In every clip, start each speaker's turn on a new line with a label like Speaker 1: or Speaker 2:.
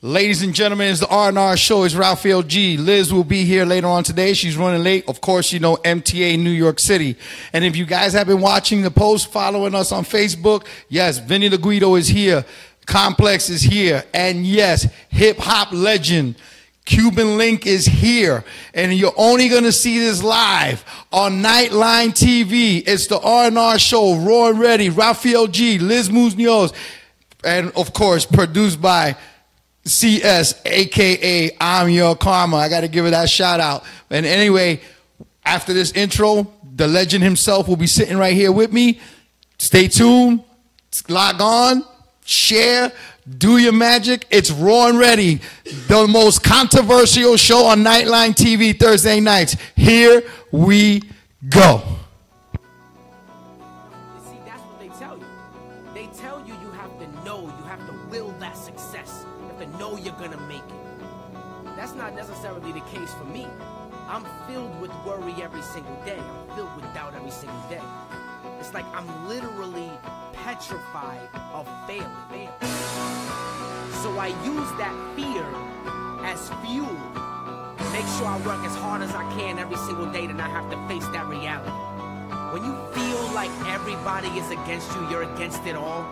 Speaker 1: Ladies and gentlemen, it's the R&R show. It's Raphael G. Liz will be here later on today. She's running late. Of course, you know, MTA New York City. And if you guys have been watching the post, following us on Facebook, yes, Vinny the Guido is here. Complex is here. And yes, hip-hop legend Cuban Link is here. And you're only going to see this live on Nightline TV. It's the R&R show, Raw and Ready, Raphael G, Liz Munoz, and of course, produced by CS, a.k.a. I'm Your Karma. I got to give her that shout out. And anyway, after this intro, the legend himself will be sitting right here with me. Stay tuned, log on, share, do your magic. It's Raw and Ready, the most controversial show on Nightline TV Thursday nights. Here we go.
Speaker 2: You see, that's what they tell you. They tell you you have to know, you have to will that success. You have to know you're gonna make it. That's not necessarily the case for me. I'm filled with worry every single day. I'm filled with doubt every single day. It's like I'm literally petrified of failing. So I use that fear as fuel. Make sure I work as hard as I can every single day to not have to face that reality. When you feel like everybody is against you, you're against it all,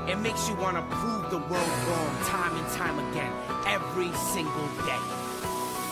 Speaker 2: it makes you want to prove the world wrong time and time again, every single day.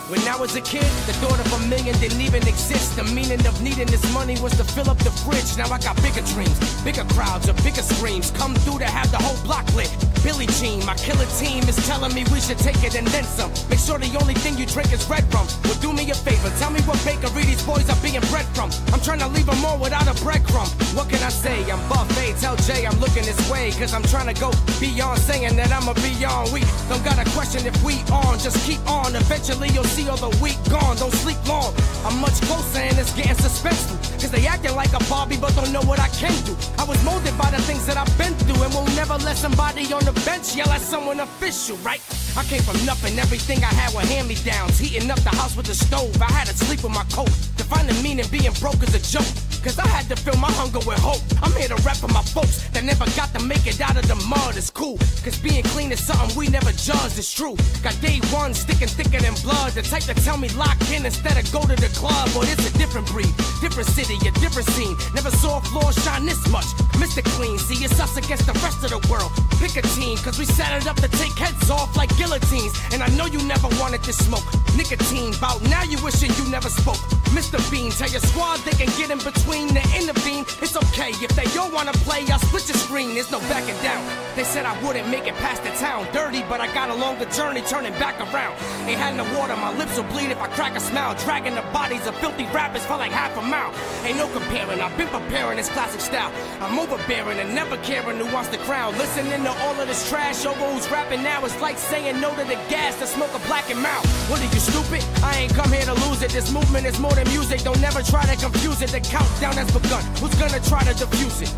Speaker 2: When I was a kid, the thought of $1 million didn't even exist. The meaning of needing this money was to fill up the fridge. Now I got bigger dreams, bigger crowds, or bigger screams. Come through to have the whole block lit. Billy Jean, my killer team is telling me we should take it and then some. Make sure the only thing you drink is red rum. Well, do me a favor, tell me what bakery these boys are being bred from. I'm trying to leave them all without a breadcrumb. What can I say? I'm buffet, tell Jay I'm looking this way. Cause I'm trying to go beyond saying that I'ma be on. We don't got a question if we on, just keep on. Eventually you'll see all the week gone, don't sleep long. I'm much closer and it's getting suspenseful. Cause they acting like a Barbie but don't know what I can do. I was molded by the things that I've been through and will never let somebody on the bench yell at someone official, right? I came from nothing, everything I had were hand-me-downs. Heating up the house with the stove, I had to sleep with my coat. To find the meaning being broke is a joke. Cause I had to fill my hunger with hope. I'm here to rap for my folks that never got to make it out of the mud. It's cool, cause being clean is something we never judged. It's true, got day one sticking thicker than blood. The type to tell me lock in instead of go to the club. But it's a different breed, different city, a different scene. Never saw a floor shine this much. Mr. Clean, see it's us against the rest of the world. Pick a team, cause we set it up to take heads off like guillotines. And I know you never wanted this smoke. Nicotine, bout now you wishing you never spoke. Mr. Bean, tell your squad they can get in between to intervene. It's okay, if they don't wanna play, I'll split your screen, there's no backing down. They said I wouldn't make it past the town. Dirty, but I got along the journey, turning back around. Ain't had no water, my lips will bleed if I crack a smile. Dragging the bodies of filthy rappers for like half a mile. Ain't no comparing, I've been preparing this classic style. I'm overbearing and never caring who wants the crown. Listening to all of this trash over who's rapping now. It's like saying no to the gas to smoke a black and mouth. What are you, stupid? I ain't come here to lose it. This movement is more than music. Don't never try to confuse it. The countdown has begun. Who's gonna try to defuse it?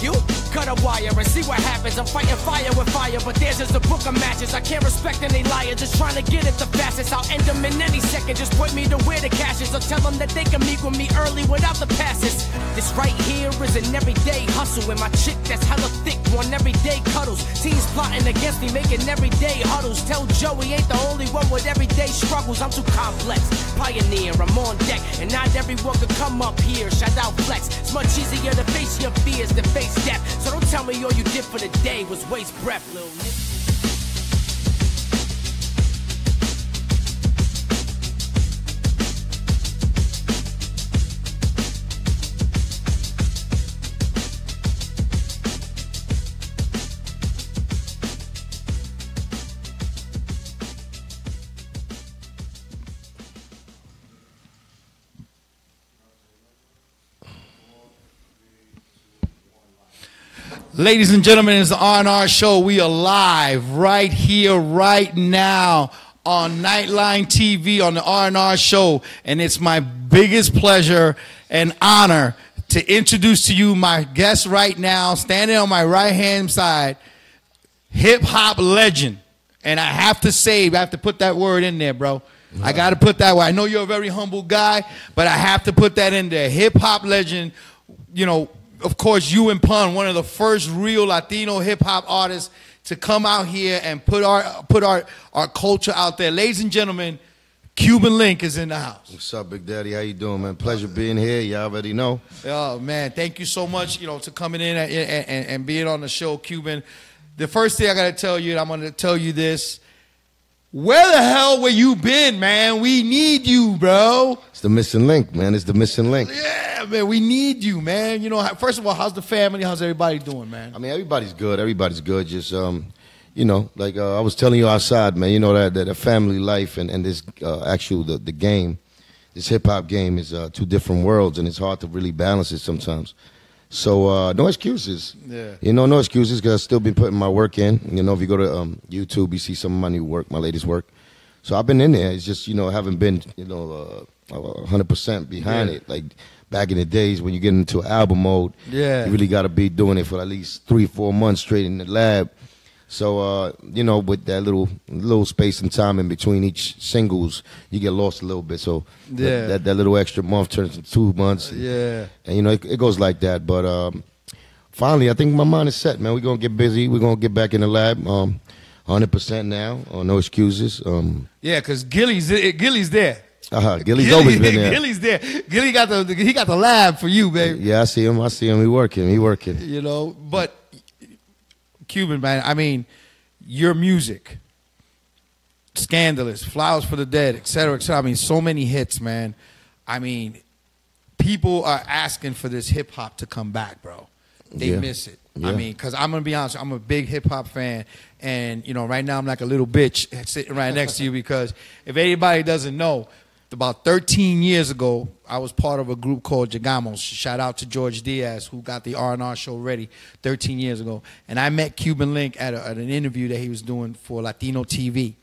Speaker 2: You cut a wire and see what happens. I'm fighting fire with fire, but there's just a book of matches. I can't respect any liar, just trying to get it the fastest. I'll end them in any second, just point me to where the cash is. Or tell them that they can meet with me early without the passes. This right here is an everyday hustle. And my chick that's hella thick, want everyday cuddles. Teens plotting against me, making everyday huddles. Tell Joe he ain't the only one with everyday struggles. I'm too complex, pioneer, I'm on deck. And not everyone could come up here, shout out flex. It's much easier to face your fears than face death. So don't tell me all you did for the day was waste breath, little nigga.
Speaker 1: Ladies and gentlemen, it's the R&R show. We are live right here, right now on Nightline TV on the R&R show. And it's my biggest pleasure and honor to introduce to you my guest right now, standing on my right-hand side, hip-hop legend. And I have to say, I have to put that word in there, bro. I got to put that word. I know you're a very humble guy, but I have to put that in there. Hip-hop legend, you know, of course, you and Pun, one of the first real Latino hip-hop artists to come out here and put our culture out there. Ladies and gentlemen, Cuban Link is in the house.
Speaker 3: What's up, Big Daddy? How you doing, man? Pleasure being here. You already know.
Speaker 1: Oh, man, thank you so much, to coming in and being on the show, Cuban. The first thing I got to tell you, and I'm going to tell you this, where the hell were you been, man? We need you, bro.
Speaker 3: It's the missing link, man. It's the missing link.
Speaker 1: Yeah, man, we need you, man. First of all, how's the family? How's everybody doing, man?
Speaker 3: I mean, everybody's good. Everybody's good. Just, like I was telling you outside, man, that family life and this the game, this hip-hop game is two different worlds, and it's hard to really balance it sometimes. So no excuses. Yeah. No excuses, because I've still been putting my work in. If you go to YouTube, you see some of my new work, my latest work. So I've been in there. It's just, haven't been, 100% behind it. Like back in the days when you get into album mode, you really got to be doing it for at least 3-4 months straight in the lab. So, with that little space and time in between each singles, you get lost a little bit. So that little extra month turns into 2 months. And it goes like that. But finally, I think my mind is set, man. We're going to get busy. We're going to get back in the lab 100% now. No excuses.
Speaker 1: Yeah, because Gilly's there.
Speaker 3: Gilly's always been there.
Speaker 1: Gilly's there. Gilly got the lab for you, baby.
Speaker 3: Yeah, I see him. He working.
Speaker 1: But Cuban, man, I mean, your music, Scandalous, Flowers for the Dead, et cetera, et cetera. I mean, so many hits, man. I mean, people are asking for this hip hop to come back, bro. They miss it. Yeah. I mean, because I'm going to be honest, I'm a big hip hop fan. And, right now I'm like a little bitch sitting right next to you, because if anybody doesn't know, about 13 years ago, I was part of a group called Llegamos. Shout out to George Diaz, who got the R&R show ready 13 years ago. And I met Cuban Link at an interview that he was doing for Latino TV.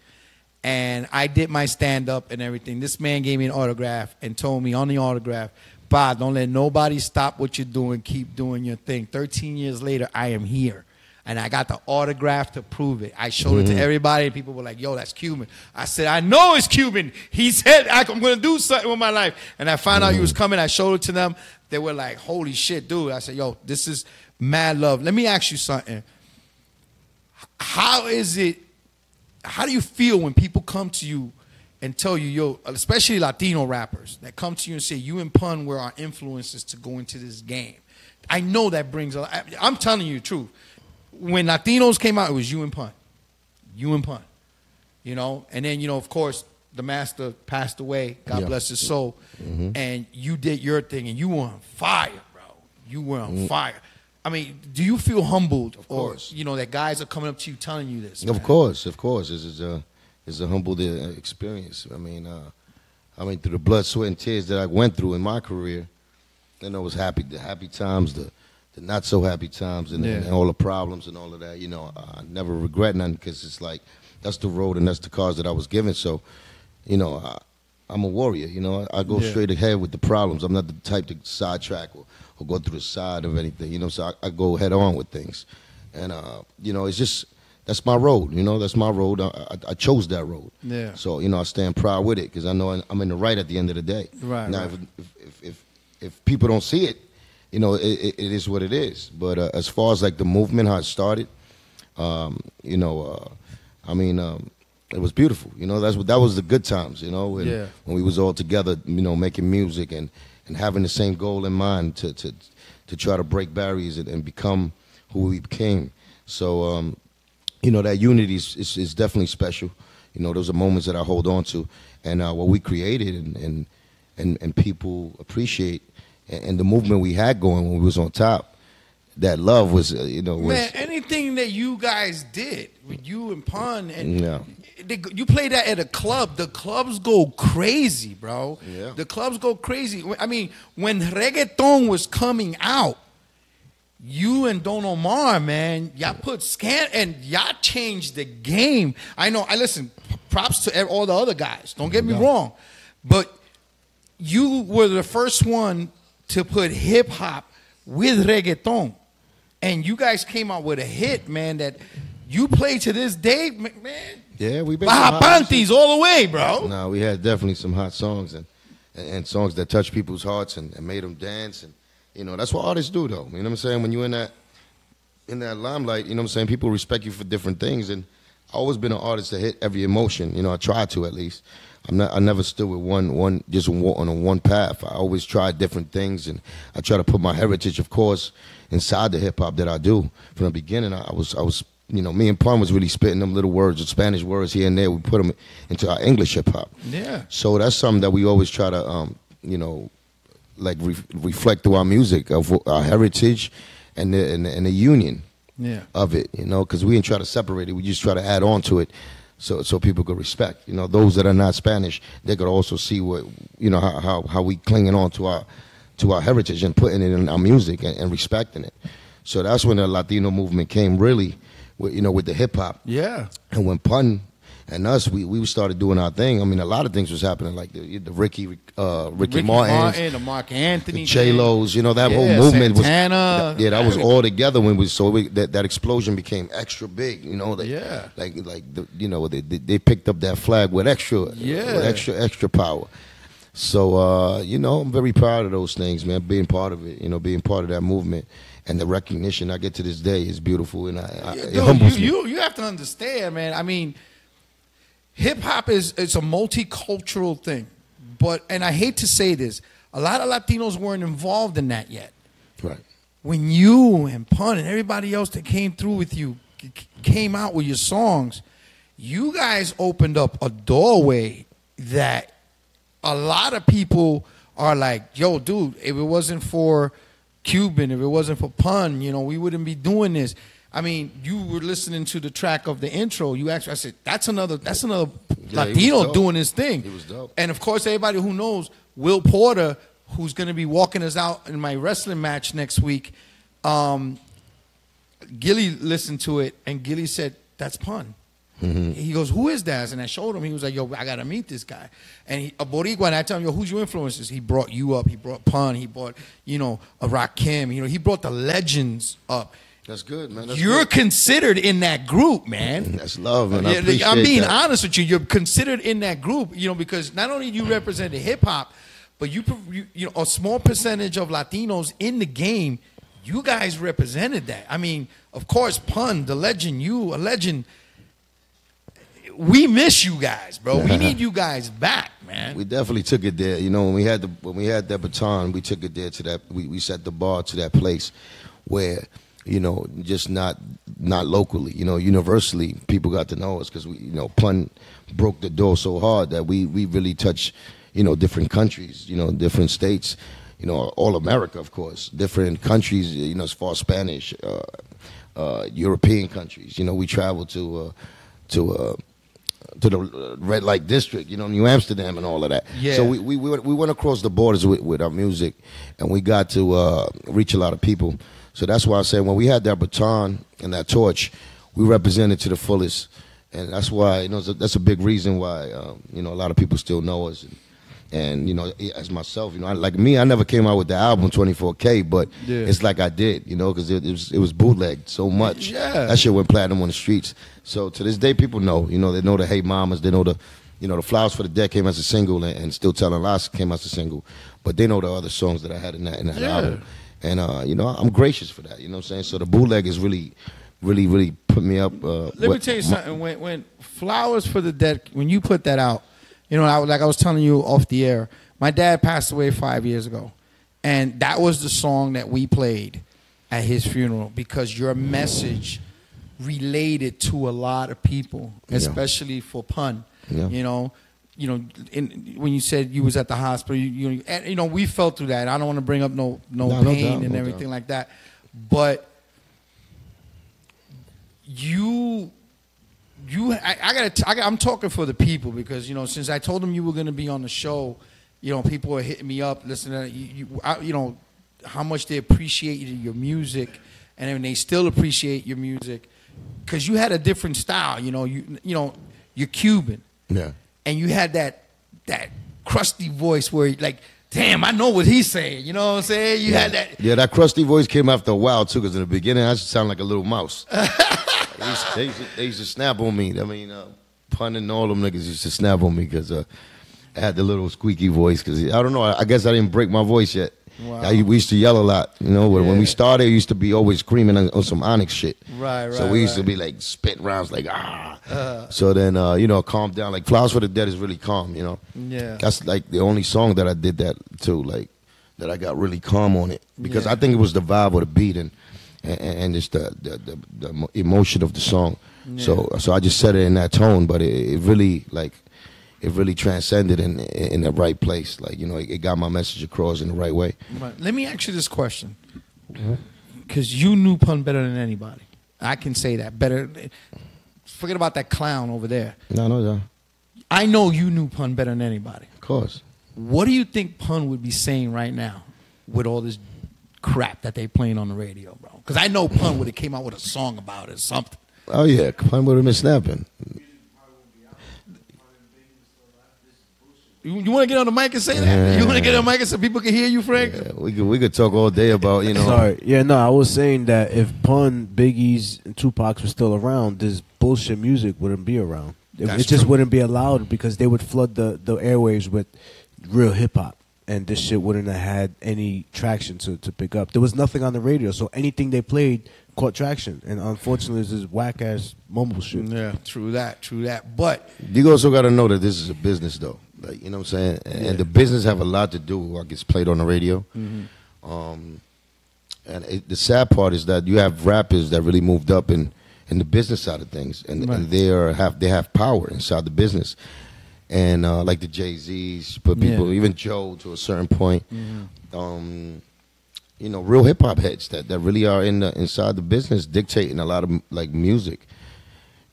Speaker 1: And I did my stand-up and everything. This man gave me an autograph and told me on the autograph, "Bob, don't let nobody stop what you're doing. Keep doing your thing." 13 years later, I am here. And I got the autograph to prove it. I showed it to everybody, and people were like, "Yo, that's Cuban." I said, "I know it's Cuban. He said I'm going to do something with my life." And I found out he was coming. I showed it to them. They were like, "Holy shit, dude." I said, "Yo, this is mad love." Let me ask you something. How do you feel when people come to you and tell you, yo, especially Latino rappers, that come to you and say, "You and Pun were our influences to go into this game"? I know that brings a lot. I'm telling you the truth. When Latinos came out, it was you and Pun. And then, of course, the master passed away, God bless his soul, and you did your thing, and you were on fire, bro. You were on fire. I mean, do you feel humbled?
Speaker 3: Of course.
Speaker 1: That guys are coming up to you telling you this?
Speaker 3: Of course. This is a humble experience. I mean, through the blood, sweat, and tears that I went through in my career, it was the happy times, the not so happy times, and all the problems and all of that. I never regret none, because it's like that's the road and that's the cause that I was given. So, I'm a warrior. I go straight ahead with the problems. I'm not the type to sidetrack or go through the side of anything. So I go head on with things, and it's just that's my road. That's my road. I chose that road. Yeah. So I stand proud with it, because I know I'm in the right at the end of the day. Right. Now, if people don't see it, it is what it is. But as far as like the movement, how it started, it was beautiful. That was the good times. When we was all together, making music and having the same goal in mind to try to break barriers and become who we became. So that unity is definitely special. Those are moments that I hold on to, and what we created and people appreciate. And the movement we had going when we was on top, that love was,
Speaker 1: Man, anything that you guys did with you and Pun, and you play that at a club, the clubs go crazy, bro. Yeah. The clubs go crazy. I mean, when reggaeton was coming out, you and Don Omar, man, y'all put and y'all changed the game. I know. Listen, props to all the other guys. Don't get me wrong, but you were the first one to put hip-hop with reggaeton. And you guys came out with a hit, man, that you play to this day, man.
Speaker 3: Yeah, we been
Speaker 1: Baja Panties all the way, bro.
Speaker 3: No, we had definitely some hot songs and songs that touched people's hearts and made them dance. And, that's what artists do, though. You know what I'm saying? When you're in in that limelight, you know what I'm saying, people respect you for different things. And I've always been an artist to hit every emotion. You know, I try to at least. I never stood with one just on one path. I always tried different things, and I try to put my heritage, of course, inside the hip hop that I do. From the beginning, I was you know, me and Pun was really spitting them little words, the Spanish words here and there. We put them into our English hip hop.
Speaker 1: Yeah.
Speaker 3: So that's something that we always try to, you know, like reflect through our music of our heritage and the union of it. You know, because we didn't try to separate it. We just try to add on to it. So people could respect, you know, those that are not Spanish, they could also see what, you know, how we clinging on to our heritage and putting it in our music and respecting it. So that's when the Latino movement came really, with, you know, with the hip hop.
Speaker 1: Yeah.
Speaker 3: And when Pun and us, we started doing our thing. I mean, a lot of things was happening, like the Ricky Martin,
Speaker 1: the Mark Anthony,
Speaker 3: the J-Los, you know, that whole movement
Speaker 1: Santana,
Speaker 3: was, that was all together when that explosion became extra big, you know, like you know, they picked up that flag with extra power. So, you know, I'm very proud of those things, man, being part of it, you know, being part of that movement. And the recognition I get to this day is beautiful, and it humbles me.
Speaker 1: You have to understand, man. I mean, hip hop is a multicultural thing, and I hate to say this, a lot of Latinos weren't involved in that yet.
Speaker 3: Right.
Speaker 1: When you and Pun and everybody else that came through with you came out with your songs, you guys opened up a doorway that a lot of people are like, "Yo, dude, if it wasn't for Cuban, if it wasn't for Pun, you know, we wouldn't be doing this." I mean, you were listening to the track of the intro. I said, that's another Latino doing his thing.
Speaker 3: It was dope.
Speaker 1: And of course, everybody who knows Will Porter, who's going to be walking us out in my wrestling match next week, Gilly listened to it, and Gilly said, "That's Pun." Mm-hmm. He goes, "Who is that?" And I showed him. He was like, "Yo, I got to meet this guy." And a Boricua, and I tell him, "Yo, who's your influences?" He brought you up. He brought Pun. He brought, you know, a Rakim. You know, he brought the legends up.
Speaker 3: That's good, man.
Speaker 1: You're considered in that group, man.
Speaker 3: That's love, man. I'm
Speaker 1: being honest with you. You're considered in that group, you know, because not only do you represent the hip hop, but you know, a small percentage of Latinos in the game. You guys represented that. I mean, of course, Pun, the legend, you a legend. We miss you guys, bro. We need you guys back, man.
Speaker 3: We definitely took it there. You know, when we had that baton, we took it there to that. We set the bar to that place where, you know, just not locally, you know, universally, people got to know us because we, you know, Pun broke the door so hard that we really touched, you know, different countries, you know, different states, you know, all America, of course, different countries, you know, as far as Spanish, European countries. You know, we traveled to the red light district, you know, New Amsterdam and all of that.
Speaker 1: Yeah.
Speaker 3: So we went across the borders with our music, and we got to reach a lot of people. So that's why I say when we had that baton and that torch, we represented to the fullest, and that's why, you know, that's a big reason why you know, a lot of people still know us. And you know, as myself, you know, like me, I never came out with the album 24K, but it's like I did, you know, because it was bootlegged so much.
Speaker 1: Yeah.
Speaker 3: That shit went platinum on the streets. So to this day, people know, you know, they know the Hey Mamas, they know the, you know, the Flowers for the Dead came as a single, and Still Telling Lies came as a single, but they know the other songs that I had in that album. And you know, I'm gracious for that, you know what I'm saying? So the bootleg is really put me up.
Speaker 1: Let me tell you something. When Flowers for the Dead, when you put that out, you know, like I was telling you off the air, my dad passed away 5 years ago. And that was the song that we played at his funeral because your message related to a lot of people, especially for Pun. Yeah. You know, when you said you was at the hospital, you know, we felt through that. I don't want to bring up no pain and everything like that. But I'm talking for the people because, you know, since I told them you were going to be on the show, you know, people are hitting me up, listening to you know, how much they appreciated your music, and then they still appreciate your music because you had a different style. You know, you're Cuban, and you had that crusty voice where like, damn, I know what he's saying. You know what I'm saying? You had that.
Speaker 3: Yeah, that crusty voice came after a while too, because in the beginning I used to sound like a little mouse. They used to snap on me. I mean, Pun and all them niggas used to snap on me because I had the little squeaky voice. Because I don't know, I guess I didn't break my voice yet.
Speaker 1: Wow.
Speaker 3: We used to yell a lot. You know, when we started, it used to be always screaming on some Onyx shit.
Speaker 1: Right.
Speaker 3: So we used to be like spit rounds, like So then, you know, calm down. Like Flowers for the Dead is really calm. You know.
Speaker 1: Yeah.
Speaker 3: That's like the only song that I did that to, like that I got really calm on it because I think it was the vibe of the beat and just the emotion of the song. Yeah. So I just said it in that tone, but it really transcended in the right place. Like, you know, it got my message across in the right way.
Speaker 1: Right. Let me ask you this question, because you knew Pun better than anybody. I can say that better. Forget about that clown over there.
Speaker 3: No.
Speaker 1: I know you knew Pun better than anybody.
Speaker 3: Of course.
Speaker 1: What do you think Pun would be saying right now with all this crap that they playing on the radio, bro? Because I know Pun would have came out with a song about it or something.
Speaker 3: Oh yeah, Pun would have been snapping.
Speaker 1: You want to get on the mic and say that? You want to get on the mic and so people can hear you, Frank?
Speaker 3: Yeah, we could talk all day about, you know.
Speaker 4: Sorry. Yeah, no, I was saying that if Pun, Biggie's, and Tupac's were still around, this bullshit music wouldn't be around. It just wouldn't be allowed because they would flood the airwaves with real hip-hop. And this shit wouldn't have had any traction to pick up. There was nothing on the radio, so anything they played caught traction. And unfortunately, it's this whack-ass mumble shit.
Speaker 1: Yeah, true that. But
Speaker 3: you also got to know that this is a business, though. Like, you know what I'm saying? And the business have a lot to do with what gets played on the radio. Mm-hmm. The sad part is that you have rappers that really moved up in the business side of things, and they have power inside the business. And like the Jay-Z's, but people, even Joe to a certain point, you know, real hip hop heads that really are inside the business, dictating a lot of like music.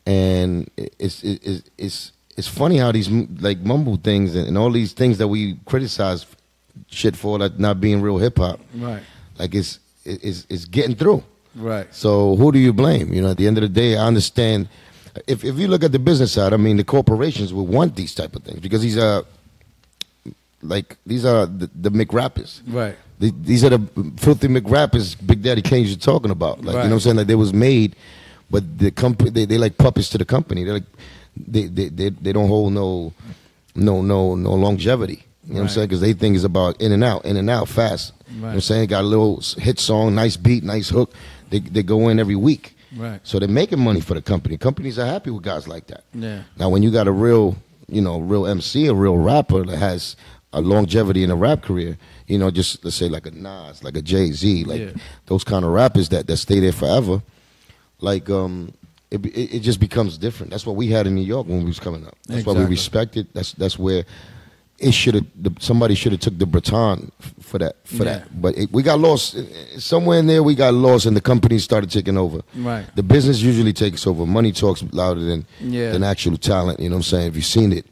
Speaker 3: And it's funny how these like mumble things and all these things that we criticize shit for, like not being real hip hop,
Speaker 1: right?
Speaker 3: Like it's getting through,
Speaker 1: right?
Speaker 3: So who do you blame? You know, at the end of the day, I understand. If you look at the business side, I mean, the corporations will want these type of things because these are the McRappers.
Speaker 1: Right.
Speaker 3: These are the filthy McRappers Big Daddy Kane you're talking about. Like, you know what I'm saying? Like, they was made, but the company, they like puppets to the company. They're like, they don't hold no longevity. You know what I'm saying? Because they think it's about in and out, fast. Right. You know what I'm saying? Got a little hit song, nice beat, nice hook. They go in every week. Right. So they're making money for the company. Companies are happy with guys like that. Yeah. Now, when you got a real MC, a real rapper that has a longevity in a rap career, you know, just let's say like a Nas, like a Jay-Z, like those kind of rappers that stay there forever, like it just becomes different. That's what we had in New York when we was coming up. That's why we respected. That's where it somebody should have took the baton for that. But we got lost somewhere in there. We got lost, and the companies started taking over. Right. The business usually takes over. Money talks louder than actual talent. You know what I'm saying? If you've seen it,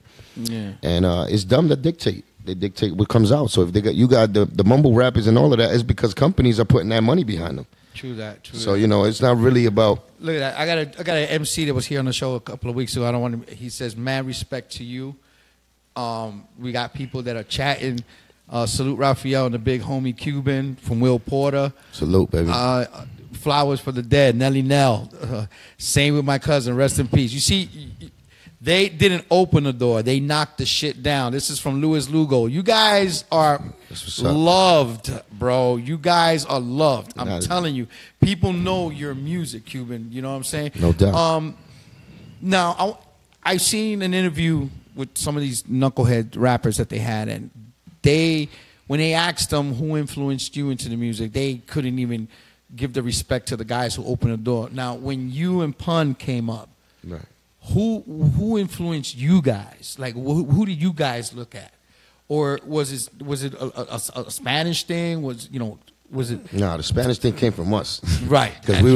Speaker 3: and it's them that dictate. They dictate what comes out. So if you got the mumble rappers and all of that, it's because companies are putting that money behind them.
Speaker 1: True that.
Speaker 3: So you know, it's not really about.
Speaker 1: Look at that. I got an MC that was here on the show a couple of weeks ago. I don't want to. He says, "Man, respect to you." We got people that are chatting. Salute Raphael and the big homie Cuban from Will Porter.
Speaker 3: Salute, baby.
Speaker 1: Flowers for the Dead, Nelly Nell. Same with my cousin, rest in peace. You see, they didn't open the door. They knocked the shit down. This is from Louis Lugo. You guys are loved, bro. You guys are loved. I'm telling you. People know your music, Cuban. You know what I'm saying?
Speaker 3: No doubt.
Speaker 1: Now, I've seen an interview with some of these knucklehead rappers that they had, and when they asked them who influenced you into the music, they couldn't even give the respect to the guys who opened the door. Now, when you and Pun came up, right. Who influenced you guys? Like, who did you guys look at? Or was it a Spanish thing? Was it?
Speaker 3: No, the Spanish thing came from us.
Speaker 1: Right.
Speaker 3: Because we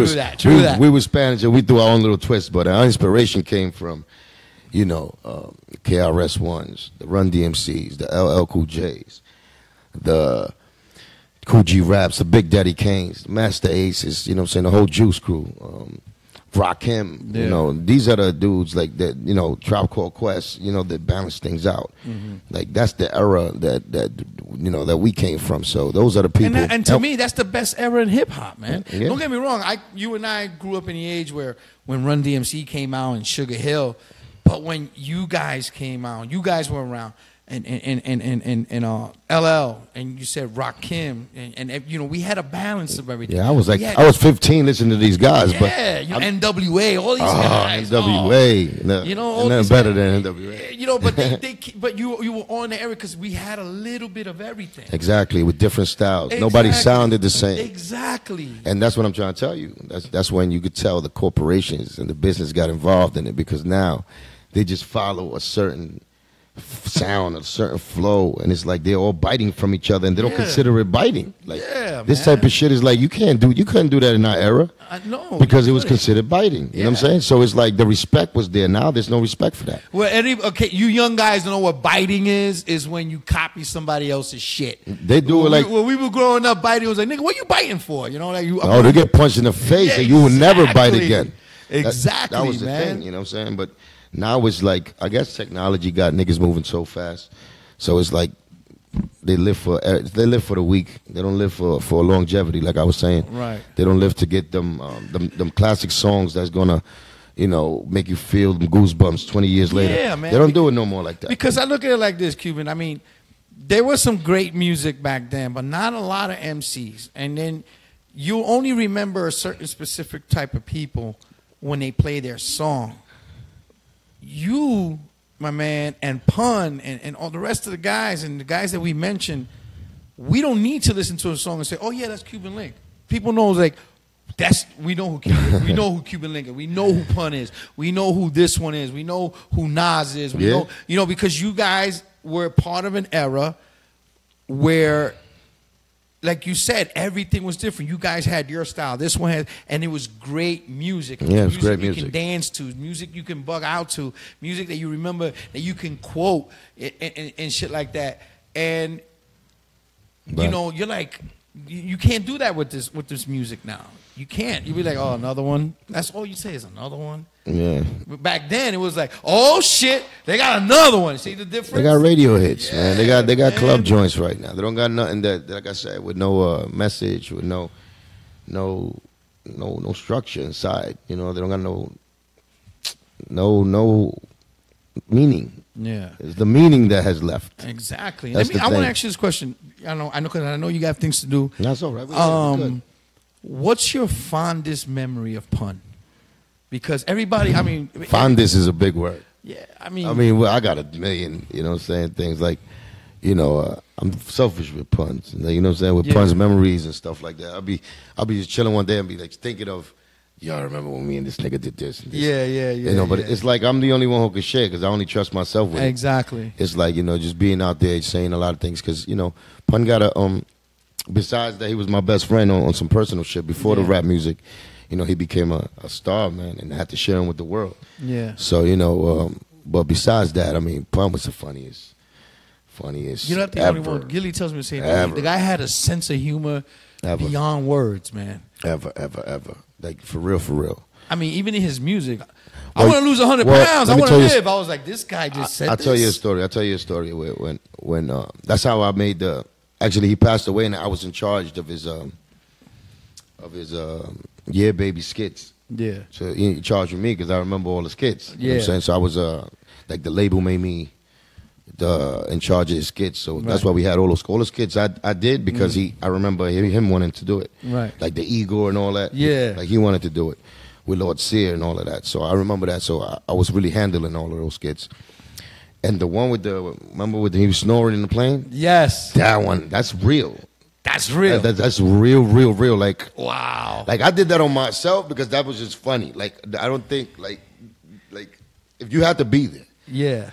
Speaker 3: were Spanish and we threw our own little twist, but our inspiration came from, you know, KRS-Ones, the Run DMCs, the LL Cool J's, the Cool G Raps, the Big Daddy Kanes, the Master Aces, you know what I'm saying, the whole Juice Crew, Rakim, you know, these are the dudes like that, you know, Tribe Called Quest, you know, that balance things out. Mm-hmm. Like, that's the era that you know, that we came from. So those are the people.
Speaker 1: And to me, that's the best era in hip-hop, man. Yeah. Don't get me wrong. You and I grew up in the age when Run DMC came out and Sugar Hill. But when you guys came out, you guys were around, LL, and you said Rakim, and you know, we had a balance of everything.
Speaker 3: Yeah, I was like, I was 15 listening to these guys, but
Speaker 1: you know, NWA, all these guys,
Speaker 3: NWA,
Speaker 1: you know, all
Speaker 3: nothing
Speaker 1: these
Speaker 3: better than NWA.
Speaker 1: You know, but but you were on the era because we had a little bit of everything.
Speaker 3: Exactly, with different styles. Nobody sounded the same.
Speaker 1: Exactly.
Speaker 3: And that's what I'm trying to tell you. That's when you could tell the corporations and the business got involved in it, because now they just follow a certain sound, a certain flow, and it's like they're all biting from each other, and they don't consider it biting. Like this type of shit is like you couldn't do that in our era.
Speaker 1: No,
Speaker 3: because it was considered biting. You know what I'm saying? So it's like the respect was there. Now there's no respect for that.
Speaker 1: Well, you young guys don't know what biting is when you copy somebody else's shit.
Speaker 3: They do it like
Speaker 1: when we were growing up. Biting was like, nigga, what you biting for? You know, like you.
Speaker 3: Oh, they get punched in the face, and you will never bite again.
Speaker 1: Exactly,
Speaker 3: that was the thing. You know what I'm saying? But now it's like, I guess technology got niggas moving so fast, so it's like they live for the week. They don't live for longevity, like I was saying.
Speaker 1: Right.
Speaker 3: They don't live to get them classic songs that's gonna, you know, make you feel them goosebumps 20 years later.
Speaker 1: Yeah, man.
Speaker 3: They don't do it no more like that.
Speaker 1: Because I look at it like this, Cuban. I mean, there was some great music back then, but not a lot of MCs. And then you only remember a certain specific type of people when they play their song. You, my man, and Pun, and all the rest of the guys, and the guys that we mentioned, we don't need to listen to a song and say, oh yeah, that's Cuban Link. People know, like, we know who Cuban Link is. We know who Pun is. We know who this one is. We know who Nas is. We know, you know, because you guys were part of an era where, like you said, everything was different. You guys had your style. This one had, and it was great music.
Speaker 3: Yeah, it was great music.
Speaker 1: You can dance to, music you can bug out to, music that you remember, that you can quote, and shit like that. And you know, you're like, you can't do that with this music now. You can't. You be like, oh, another one. That's all you say is another one.
Speaker 3: Yeah.
Speaker 1: But back then it was like, oh shit, they got another one. See the difference?
Speaker 3: They got radio hits, man. They got club joints right now. They don't got nothing that, like I said, with no message, with no structure inside. You know, they don't got no meaning.
Speaker 1: Yeah,
Speaker 3: it's the meaning that has left.
Speaker 1: Exactly. I want to ask you this question. I know, because I know you got things to do.
Speaker 3: That's all right. Good.
Speaker 1: What's your fondest memory of Pun? Because everybody, I mean,
Speaker 3: fondest is a big word.
Speaker 1: Yeah,
Speaker 3: I mean, well, I got a million. You know what I'm saying? Things like, you know, I'm selfish with puns. You know what I'm saying? With puns, memories and stuff like that. I'll be just chilling one day and be like thinking of, y'all remember when me and this nigga did this and this?
Speaker 1: Yeah.
Speaker 3: You know, but it's like I'm the only one who can share because I only trust myself with it.
Speaker 1: Exactly.
Speaker 3: It's like, you know, just being out there saying a lot of things because, you know, Pun got a besides that, he was my best friend on some personal shit before the rap music. You know, he became a star, man, and I had to share him with the world. Yeah. So, you know, but besides that, I mean, Pun was the funniest.
Speaker 1: You're not the only one. Gilly tells me the same thing. The guy had a sense of humor beyond words, man.
Speaker 3: Ever. Like, for real. I
Speaker 1: mean, even in his music, I want to lose 100 pounds. I want to live. I was like, this guy just said this.
Speaker 3: I'll tell you a story when that's how I made the. Actually, he passed away, and I was in charge of his Yeah Baby skits. Yeah. So he charged with me because I remember all the skits. You know what I'm saying? So I was like the label made me in charge of his skits. So that's why we had all those skits I did because I remember him wanting to do it. Right. Like the Igor and all that. Yeah. Like he wanted to do it with Lord Sear and all of that. So I remember that. So I was really handling all of those skits. And the one remember with he was snoring in the plane? Yes. That one, that's real.
Speaker 1: That's real.
Speaker 3: That's real. Like,
Speaker 1: wow.
Speaker 3: Like I did that on myself because that was just funny. Like I don't think like if you had to be there. Yeah.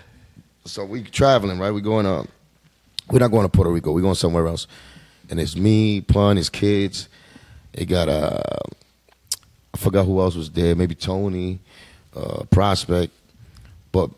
Speaker 3: So we traveling, right? We're not going to Puerto Rico. We're going somewhere else. And it's me, Pun, his kids. They got I forgot who else was there. Maybe Tony, Prospect, but.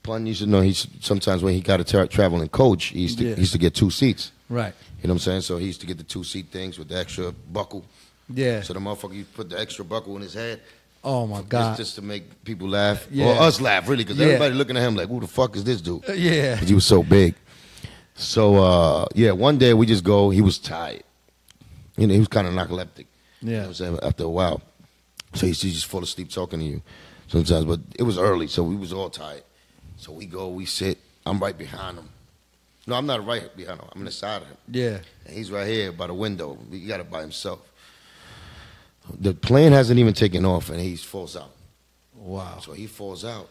Speaker 3: Pun used to know sometimes when he got a traveling coach, he used to get 2 seats. Right. You know what I'm saying? So he used to get the 2-seat things with the extra buckle. Yeah. So the motherfucker used to put the extra buckle in his head. Oh my God. Just to make people laugh. Yeah. Or us laugh, really, because everybody looking at him like, who the fuck is this dude? Yeah. Because he was so big. So one day we just go, he was tired. You know, he was kind of narcoleptic. Yeah. You know what I'm saying? After a while. So he just fall asleep talking to you sometimes. But it was early, so we was all tired. So we go, we sit. I'm right behind him. No, I'm not right behind him. I'm in the side of him.
Speaker 1: Yeah.
Speaker 3: And he's right here by the window. He got it by himself. The plane hasn't even taken off, and he falls out.
Speaker 1: Wow.
Speaker 3: So he falls out,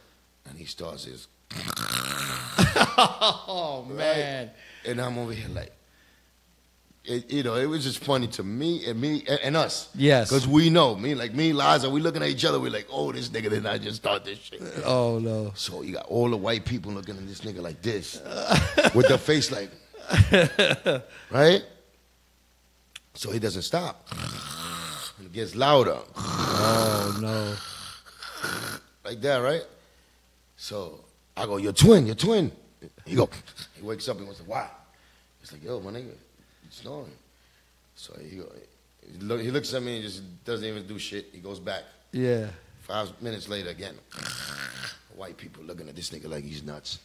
Speaker 3: and he starts his.
Speaker 1: Oh man.
Speaker 3: Right? And I'm over here like, it was just funny to me and us.
Speaker 1: Yes.
Speaker 3: Because we know, Liza, we looking at each other. We're like, oh, this nigga did not just start this shit.
Speaker 1: Oh no.
Speaker 3: So you got all the white people looking at this nigga like this, with their face like, right? So he doesn't stop. It gets louder.
Speaker 1: Oh no.
Speaker 3: Like that, right? So I go, your twin. He wakes up and goes, why? He's like, yo, my nigga, you snoring. So he looks at me and just doesn't even do shit. He goes back.
Speaker 1: Yeah.
Speaker 3: 5 minutes later, again, white people looking at this nigga like he's nuts.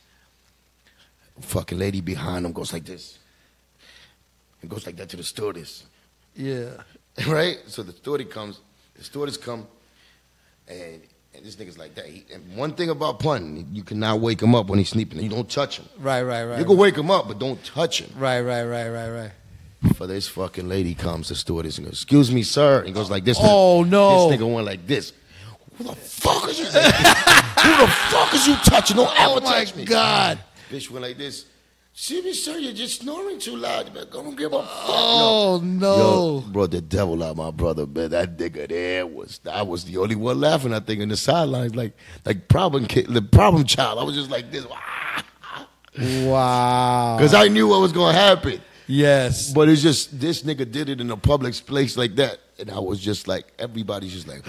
Speaker 3: Fucking lady behind him goes like this. And goes like that to the stewardess.
Speaker 1: Yeah.
Speaker 3: Right? So the stewardess come, and this nigga's like that. And one thing about Pun, you cannot wake him up when he's sleeping. You don't touch him.
Speaker 1: Right.
Speaker 3: You can wake him up, but don't touch him.
Speaker 1: Right.
Speaker 3: For this fucking lady comes, the stewardess, and goes, excuse me, sir. And he goes like this.
Speaker 1: Oh, no.
Speaker 3: This nigga went like this. Who the fuck is you? Who the fuck is you touching? Don't ever touch me.
Speaker 1: Oh, my God.
Speaker 3: Bitch went like this. See me, sir, you're just snoring too loud. Man, don't give a fuck.
Speaker 1: Oh, no.
Speaker 3: Yo, bro, the devil out my brother, man. That nigga there I was the only one laughing, I think, in the sidelines, like problem kid, the problem child. I was just like this.
Speaker 1: Wow.
Speaker 3: Because I knew what was going to happen.
Speaker 1: Yes.
Speaker 3: But it's just, this nigga did it in a public place like that. And I was just like, everybody's just like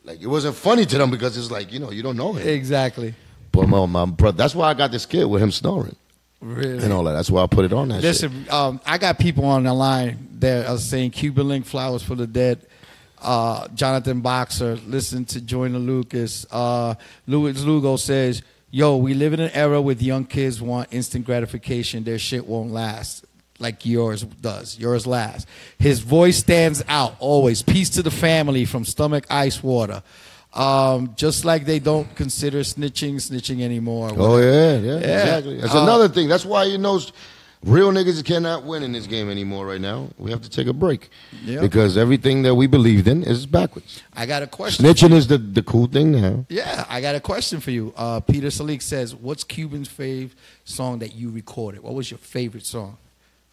Speaker 3: it wasn't funny to them because it's like, you don't know him.
Speaker 1: Exactly.
Speaker 3: But my brother, that's why I got this kid with him snoring.
Speaker 1: Really?
Speaker 3: And all that. That's why I put it on that shit.
Speaker 1: Listen, I got people on the line that are saying Cuban Link Flowers for the Dead. Jonathan Boxer, listen to Joyner Lucas. Louis Lugo says, yo, we live in an era where young kids want instant gratification. Their shit won't last like yours does. Yours lasts. His voice stands out always. Peace to the family from Stomach Ice Water. Just like they don't consider snitching anymore.
Speaker 3: Oh, yeah, exactly. That's another thing. That's why, real niggas cannot win in this game anymore right now. We have to take a break.
Speaker 1: Yep.
Speaker 3: Because everything that we believed in is backwards.
Speaker 1: I got a question.
Speaker 3: Snitching is the cool thing now.
Speaker 1: Yeah, I got a question for you. Peter Salik says, what's Cuban's favorite song that you recorded? What was your favorite song?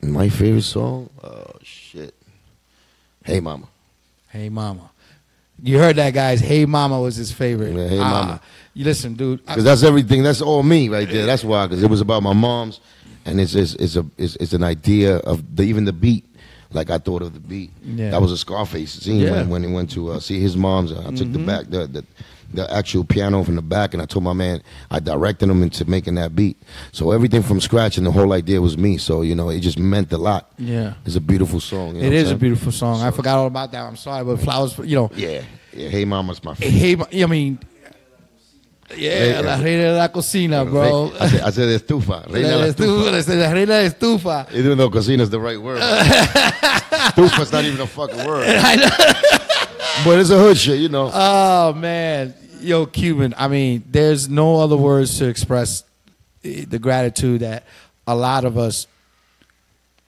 Speaker 3: My favorite song? Oh, shit. Hey, Mama.
Speaker 1: Hey, Mama. You heard that, guys. Hey, Mama was his favorite.
Speaker 3: Yeah, Hey, Mama.
Speaker 1: You listen, dude.
Speaker 3: Because that's everything. That's all me right there. That's why. Because it was about my mom's. And it's an idea of even the beat. Like I thought of the beat.
Speaker 1: Yeah.
Speaker 3: That was a Scarface scene when he went to see his mom's. I took the actual piano from the back, and I told my man I directed him into making that beat. So everything from scratch, and the whole idea was me. So it just meant a lot.
Speaker 1: Yeah,
Speaker 3: it's a beautiful song.
Speaker 1: It is a beautiful song. I forgot all about that. I'm sorry, but Flowers.
Speaker 3: Yeah. Hey Mama's my favorite.
Speaker 1: Hey, I mean. Yeah, la reina de la cocina, bro.
Speaker 3: I said estufa. Reina de la estufa.
Speaker 1: La reina de estufa.
Speaker 3: Even though cocina is the right word. Estufa's not even a fucking word. I know. But it's a hood shit,
Speaker 1: Oh, man. Yo, Cuban, I mean, there's no other words to express the gratitude that a lot of us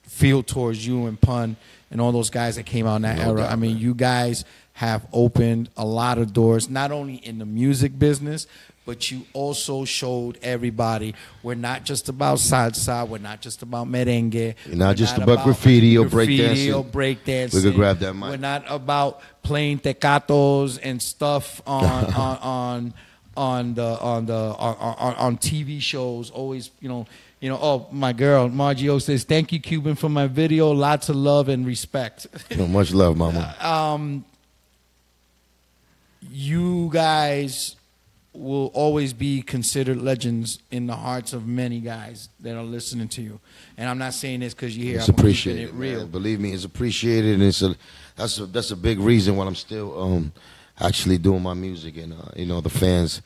Speaker 1: feel towards you and Pun and all those guys that came out in that era.
Speaker 3: Doubt,
Speaker 1: I mean, you guys have opened a lot of doors, not only in the music business, but you also showed everybody we're not just about salsa, we're not just about merengue.
Speaker 3: We're not just about graffiti or
Speaker 1: breakdancing.
Speaker 3: We could grab that mic.
Speaker 1: We're not about playing tecatos and stuff on TV shows. Always, oh, my girl Margie O says, thank you, Cuban, for my video. Lots of love and respect.
Speaker 3: Much love, mama.
Speaker 1: You guys will always be considered legends in the hearts of many guys that are listening to you. And I'm not saying this because you're here.
Speaker 3: It's appreciated.
Speaker 1: Real.
Speaker 3: Man. Believe me, it's appreciated, and that's a big reason why I'm still actually doing my music, and the fans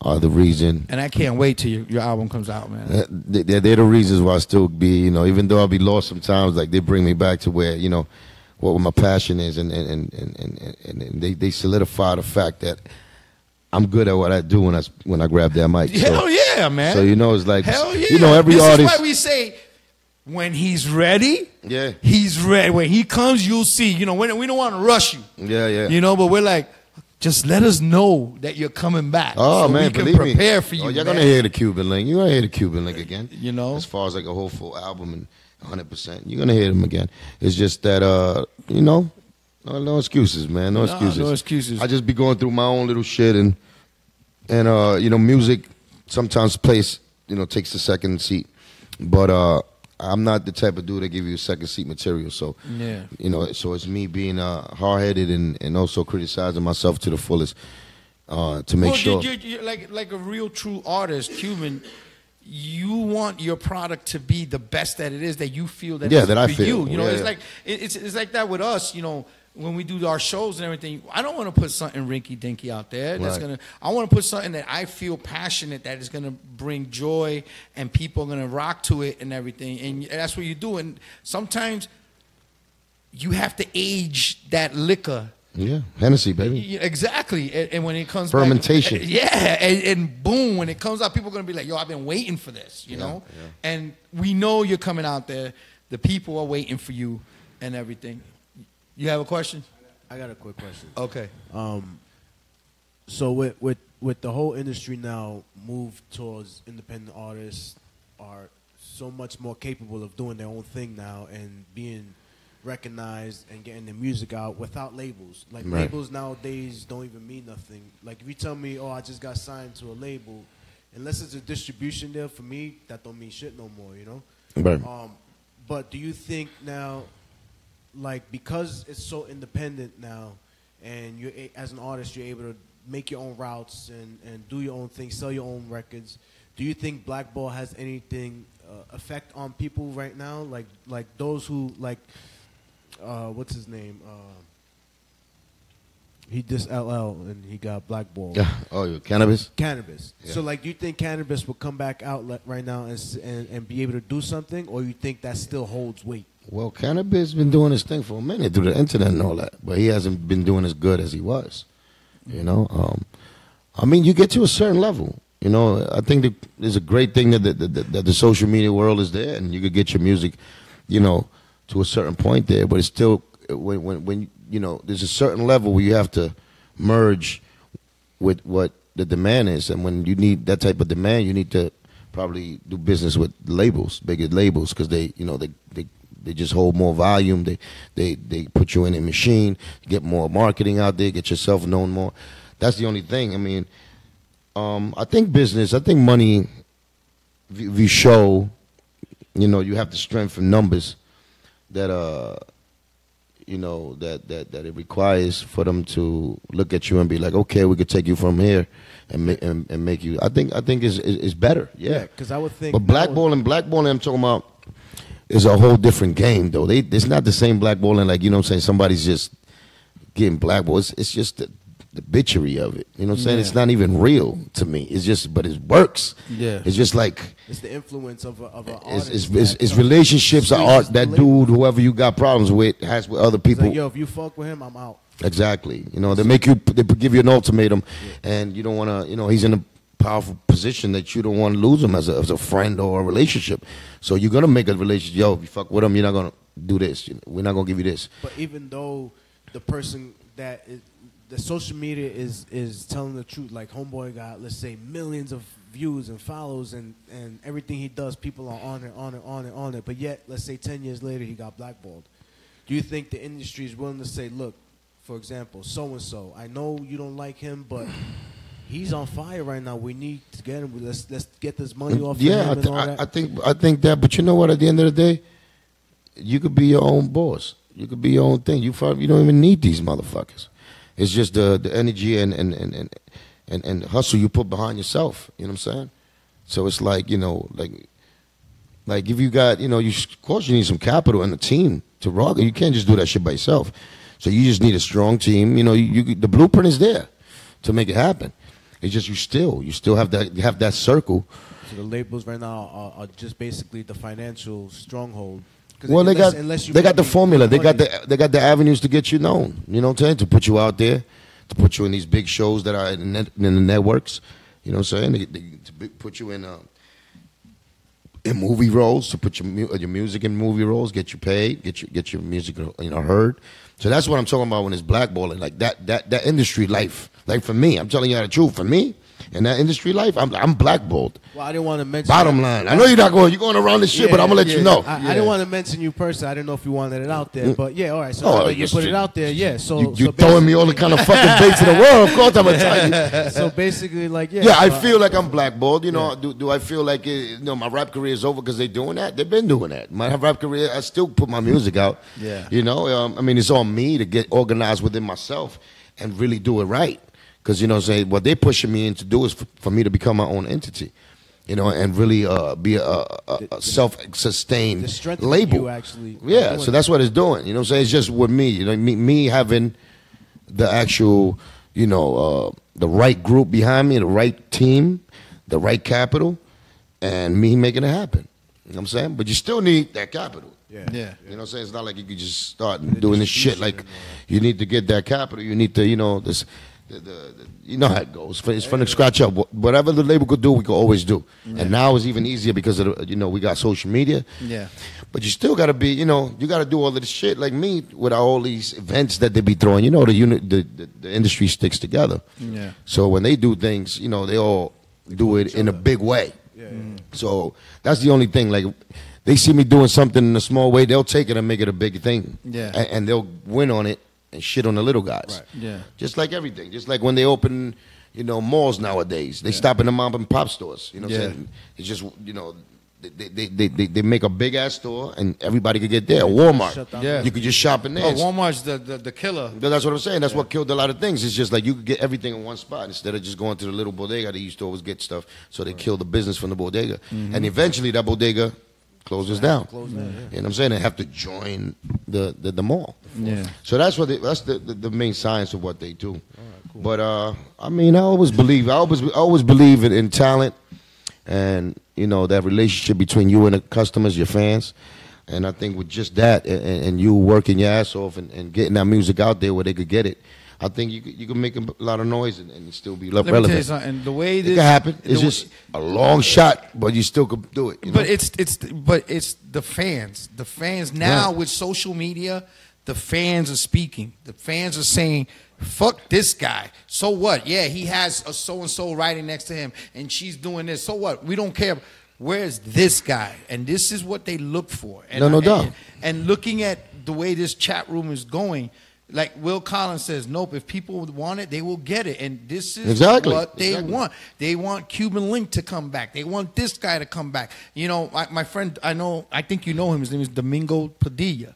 Speaker 3: are the reason.
Speaker 1: And I can't wait till your album comes out, man.
Speaker 3: They're the reasons why I still be, even though I'll be lost sometimes, like they bring me back to where, what my passion is, and they solidify the fact that I'm good at what I do when I grab that mic.
Speaker 1: Hell yeah, man.
Speaker 3: So it's like,
Speaker 1: hell yeah.
Speaker 3: Every
Speaker 1: this
Speaker 3: artist.
Speaker 1: This is why we say when he's ready,
Speaker 3: Yeah.
Speaker 1: he's ready. When he comes, you'll see. You know, we don't want to rush you.
Speaker 3: Yeah, yeah.
Speaker 1: You know, but we're like, just let us know that you're coming back.
Speaker 3: Oh,
Speaker 1: so
Speaker 3: man,
Speaker 1: we can
Speaker 3: believe
Speaker 1: prepare
Speaker 3: me.
Speaker 1: for you.
Speaker 3: Oh, you're
Speaker 1: man.
Speaker 3: gonna hear the Cuban link. You're gonna hear the Cuban link again.
Speaker 1: You know,
Speaker 3: as far as like a whole full album and 100%, you're gonna hear them again. It's just that no excuses, man. No excuses.
Speaker 1: No excuses.
Speaker 3: I just be going through my own little shit and music sometimes takes the second seat, but I'm not the type of dude that give you a second seat material. So
Speaker 1: yeah,
Speaker 3: so it's me being hard-headed and also criticizing myself to the fullest to make sure.
Speaker 1: You're like a real true artist, Cuban. You want your product to be the best that it is, that you feel that it's
Speaker 3: that I
Speaker 1: for
Speaker 3: feel.
Speaker 1: you. It's
Speaker 3: Yeah.
Speaker 1: like it's like that with us. When we do our shows and everything, I don't want to put something rinky dinky out there.
Speaker 3: Right.
Speaker 1: I want to put something that I feel passionate, that is gonna bring joy, and people are gonna rock to it and everything. And that's what you do. And sometimes you have to age that liquor.
Speaker 3: Yeah, Hennessy, baby.
Speaker 1: Yeah, exactly. And when it comes
Speaker 3: fermentation,
Speaker 1: back, and boom, when it comes out, people are gonna be like, "Yo, I've been waiting for this," you know.
Speaker 3: Yeah.
Speaker 1: And we know you're coming out there. The people are waiting for you and everything. You have a question?
Speaker 4: I got a quick question.
Speaker 1: Okay.
Speaker 4: So with the whole industry now moved towards independent artists are so much more capable of doing their own thing now and being recognized and getting their music out without labels. Like
Speaker 3: Right.
Speaker 4: labels nowadays don't even mean nothing. Like if you tell me, oh, I just got signed to a label, unless it's a distribution deal, for me, that don't mean shit no more, you know?
Speaker 3: right?
Speaker 4: But do you think now, like, because it's so independent now, and you're as an artist, you're able to make your own routes and do your own thing, sell your own records. Do you think blackball has anything effect on people right now? Like those who what's his name? He dissed LL and he got blackballed.
Speaker 3: Oh, cannabis.
Speaker 4: Cannabis.
Speaker 3: Yeah.
Speaker 4: So, like, do you think cannabis will come back out right now and be able to do something, or you think that still holds weight?
Speaker 3: Well, cannabis been doing his thing for a minute through the internet and all that, but he hasn't been doing as good as he was. You know, I mean, you get to a certain level. You know, I think that it's a great thing that the social media world is there, and you could get your music, to a certain point there. But it's still when there's a certain level where you have to merge with what the demand is, and when you need that type of demand, you need to probably do business with labels, bigger labels, because they just hold more volume. They put you in a machine, get more marketing out there, get yourself known more. That's the only thing. I mean, I think business, I think money, if you show, you have the strength of numbers that that it requires for them to look at you and be like, okay, we could take you from here and make you. I think is better. Yeah,
Speaker 4: because I would think.
Speaker 3: But blackballing, I'm talking about, is a whole different game though. It's not the same blackballing, like, what I'm saying, somebody's just getting blackballed. It's just the bitchery of it. You know what I'm saying?
Speaker 1: Yeah.
Speaker 3: It's not even real to me. It's just, but it works.
Speaker 1: Yeah.
Speaker 3: It's just like,
Speaker 4: It's the influence of an
Speaker 3: it's relationships, art that dude, whoever you got problems with, has with other
Speaker 4: It's
Speaker 3: people.
Speaker 4: like, yo, if you fuck with him, I'm out.
Speaker 3: Exactly. They give you an ultimatum, and you don't want to. He's in a powerful position that you don't want to lose him as a friend or a relationship. So you're gonna make a relationship. Yo, if you fuck with him, you're not gonna do this. We're not gonna give you this.
Speaker 4: But even though the person that is, the social media is telling the truth, like Homeboy got, let's say, millions of views and follows, and everything he does, people are on it. But yet, let's say 10 years later, he got blackballed. Do you think the industry is willing to say, look, for example, so-and-so, I know you don't like him, but he's on fire right now. We need to get him. Let's get this money off of him and all that.
Speaker 3: I think that. But you know what? At the end of the day, you could be your own boss. You could be your own thing. You don't even need these motherfuckers. It's just the energy and hustle you put behind yourself. You know what I'm saying? So it's like, like if you got, of course you need some capital and a team to rock it. You can't just do that shit by yourself. So you just need a strong team. The blueprint is there to make it happen. It's just you still have that circle.
Speaker 4: So the labels right now are just basically the financial stronghold.
Speaker 3: Well, they got the formula. They got the avenues to get you known. You know what I'm saying? To put you out there, to put you in these big shows that are in the networks. You know what I'm saying? To put you in in movie roles, to put your music in movie roles, get you paid, get your music heard. So that's what I'm talking about when it's blackballing, like that industry life. Like for me, I'm telling you the truth. For me, in that industry life, I'm blackballed.
Speaker 4: Well, I didn't want to mention.
Speaker 3: Bottom line, I know you're going around this shit, but I'm gonna let you know.
Speaker 4: I didn't want to mention you personally. I didn't know if you wanted it out there, but yeah, all right. So you put it out there, yeah. So
Speaker 3: you throwing me all the kind of fucking baits in the world. Of course, I'm gonna tell you.
Speaker 4: So basically, like
Speaker 3: yeah, I feel like I'm blackballed. You know, do I feel like my rap career is over because they're doing that? They've been doing that. My rap career, I still put my music out.
Speaker 1: Yeah,
Speaker 3: you know, I mean, it's on me to get organized within myself and really do it right. Because, you know what I'm saying, what they're pushing me in to do is for me to become my own entity, you know, and really be a self-sustained label.
Speaker 4: You actually
Speaker 3: yeah, so that's what it's doing. You know what I'm saying? It's just with me, you know, me having the actual, you know, the right group behind me, the right team, the right capital, and me making it happen. You know what I'm saying? But you still need that capital.
Speaker 4: Yeah.
Speaker 3: You know what I'm saying? It's not like you could just start doing this shit. Like, you need to get that capital. You need to, you know, this... you know how it goes. It's from the scratch up. Whatever the label could do, we could always do. Yeah. And now it's even easier because of you know, we got social media.
Speaker 1: Yeah.
Speaker 3: But you still got to be, you know, you got to do all of this shit like me with all these events that they be throwing. You know, the industry sticks together.
Speaker 1: Yeah.
Speaker 3: So when they do things, you know, they all do it in a big way.
Speaker 4: Yeah.
Speaker 3: So that's the only thing. Like, they see me doing something in a small way, they'll take it and make it a big thing.
Speaker 1: Yeah.
Speaker 3: And they'll win on it. And shit on the little guys.
Speaker 1: Right. Yeah.
Speaker 3: Just like everything. Just like when they open, you know, malls nowadays. They stop in the mom and pop stores. You know what I'm saying? It's just, you know, they make a big ass store and everybody could get there. Walmart.
Speaker 1: Yeah.
Speaker 3: You could just shop in there.
Speaker 1: Oh, Walmart's the killer.
Speaker 3: That's what I'm saying. That's what killed a lot of things. It's just like you could get everything in one spot instead of just going to the little bodega. They used to always get stuff. So they killed the business from the bodega. And eventually that bodega closes down. You know what I'm saying? They have to join the mall.
Speaker 1: Yeah.
Speaker 3: So that's what that's the main science of what they do. Cool. But I mean, I always believe in talent, and you know, that relationship between you and the customers, your fans. And I think with just that and you working your ass off and getting that music out there where they could get it, I think you can make a lot of noise and still be relevant.
Speaker 1: Let me tell you something. The way this
Speaker 3: it can happen. It's just a long shot, but you still could do it. You know?
Speaker 1: But it's the fans. The fans now with social media, the fans are speaking. The fans are saying, "Fuck this guy." So what? Yeah, he has a so and so riding next to him, and she's doing this. So what? We don't care. Where's this guy? And this is what they look for. And
Speaker 3: no doubt.
Speaker 1: And looking at the way this chat room is going. Like Will Collins says, nope, if people want it, they will get it. And this is what they want. They want Cuban Link to come back. They want this guy to come back. You know, my friend, I think you know him. His name is Domingo Padilla.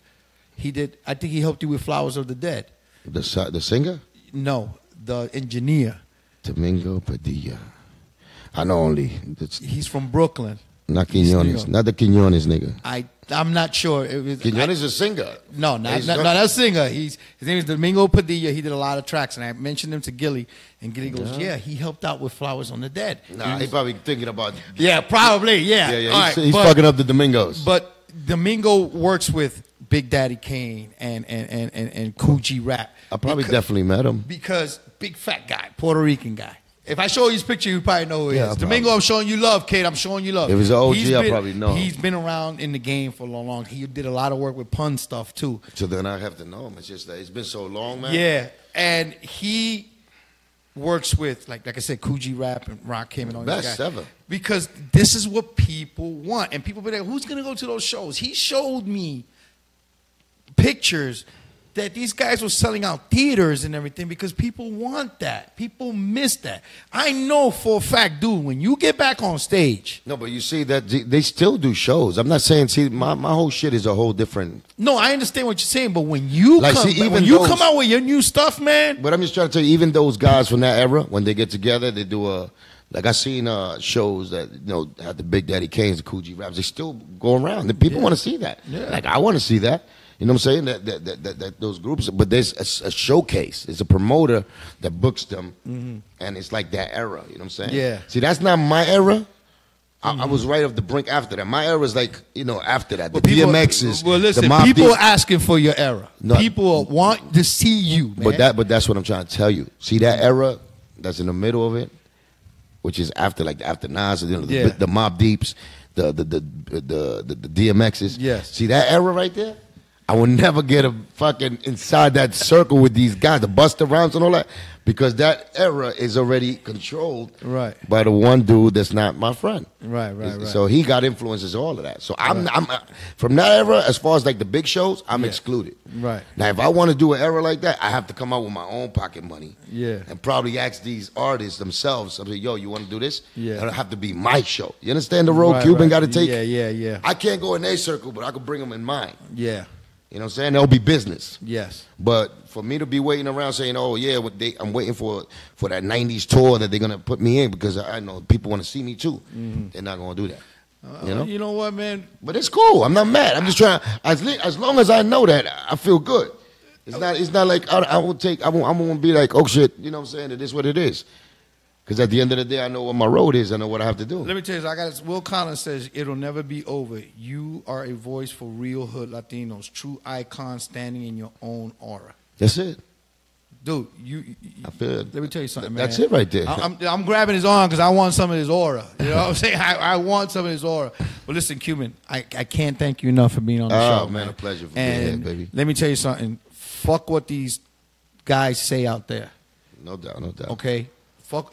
Speaker 1: I think he helped you with Flowers of the Dead.
Speaker 3: The singer?
Speaker 1: No, the engineer.
Speaker 3: Domingo Padilla. I know only.
Speaker 1: He's from Brooklyn.
Speaker 3: Not Quinones. Not the Quinones nigga.
Speaker 1: I'm not sure.
Speaker 3: Quinones is a singer.
Speaker 1: No, not a singer. His name is Domingo Padilla. He did a lot of tracks, and I mentioned him to Gilly, and Gilly goes, "Yeah, he helped out with Flowers on the Dead."
Speaker 3: Nah, he's probably thinking about.
Speaker 1: Yeah, probably. Yeah.
Speaker 3: Yeah. He's fucking up the Domingos.
Speaker 1: But Domingo works with Big Daddy Kane and Coogee Rap.
Speaker 3: I probably definitely met him
Speaker 1: because big fat guy, Puerto Rican guy. If I show you his picture, you probably know who he is. Domingo,
Speaker 3: probably.
Speaker 1: I'm showing you love, kid. I'm showing you love.
Speaker 3: If he's an OG, I probably know him.
Speaker 1: He's been around in the game for a long. He did a lot of work with pun stuff, too.
Speaker 3: So then I have to know him. It's just that it's been so long, man.
Speaker 1: Yeah, and he works with, like I said, Coogee Rap and Rakim and all these guys.
Speaker 3: Best ever.
Speaker 1: Because this is what people want. And people be like, who's going to go to those shows? He showed me pictures that these guys were selling out theaters and everything because people want that. People miss that. I know for a fact, dude, when you get back on stage.
Speaker 3: No, but you see that they still do shows. I'm not saying, see, my whole shit is a whole different.
Speaker 1: No, I understand what you're saying, but when you come out with your new stuff, man.
Speaker 3: But I'm just trying to tell you, even those guys from that era, when they get together, they do like I seen shows that, you know, had the Big Daddy Kanes, the Coogee Raps. They still go around. The people want to see that.
Speaker 1: Yeah.
Speaker 3: Like, I want to see that. You know what I'm saying? That those groups, but there's a showcase. It's a promoter that books them, and it's like that era. You know what I'm saying?
Speaker 1: Yeah.
Speaker 3: See, that's not my era. I was right off the brink after that. My era is like, you know, after that. The DMXs.
Speaker 1: Well, listen,
Speaker 3: the Mobb
Speaker 1: people
Speaker 3: Deep.
Speaker 1: asking for your era. No, people want to see you, man.
Speaker 3: But that's what I'm trying to tell you. See that era that's in the middle of it, which is after Nas, you know, the Mobb Deeps. the DMXs.
Speaker 1: Yes.
Speaker 3: See that era right there? I will never get a fucking inside that circle with these guys, the Busta Rhymes and all that, because that era is already controlled by the one dude that's not my friend.
Speaker 1: Right.
Speaker 3: So he got influences, all of that. So I'm from that era, as far as like the big shows, I'm excluded.
Speaker 1: Right.
Speaker 3: Now, if I want to do an era like that, I have to come out with my own pocket money.
Speaker 1: Yeah.
Speaker 3: And probably ask these artists themselves, I'm like, yo, you want to do this?
Speaker 1: Yeah.
Speaker 3: It'll have to be my show. You understand the road Cuban got to take?
Speaker 1: Yeah.
Speaker 3: I can't go in their circle, but I could bring them in mine.
Speaker 1: Yeah.
Speaker 3: You know what I'm saying? There'll be business.
Speaker 1: Yes.
Speaker 3: But for me to be waiting around saying, oh, yeah, I'm waiting for that 90s tour that they're going to put me in because I know people want to see me too. They're not going to do that.
Speaker 1: You know what, man?
Speaker 3: But it's cool. I'm not mad. I'm just trying. As long as I know that, I feel good. It's not like I won't be like, oh, shit, you know what I'm saying? It is what it is. Because at the end of the day, I know what my road is. I know what I have to do.
Speaker 1: Let me tell you, Will Collins says, it'll never be over. You are a voice for real hood Latinos, true icon standing in your own aura.
Speaker 3: That's it.
Speaker 1: Dude,
Speaker 3: I feel it.
Speaker 1: Let me tell you something, man.
Speaker 3: That's it right there.
Speaker 1: I'm grabbing his arm because I want some of his aura. You know what I'm saying? I want some of his aura. But listen, Cuban, I can't thank you enough for being on the show.
Speaker 3: Oh, man, a pleasure for
Speaker 1: being
Speaker 3: here, baby.
Speaker 1: Let me tell you something. Fuck what these guys say out there.
Speaker 3: No doubt.
Speaker 1: Okay?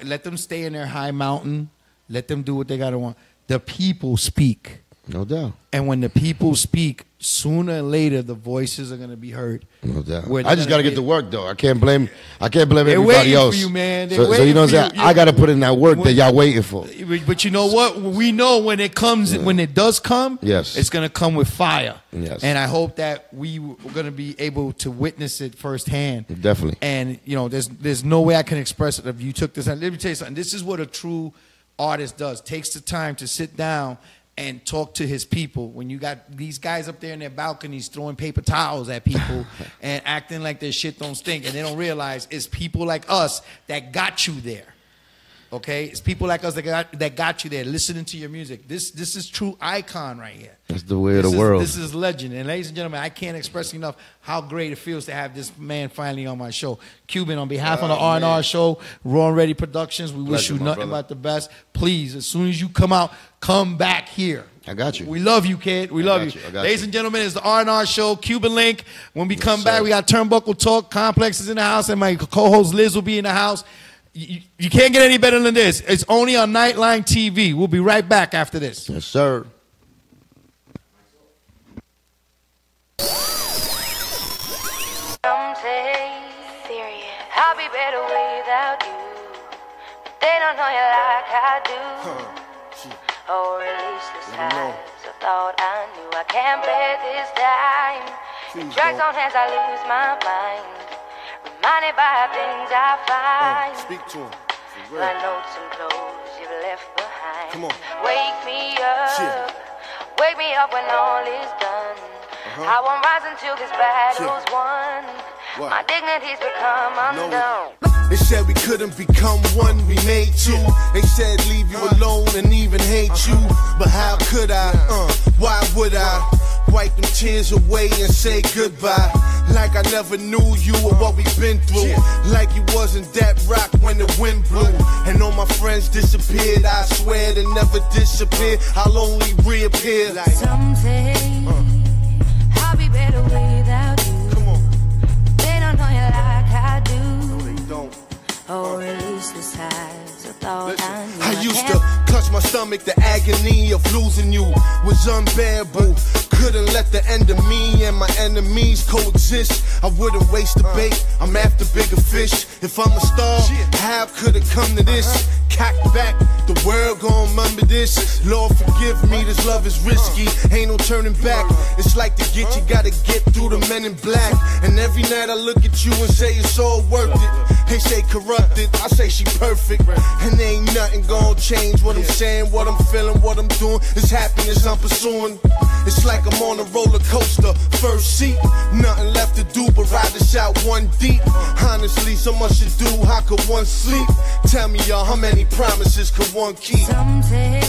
Speaker 1: Let them stay in their high mountain. Let them do what they got to want. The people speak.
Speaker 3: No doubt.
Speaker 1: And when the people speak, sooner or later, the voices are going to be heard.
Speaker 3: No doubt. I just got to get to work, though. I can't blame everybody else.
Speaker 1: For you, man.
Speaker 3: So you know what I'm saying? I got to put in that work that y'all waiting for.
Speaker 1: But you know what? We know when it comes, when it does come,
Speaker 3: yes,
Speaker 1: it's going to come with fire.
Speaker 3: Yes.
Speaker 1: And I hope that we're going to be able to witness it firsthand.
Speaker 3: Definitely.
Speaker 1: And, you know, there's no way I can express it if you took this. Let me tell you something. This is what a true artist does. Takes the time to sit down and talk to his people. When you got these guys up there in their balconies throwing paper towels at people and acting like their shit don't stink, and they don't realize it's people like us that got you there. Okay? It's people like us that got you there, listening to your music. This is true icon right here.
Speaker 3: That's the way of the world.
Speaker 1: This is legend. And ladies and gentlemen, I can't express enough how great it feels to have this man finally on my show. Cuban, on behalf of the R&R show, Raw and Ready Productions, we wish you nothing but the best. Please, as soon as you come out, come back here.
Speaker 3: I got you.
Speaker 1: We love you, kid. We love you. Ladies and gentlemen, it's the R&R show, Cuban Link. When we come back, we got Turnbuckle Talk. Complex is in the house, and my co-host Liz will be in the house. You can't get any better than this. It's only on Nightline TV. We'll be right back after this.
Speaker 3: Yes, sir.
Speaker 5: Some say serious. I'll be better without you. But they don't know you like I do. Or at least the times I thought I knew. I can't bear this time. The drugs on hands, I lose my mind. Reminded by things I find.
Speaker 6: Speak to him.
Speaker 5: My notes and clothes you've left behind.
Speaker 6: Come on.
Speaker 5: Wake me up.
Speaker 6: Shit.
Speaker 5: Wake me up when all is done. I won't rise until this battle's won.
Speaker 6: What?
Speaker 5: My dignity's become undone.
Speaker 6: They said we couldn't become one, we made two. They said leave you alone and even hate you. But how could I? Why would I? Wipe them tears away and say goodbye. Like I never knew you or what we've been through. Like you wasn't that rock when the wind blew. And all my friends disappeared. I swear they never disappear. I'll only reappear.
Speaker 5: Someday I'll be better without you.
Speaker 6: Come on.
Speaker 5: They don't know you like I do.
Speaker 6: No, they don't.
Speaker 5: Or at least the size I thought I knew.
Speaker 6: I used to clutch my stomach. The agony of losing you was unbearable. Couldn't let the end of me and my enemies coexist. I wouldn't waste the bait. I'm after bigger fish. If I'm a star, how could it come to this? Cocked back, the world gon' remember this. Lord forgive me, this love is risky. Ain't no turning back. It's like to get, you gotta get through the men in black. And every night I look at you and say it's all worth it. They say corrupted, I say she perfect. And there ain't nothing gon' change what I'm saying, what I'm feeling, what I'm doing. It's happiness I'm pursuing. It's like I'm on a roller coaster, first seat. Nothing left to do but ride this out one deep. Honestly, so much to do, how could one sleep? Tell me y'all, how many promises could one keep?
Speaker 5: Someday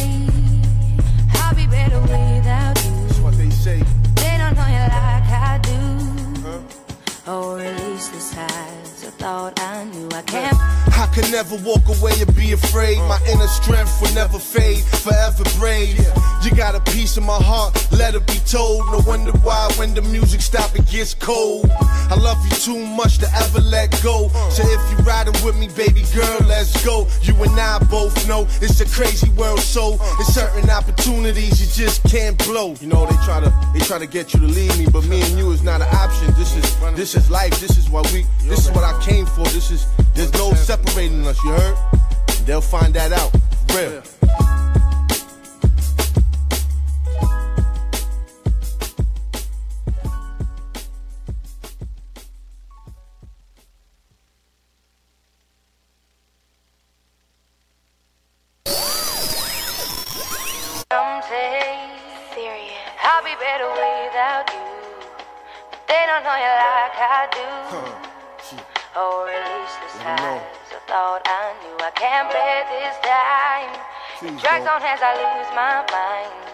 Speaker 5: I'll be better without you.
Speaker 6: That's what they say.
Speaker 5: They don't know you like I do. Or at least the size I thought I knew I can't.
Speaker 6: I could never walk away and be afraid. My inner strength will never fade, forever brave. You got a piece of my heart, let it be told. No wonder why when the music stops it gets cold. I love you too much to ever let go. So if you riding with me, baby girl, let's go. You and I both know it's a crazy world, so it's certain opportunities you just can't blow. You know, they try to get you to leave me, but me and you is not an option. This is life. This is what I came for. There's no separating us, you heard? And they'll find that out. Real.
Speaker 5: I'll be better without you, but they don't know you like I do. Or at least the signs I thought I knew. I can't play this time. The drugs on hands, I lose my mind,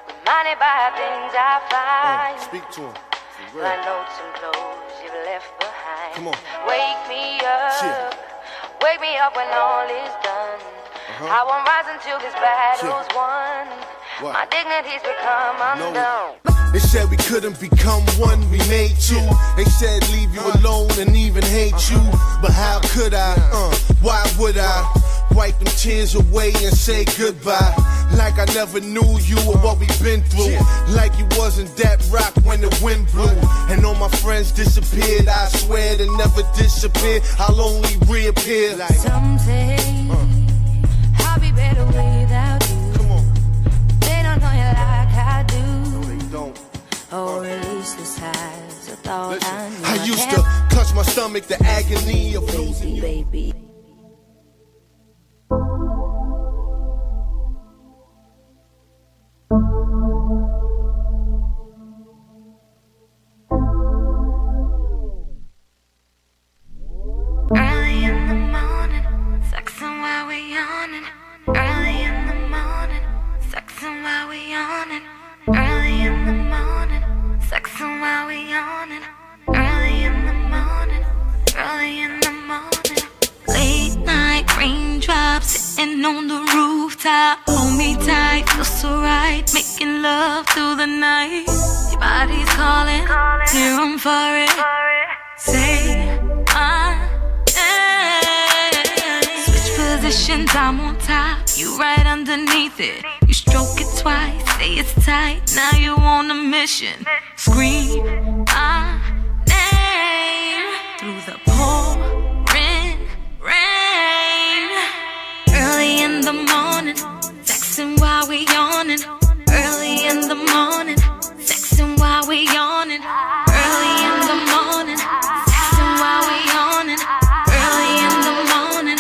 Speaker 5: reminded by things I find.
Speaker 6: Speak to him.
Speaker 5: My notes and clothes you've left behind.
Speaker 6: Come on.
Speaker 5: Wake me up when all is done. I won't rise until this battle's won.
Speaker 6: What?
Speaker 5: My dignity's become undone.
Speaker 6: They said we couldn't become one, we made two. They said leave you alone and even hate you. But how could I? Why would I? Wipe them tears away and say goodbye. Like I never knew you or what we've been through. Like you wasn't that rock when the wind blew. And all my friends disappeared, I swear they never disappear. I'll only reappear like
Speaker 5: someday I'll be better without you.
Speaker 6: Come on.
Speaker 5: They don't know you like I do.
Speaker 6: No, they don't.
Speaker 5: Or at least this highs I thought
Speaker 6: Listen,
Speaker 5: I knew.
Speaker 6: I used to clutch my stomach, the agony of losing you.
Speaker 5: Baby.
Speaker 7: Early in the morning, sexing while we yawning. Early in the morning, sexing while we yawning. Early in the morning, sexing while we yawning. Early in the morning, early in the morning. Late night raindrops sitting on the rooftop. Hold me tight, feel so right, making love through the night. Your body's calling, here I'm for it. Say my name. Switch positions, I'm on top, you right underneath it. You stroke it twice, say it's tight, now you on a mission. Scream my name through the pouring rain. Early in the morning, sexing while we yawning. Early in the morning, sexing while we yawning. Early in the morning, sexing while we yawning. Early in the morning,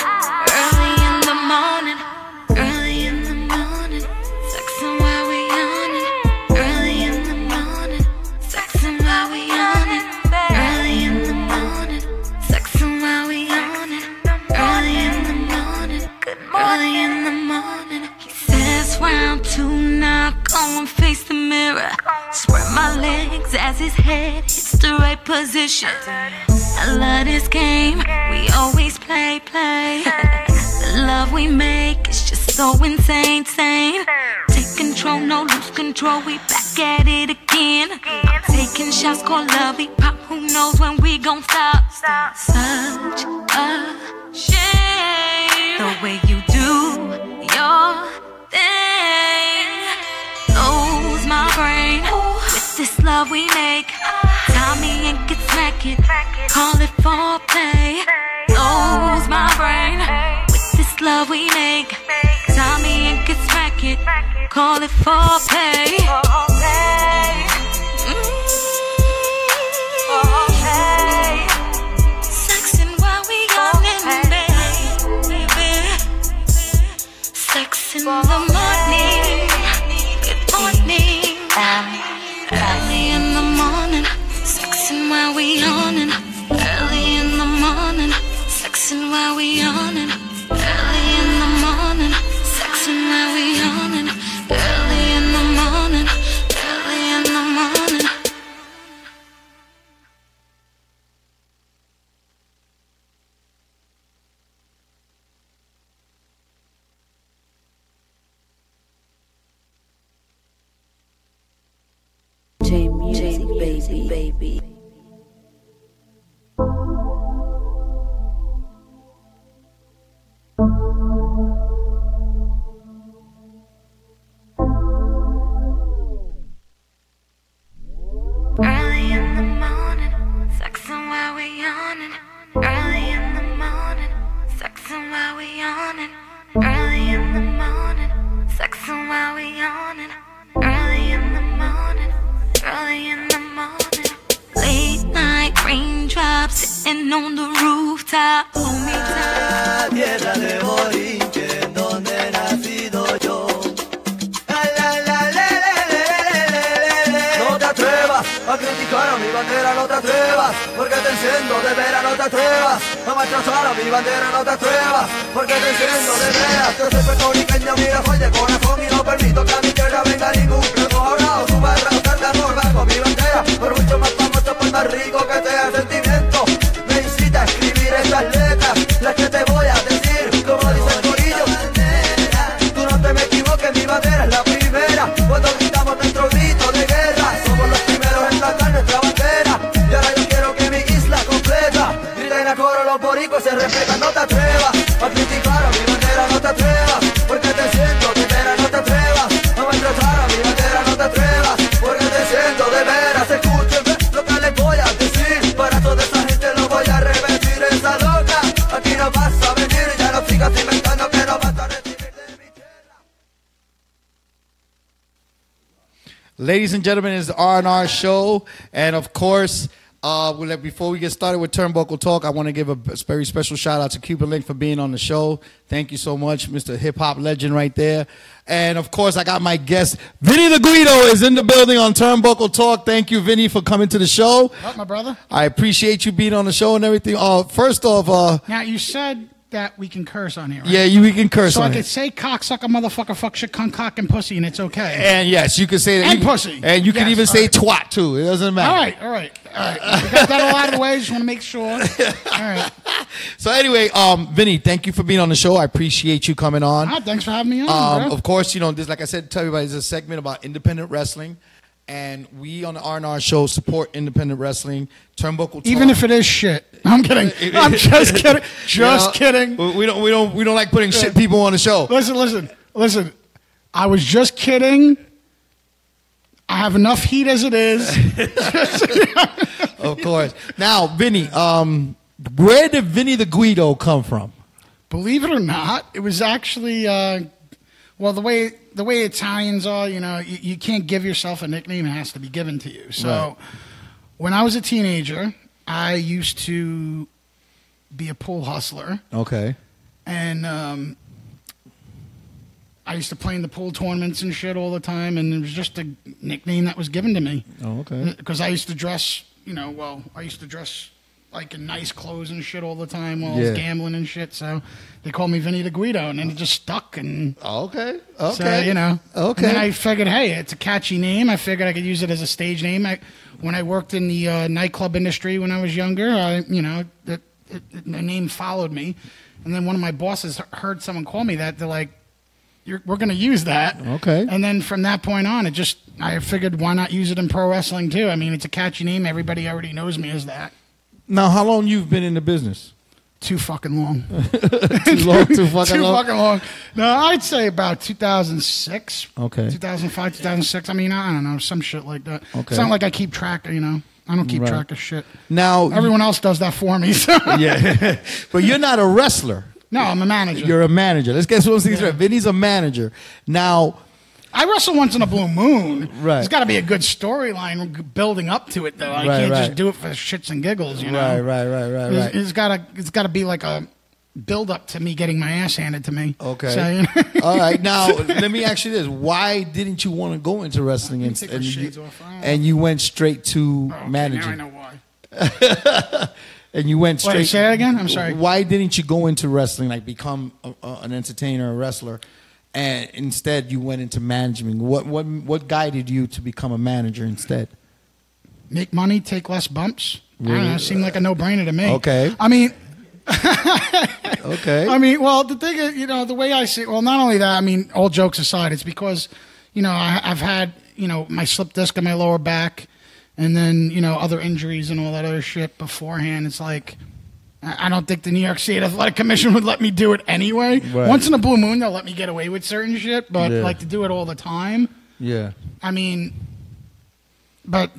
Speaker 7: early in the morning, early in the morning, sexing while we yawning. Early in the morning, sexing while we yawning. Early in the morning, sexing while we yawning. Early in the morning, good morning. Early in the morning, he says round two now, go and face the mirror. Spread my legs as his head hits the right position. I love this game, we always play. The love we make is just so insane. Take control, no lose control, we back at it again. I'm taking shots, call love, we pop, who knows when we gon' stop. Such a shame, the way you do your thing. Lose my brain with this love we make. Tommy and get smack it, call it foreplay. Lose my brain with this love we make. Tommy and get smack it, call it foreplay. Sexing while we yawning, baby. Sex in the morning, good morning. Early in the morning, sexing while we yawning. Early in the morning, sexing while we yawning. Early in the morning, sexing while we yawning. Early in the morning, early in the morning.
Speaker 5: Music, baby.
Speaker 7: Early in the morning, sexing while we yawning. Early in the morning, sexing while we yawning. Early in the morning, sexing while we yawning. Early in the morning, early in the morning. Late night raindrops sitting on the rooftop. Hold me tight.
Speaker 8: Tierra de Borinquen, donde he nacido yo. No te atrevas a criticar a mi bandera, no te atrevas, porque te enciendo de veras, no te atrevas a maltratar a mi bandera, no te atrevas, porque te enciendo de veras. Yo soy puertorriqueño, mira, soy de corazón y no permito que a mi tierra venga ningún primo ahorrado. Su barra, usted amor bajo mi bandera, por mucho más famoso, por más rico que sea el sentimiento, me incita a escribir estas letras, las que te voy a decir, como dice el corillo. Tú no te me equivoques, mi bandera es la primera, cuando gritamos nuestro grito de guerra, somos los primeros en plantar nuestra bandera, y ahora yo quiero que mi isla completa griten a coro los boricuas se respetan. No te atrevas a criticar a mi bandera, no te atrevas, porque te siento de veras, no te atrevas a maltratar a mi bandera, no te atrevas, porque te siento de veras. Escúchenme lo que les voy a decir, para toda esa gente lo voy a repetir. Esa loca, aquí no vas a venir, ya no sigas inventando que no vas a recibir de mi tierra.
Speaker 1: Ladies and gentlemen, it's the R&R show. And of course, before we get started with Turnbuckle Talk, I want to give a very special shout out to Cuban Link for being on the show. Thank you so much, Mr. Hip Hop legend right there. And of course, I got my guest, Vinny the Guido, is in the building on Turnbuckle Talk. Thank you, Vinny, for coming to the show.
Speaker 9: What, my brother?
Speaker 1: I appreciate you being on the show and everything. First off,
Speaker 9: now you said that we can curse on here, right?
Speaker 1: Yeah, we can curse
Speaker 9: so
Speaker 1: on
Speaker 9: I
Speaker 1: it.
Speaker 9: could say cocksucker, motherfucker, fuck shit, cunt, cock, and pussy, and it's okay.
Speaker 1: And yes, you can say that.
Speaker 9: And pussy.
Speaker 1: And you can
Speaker 9: Yes,
Speaker 1: even say
Speaker 9: right.
Speaker 1: twat, too. It doesn't matter.
Speaker 9: All right. We got that all out of the way. Just want to make sure. All right.
Speaker 1: So anyway, Vinny, thank you for being on the show. I appreciate you coming on.
Speaker 9: Thanks for having me on, bro.
Speaker 1: Of course, this, like I said, tell everybody, this is a segment about independent wrestling. And we on the R&R show support independent wrestling. Turnbuckle Talk.
Speaker 9: Even if it is shit. I'm kidding. I'm just kidding. Just kidding.
Speaker 1: We don't like putting shit people on the show.
Speaker 9: Listen. I was just kidding. I have enough heat as it is.
Speaker 1: Of course. Now, Vinny, where did Vinny the Guido come from?
Speaker 9: Believe it or not, it was actually well, the way Italians are, you can't give yourself a nickname; it has to be given to you. So,
Speaker 1: Right.
Speaker 9: When I was a teenager, I used to be a pool hustler,
Speaker 1: Okay.
Speaker 9: and I used to play in the pool tournaments and shit all the time, and it was just a nickname that was given to me.
Speaker 1: Oh, okay.
Speaker 9: Because I used to dress, like in nice clothes and shit all the time while I was gambling and shit. So they called me Vinny the Guido, and then it just stuck. And
Speaker 1: Okay.
Speaker 9: so,
Speaker 1: Okay.
Speaker 9: Okay. And then I figured, hey, it's a catchy name. I figured I could use it as a stage name. When I worked in the nightclub industry when I was younger, the name followed me. And then one of my bosses heard someone call me that. They're like, we're going to use that.
Speaker 1: Okay.
Speaker 9: And then from that point on, I figured, why not use it in pro wrestling too? I mean, it's a catchy name. Everybody already knows me as that.
Speaker 1: Now, how long you've been in the business?
Speaker 9: Too fucking long.
Speaker 1: Too long, too fucking long?
Speaker 9: fucking long. No, I'd say about 2006.
Speaker 1: Okay.
Speaker 9: 2005, 2006. I mean, I don't know, some shit like that.
Speaker 1: Okay.
Speaker 9: It's not like I keep track, I don't keep
Speaker 1: Right.
Speaker 9: track of shit.
Speaker 1: Now,
Speaker 9: Everyone else does that for me. So.
Speaker 1: yeah, but you're not a wrestler.
Speaker 9: No, I'm a manager.
Speaker 1: You're a manager. Let's get some things straight. Vinny's a manager. Now,
Speaker 9: I wrestle once in a blue moon.
Speaker 1: Right.
Speaker 9: There's got to be a good storyline building up to it, though. I can't just do it for shits and giggles,
Speaker 1: Right.
Speaker 9: It's got to be like a build up to me getting my ass handed to me.
Speaker 1: Okay.
Speaker 9: So,
Speaker 1: All right. Now, let me ask you this: why didn't you want to go into wrestling
Speaker 9: take my shades off.
Speaker 1: and you went straight to
Speaker 9: okay,
Speaker 1: managing?
Speaker 9: now I know why.
Speaker 1: And you went straight.
Speaker 9: Wait, say that again? I'm sorry.
Speaker 1: Why didn't you go into wrestling, like become an entertainer, a wrestler, and instead you went into management? What guided you to become a manager instead?
Speaker 9: Make money, take less bumps. I don't know. It seemed like a no-brainer to me.
Speaker 1: Okay.
Speaker 9: I mean,
Speaker 1: Okay.
Speaker 9: I mean, well, the thing is, the way I see it, well, not only that, I mean, all jokes aside, it's because, I've had, my slip disc in my lower back, and then other injuries and all that other shit beforehand. It's like I don't think the New York State Athletic Commission would let me do it anyway.
Speaker 4: Right.
Speaker 9: Once in a blue moon, they'll let me get away with certain shit, but like to do it all the time.
Speaker 4: Yeah.
Speaker 9: I mean, but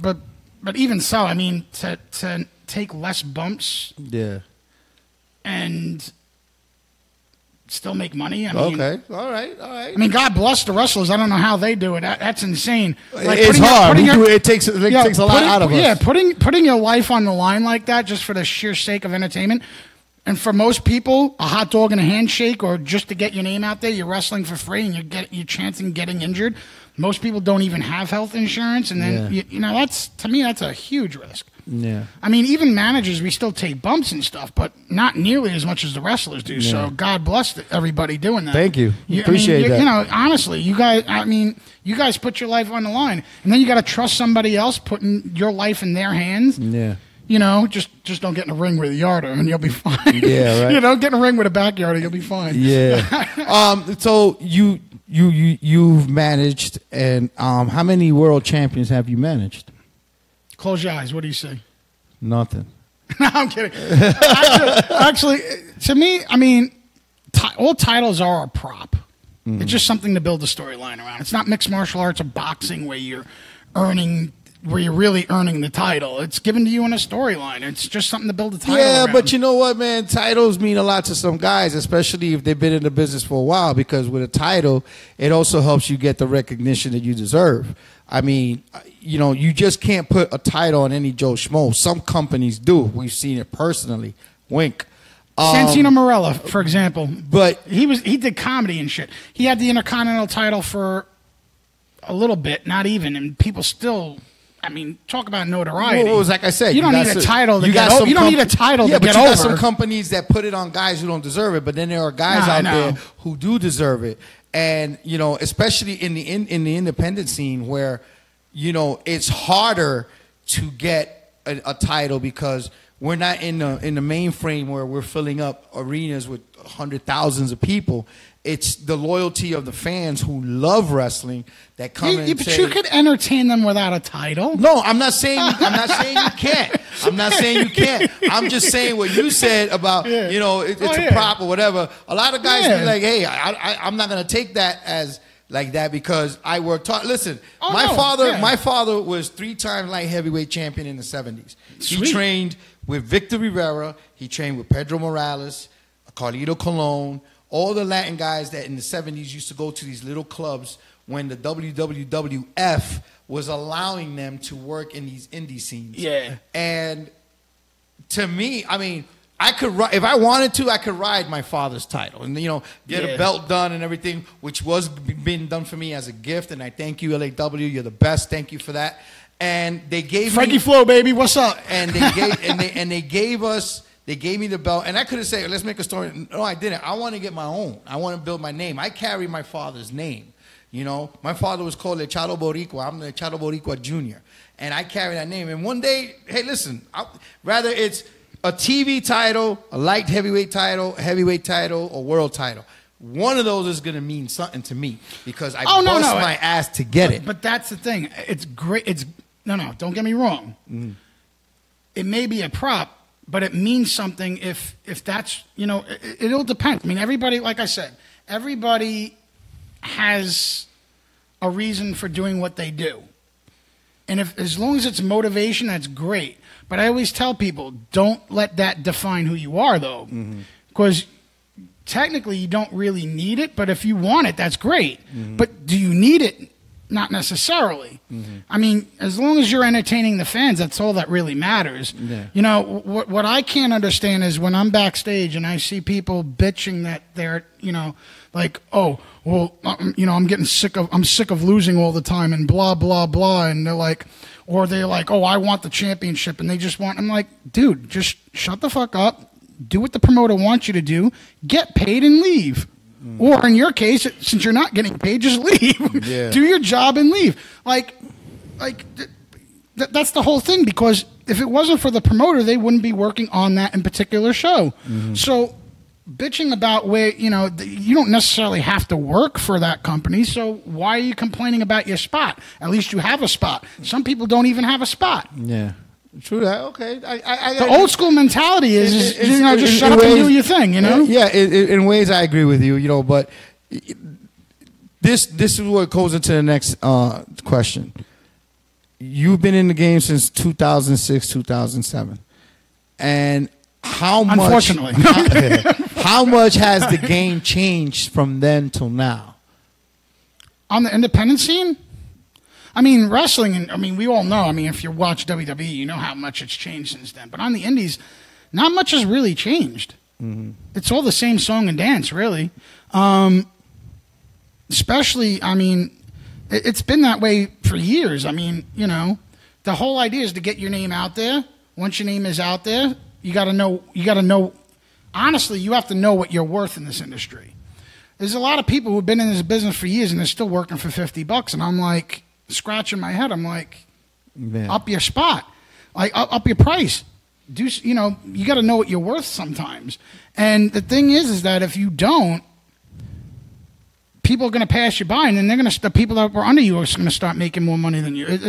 Speaker 9: even so, I mean to take less bumps.
Speaker 4: Yeah.
Speaker 9: And still make money. I mean,
Speaker 1: Okay, all right.
Speaker 9: I mean, God bless the wrestlers. I don't know how they do it. That's insane. Like
Speaker 1: It's hard. It takes a lot out of us.
Speaker 9: Yeah, putting your life on the line like that just for the sheer sake of entertainment. And for most people, a hot dog and a handshake, or just to get your name out there, you're wrestling for free and you're chancing getting injured. Most people don't even have health insurance, and then that's, to me, that's a huge risk.
Speaker 4: Yeah.
Speaker 9: I mean, even managers, we still take bumps and stuff, but not nearly as much as the wrestlers do. So God bless everybody doing that.
Speaker 4: Thank you. Appreciate that.
Speaker 9: Honestly, you guys put your life on the line, and then you got to trust somebody else putting your life in their hands.
Speaker 4: Yeah.
Speaker 9: Just don't get in a ring with a yarder and you'll be fine.
Speaker 4: Yeah, right.
Speaker 9: Get in a ring with a backyarder, you'll be fine.
Speaker 4: Yeah.
Speaker 1: So you've managed, and how many world champions have you managed?
Speaker 9: Close your eyes. What do you say?
Speaker 1: Nothing.
Speaker 9: No, I'm kidding. Actually, to me, I mean, all titles are a prop. Mm-hmm. It's just something to build a storyline around. It's not mixed martial arts or boxing where you're really earning the title. It's given to you in a storyline. It's just something to build a title around.
Speaker 1: But you know what, man? Titles mean a lot to some guys, especially if they've been in the business for a while, because with a title, it also helps you get the recognition that you deserve. I mean, you just can't put a title on any Joe Schmo. Some companies do. We've seen it personally. Wink.
Speaker 9: Santino Marella, for example.
Speaker 1: But
Speaker 9: he did comedy and shit. He had the Intercontinental title for a little bit, not even, and people still. I mean, talk about notoriety.
Speaker 1: Well, like I said,
Speaker 9: you don't need a title to get over. You don't need a title to get over.
Speaker 1: Yeah, but you got some companies that put it on guys who don't deserve it, but then there are guys out there who do deserve it. And, especially in the independent scene where, it's harder to get a title because we're not in the mainframe where we're filling up arenas with thousands of people. It's the loyalty of the fans who love wrestling that come in.
Speaker 9: But you could entertain them without a title.
Speaker 1: No, I'm not saying you can't. I'm not saying you can't. I'm just saying what you said about it's a prop or whatever. A lot of guys be like, hey, I'm not gonna take that as like that because I worked hard. Listen, my father was 3-time light heavyweight champion in the 70s.
Speaker 9: Sweet.
Speaker 1: He trained with Victor Rivera. He trained with Pedro Morales, Carlito Colon. All the Latin guys that in the 70s used to go to these little clubs when the WWF was allowing them to work in these indie scenes.
Speaker 9: Yeah.
Speaker 1: And to me, I mean, I could if I wanted to, I could ride my father's title and get a belt done and everything, which was being done for me as a gift. And I thank you, LAW. You're the best. Thank you for that. And they gave
Speaker 9: Frankie Flo, baby, what's up?
Speaker 1: And they gave us. They gave me the belt, and I could have said, let's make a story. No, I didn't. I want to get my own. I want to build my name. I carry my father's name. My father was called Echado Boricua. I'm the Echado Boricua Jr., and I carry that name. And one day, hey, listen, rather it's a TV title, a light heavyweight title, or world title. One of those is going to mean something to me because I bust my ass to get it.
Speaker 9: But that's the thing. It's great. No, don't get me wrong.
Speaker 1: Mm.
Speaker 9: It may be a prop, but it means something if that's, it'll depend. I mean, everybody, like I said, everybody has a reason for doing what they do. And as long as it's motivation, that's great. But I always tell people, don't let that define who you are, though. Because technically you don't really need it, but if you want it, that's great. But do you need it? Not necessarily. I mean, as long as you're entertaining the fans, that's all that really matters.
Speaker 4: Yeah.
Speaker 9: What I can't understand is when I'm backstage and I see people bitching that they're, like, oh, well, I'm sick of losing all the time and blah, blah, blah. And they're like, oh, I want the championship. And they just want, I'm like, dude, just shut the fuck up. Do what the promoter wants you to do. Get paid and leave. Or in your case, since you're not getting paid, just leave.
Speaker 1: Yeah.
Speaker 9: Do your job and leave. That's the whole thing. Because if it wasn't for the promoter, they wouldn't be working on that in particular show. So bitching about where, you know, you don't necessarily have to work for that company, so why are you complaining about your spot? At least you have a spot. Some people don't even have a spot.
Speaker 4: Yeah.
Speaker 1: True that. Okay.
Speaker 9: The old school mentality is you know, just shut up and do your thing, you know?
Speaker 1: Yeah, in ways I agree with you, you know, but this is what goes into the next question. You've been in the game since 2006, 2007. And how much
Speaker 9: Unfortunately.
Speaker 1: how much has the game changed from then till now?
Speaker 9: On the independent scene? I mean, wrestling, and I mean, we all know. I mean, if you watch WWE, you know how much it's changed since then. But on the indies, not much has really changed. Mm-hmm. It's all the same song and dance, really. Especially, I mean, it's been that way for years. I mean, you know, the whole idea is to get your name out there. Once your name is out there, you got to know. Honestly, you have to know what you're worth in this industry. There's a lot of people who've been in this business for years and they're still working for $50, and I'm like, scratching my head. I'm like, up your spot, like up your price. You know, you got to know what you're worth sometimes. And the thing is that if you don't, people are going to pass you by, and then the people that were under you are going to start making more money than you.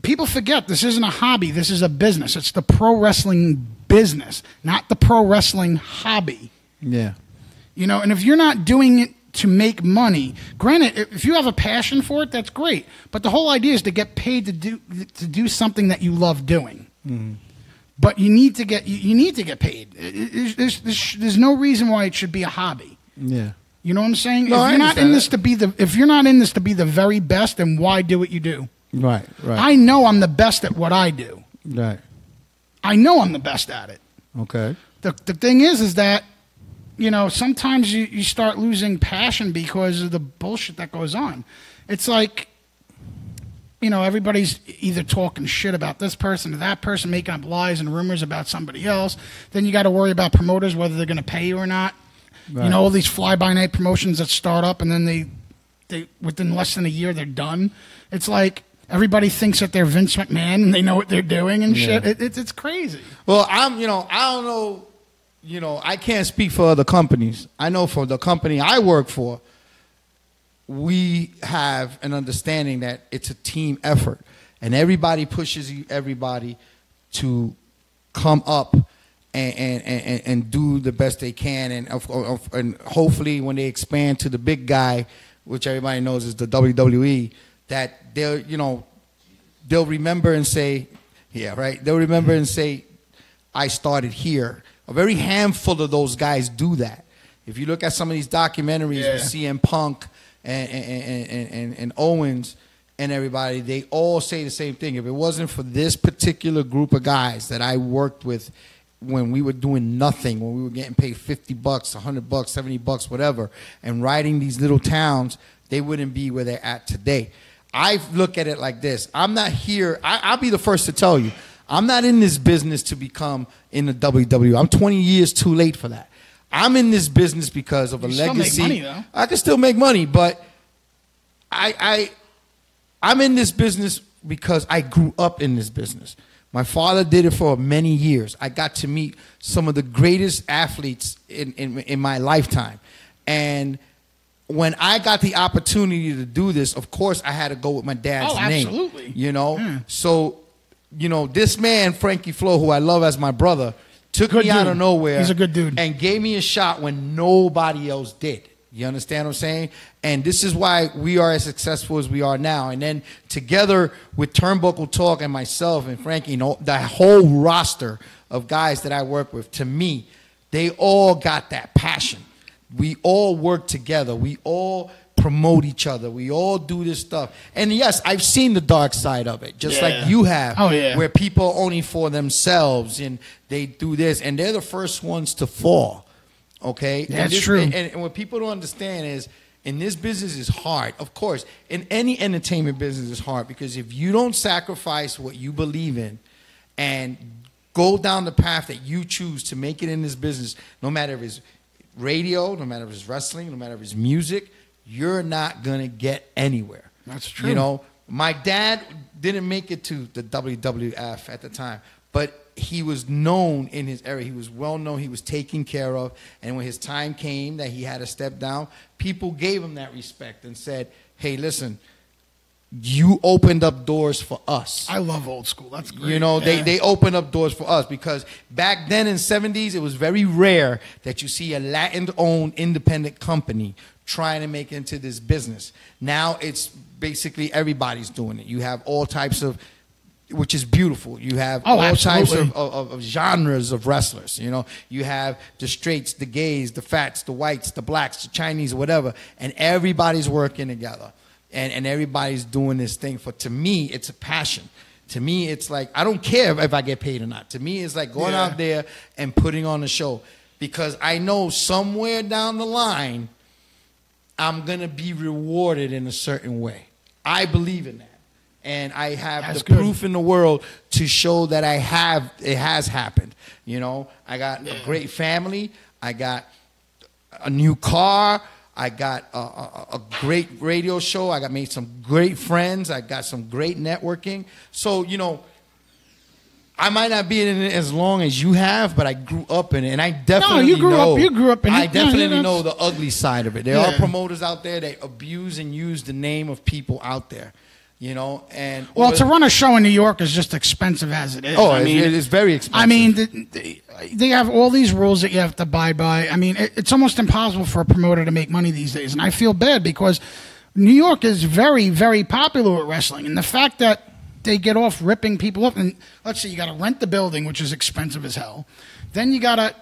Speaker 9: People forget this isn't a hobby. This is a business. It's the pro wrestling business, not the pro wrestling hobby.
Speaker 4: Yeah.
Speaker 9: You know, and if you're not doing it to make money, granted, if you have a passion for it, that's great. But the whole idea is to get paid to do something that you love doing. Mm-hmm. But you need to get paid. There's no reason why it should be a hobby.
Speaker 4: Yeah.
Speaker 9: You know what I'm saying?
Speaker 1: No,
Speaker 9: if you're not in this to be the very best, then why do what you do?
Speaker 1: Right.
Speaker 9: I know I'm the best at what I do.
Speaker 1: Right.
Speaker 9: I know I'm the best at it.
Speaker 1: Okay.
Speaker 9: The thing is that, you know, sometimes you start losing passion because of the bullshit that goes on. It's like, you know, everybody's either talking shit about this person or that person, making up lies and rumors about somebody else. Then you got to worry about promoters, whether they're going to pay you or not. Right. You know, all these fly-by-night promotions that start up and then they within less than a year they're done. It's like everybody thinks that they're Vince McMahon and they know what they're doing and shit. It's crazy.
Speaker 1: Well, I don't know. You know, I can't speak for other companies. I know for the company I work for, we have an understanding that it's a team effort, and everybody pushes everybody to come up and do the best they can, and hopefully when they expand to the big guy, which everybody knows is the WWE, that they'll remember and say, yeah, right. They'll remember and say, I started here. A very handful of those guys do that. If you look at some of these documentaries with CM Punk and Owens and everybody, they all say the same thing. If it wasn't for this particular group of guys that I worked with when we were doing nothing, when we were getting paid $50, $100, $70, whatever, and riding these little towns, they wouldn't be where they're at today. I look at it like this. I'm not here. I'll be the first to tell you. I'm not in this business to become in the WWE. I'm 20 years too late for that. I'm in this business because of a legacy.
Speaker 9: Still make money, though.
Speaker 1: I can still make money, but I'm in this business because I grew up in this business. My father did it for many years. I got to meet some of the greatest athletes in my lifetime. And when I got the opportunity to do this, of course, I had to go with my dad's name.
Speaker 9: Absolutely.
Speaker 1: You know?
Speaker 9: Yeah.
Speaker 1: So, you know, this man, Frankie Flo, who I love as my brother, took me out of nowhere.
Speaker 9: He's a good dude.
Speaker 1: And gave me a shot when nobody else did. You understand what I'm saying? And this is why we are as successful as we are now. And then together with Turnbuckle Talk and myself and Frankie, you know, the whole roster of guys that I work with, to me, they all got that passion. We all work together. We all promote each other. We all do this stuff. And yes, I've seen the dark side of it, just like you have.
Speaker 9: Oh, yeah.
Speaker 1: Where people are only for themselves and they do this. And they're the first ones to fall. Okay?
Speaker 9: That's true.
Speaker 1: And what people don't understand is, in this business is hard. Of course, in any entertainment business is hard, because if you don't sacrifice what you believe in and go down the path that you choose to make it in this business, no matter if it's radio, no matter if it's wrestling, no matter if it's music, you're not going to get anywhere.
Speaker 9: That's true.
Speaker 1: You know, my dad didn't make it to the WWF at the time, but he was known in his area. He was well known. He was taken care of. And when his time came that he had to step down, people gave him that respect and said, hey, listen, you opened up doors for us.
Speaker 9: I love old school. That's great.
Speaker 1: You know, they opened up doors for us because back then in the 70s, it was very rare that you see a Latin-owned independent company trying to make into this business. Now it's basically everybody's doing it. You have all types of, which is beautiful. You have all types of genres of wrestlers. You know, you have the straights, the gays, the fats, the whites, the blacks, the Chinese, whatever, and everybody's working together. And everybody's doing this thing for, to me, it's a passion. To me, it's like, I don't care if I get paid or not. To me, it's like going out there and putting on a show. Because I know somewhere down the line, I'm going to be rewarded in a certain way. I believe in that. And I have proof in the world to show that it has happened. You know, I got a great family. I got a new car. I got a great radio show. I made some great friends. I got some great networking. So, you know, I might not be in it as long as you have, but I grew up in it, and I definitely
Speaker 9: you grew up in it.
Speaker 1: I definitely know the ugly side of it. There are promoters out there that abuse and use the name of people out there. You know, and
Speaker 9: to run a show in New York is just expensive as it is.
Speaker 1: Oh, I mean, it is very expensive.
Speaker 9: I mean, they have all these rules that you have to abide by. I mean, it's almost impossible for a promoter to make money these days, and I feel bad because New York is very, very popular with wrestling, and the fact that they get off ripping people up, and let's see, you got to rent the building, which is expensive as hell. Then you gotta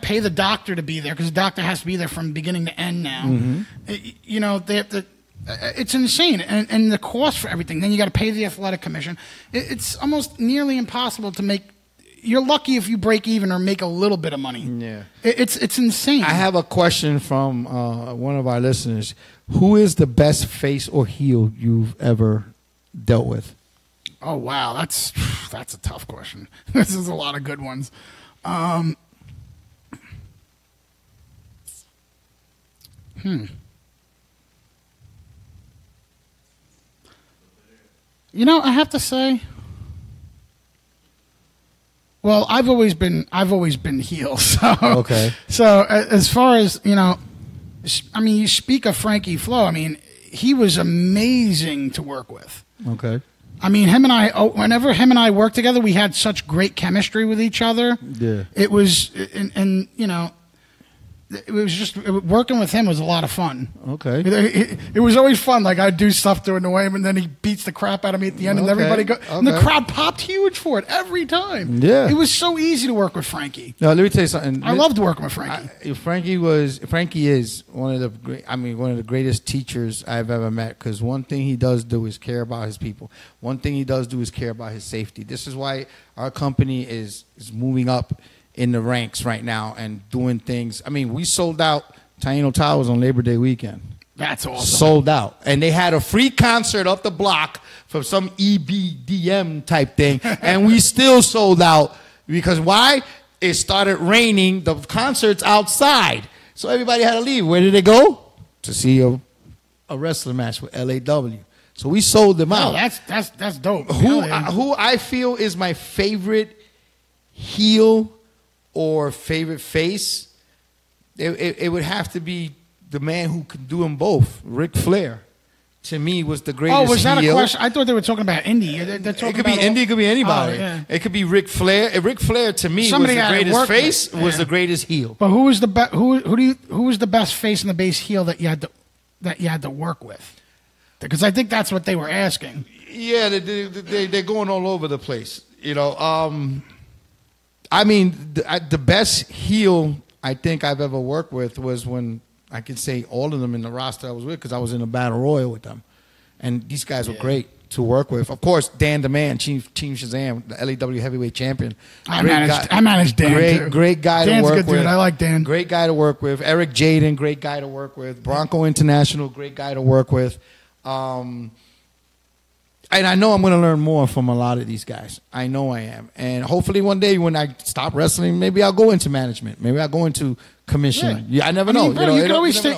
Speaker 9: pay the doctor to be there because the doctor has to be there from beginning to end now. Mm-hmm. You know, they have to. It's insane, and the cost for everything. Then you got to pay the athletic commission. It's almost nearly impossible to make. You're lucky if you break even or make a little bit of money.
Speaker 1: Yeah,
Speaker 9: it's insane.
Speaker 1: I have a question from one of our listeners. Who is the best face or heel you've ever dealt with?
Speaker 9: Oh wow, that's a tough question. This is a lot of good ones. You know, I have to say, well, I've always been heel. So
Speaker 1: okay.
Speaker 9: So as far as, you know, I mean, you speak of Frankie Flo. I mean, he was amazing to work with.
Speaker 1: Okay.
Speaker 9: I mean, whenever him and I worked together, we had such great chemistry with each other.
Speaker 1: Yeah.
Speaker 9: It was, and you know, it was just working with him was a lot of fun.
Speaker 1: Okay.
Speaker 9: It was always fun. Like I'd do stuff to annoy him, and then he beats the crap out of me at the end, and everybody and the crowd popped huge for it every time.
Speaker 1: Yeah.
Speaker 9: It was so easy to work with Frankie.
Speaker 1: No, let me tell you something.
Speaker 9: I loved working with Frankie.
Speaker 1: Frankie is one of the greatest teachers I've ever met, because one thing he does do is care about his people. One thing he does do is care about his safety. This is why our company is moving up in the ranks right now and doing things. I mean, we sold out Taino Towers on Labor Day weekend.
Speaker 9: That's awesome.
Speaker 1: Sold out. And they had a free concert up the block for some EBDM type thing. And we still sold out. Because why? It started raining. The concert's outside. So everybody had to leave. Where did they go? To see a wrestling match with LAW. So we sold them out.
Speaker 9: That's dope.
Speaker 1: Who I feel is my favorite heel or favorite face, it would have to be the man who could do them both. Ric Flair, to me, was the greatest heel.
Speaker 9: Oh, was that a question? I thought they were talking about Indy.
Speaker 1: It could be Indy, it could be anybody.
Speaker 9: Oh, yeah.
Speaker 1: It could be Ric Flair. Ric Flair, to me, was the greatest face, was the greatest heel.
Speaker 9: But who was the best face and the base heel that you had to work with? Because I think that's what they were asking.
Speaker 1: Yeah, they're going all over the place. You know, I mean, the best heel I think I've ever worked with was when I could say all of them in the roster I was with, because I was in a battle royal with them. And these guys were great to work with. Of course, Dan the Man, Team Shazam, the LAW heavyweight champion.
Speaker 9: I managed Dan too.
Speaker 1: Great guy
Speaker 9: Dan's
Speaker 1: to work
Speaker 9: a good
Speaker 1: with.
Speaker 9: Dude. I like Dan.
Speaker 1: Great guy to work with. Eric Jaden, great guy to work with. Bronco International, great guy to work with. And I know I'm going to learn more from a lot of these guys. I know I am. And hopefully one day when I stop wrestling, maybe I'll go into management. Maybe I'll go into commission. Yeah, I never know.
Speaker 9: Bro, you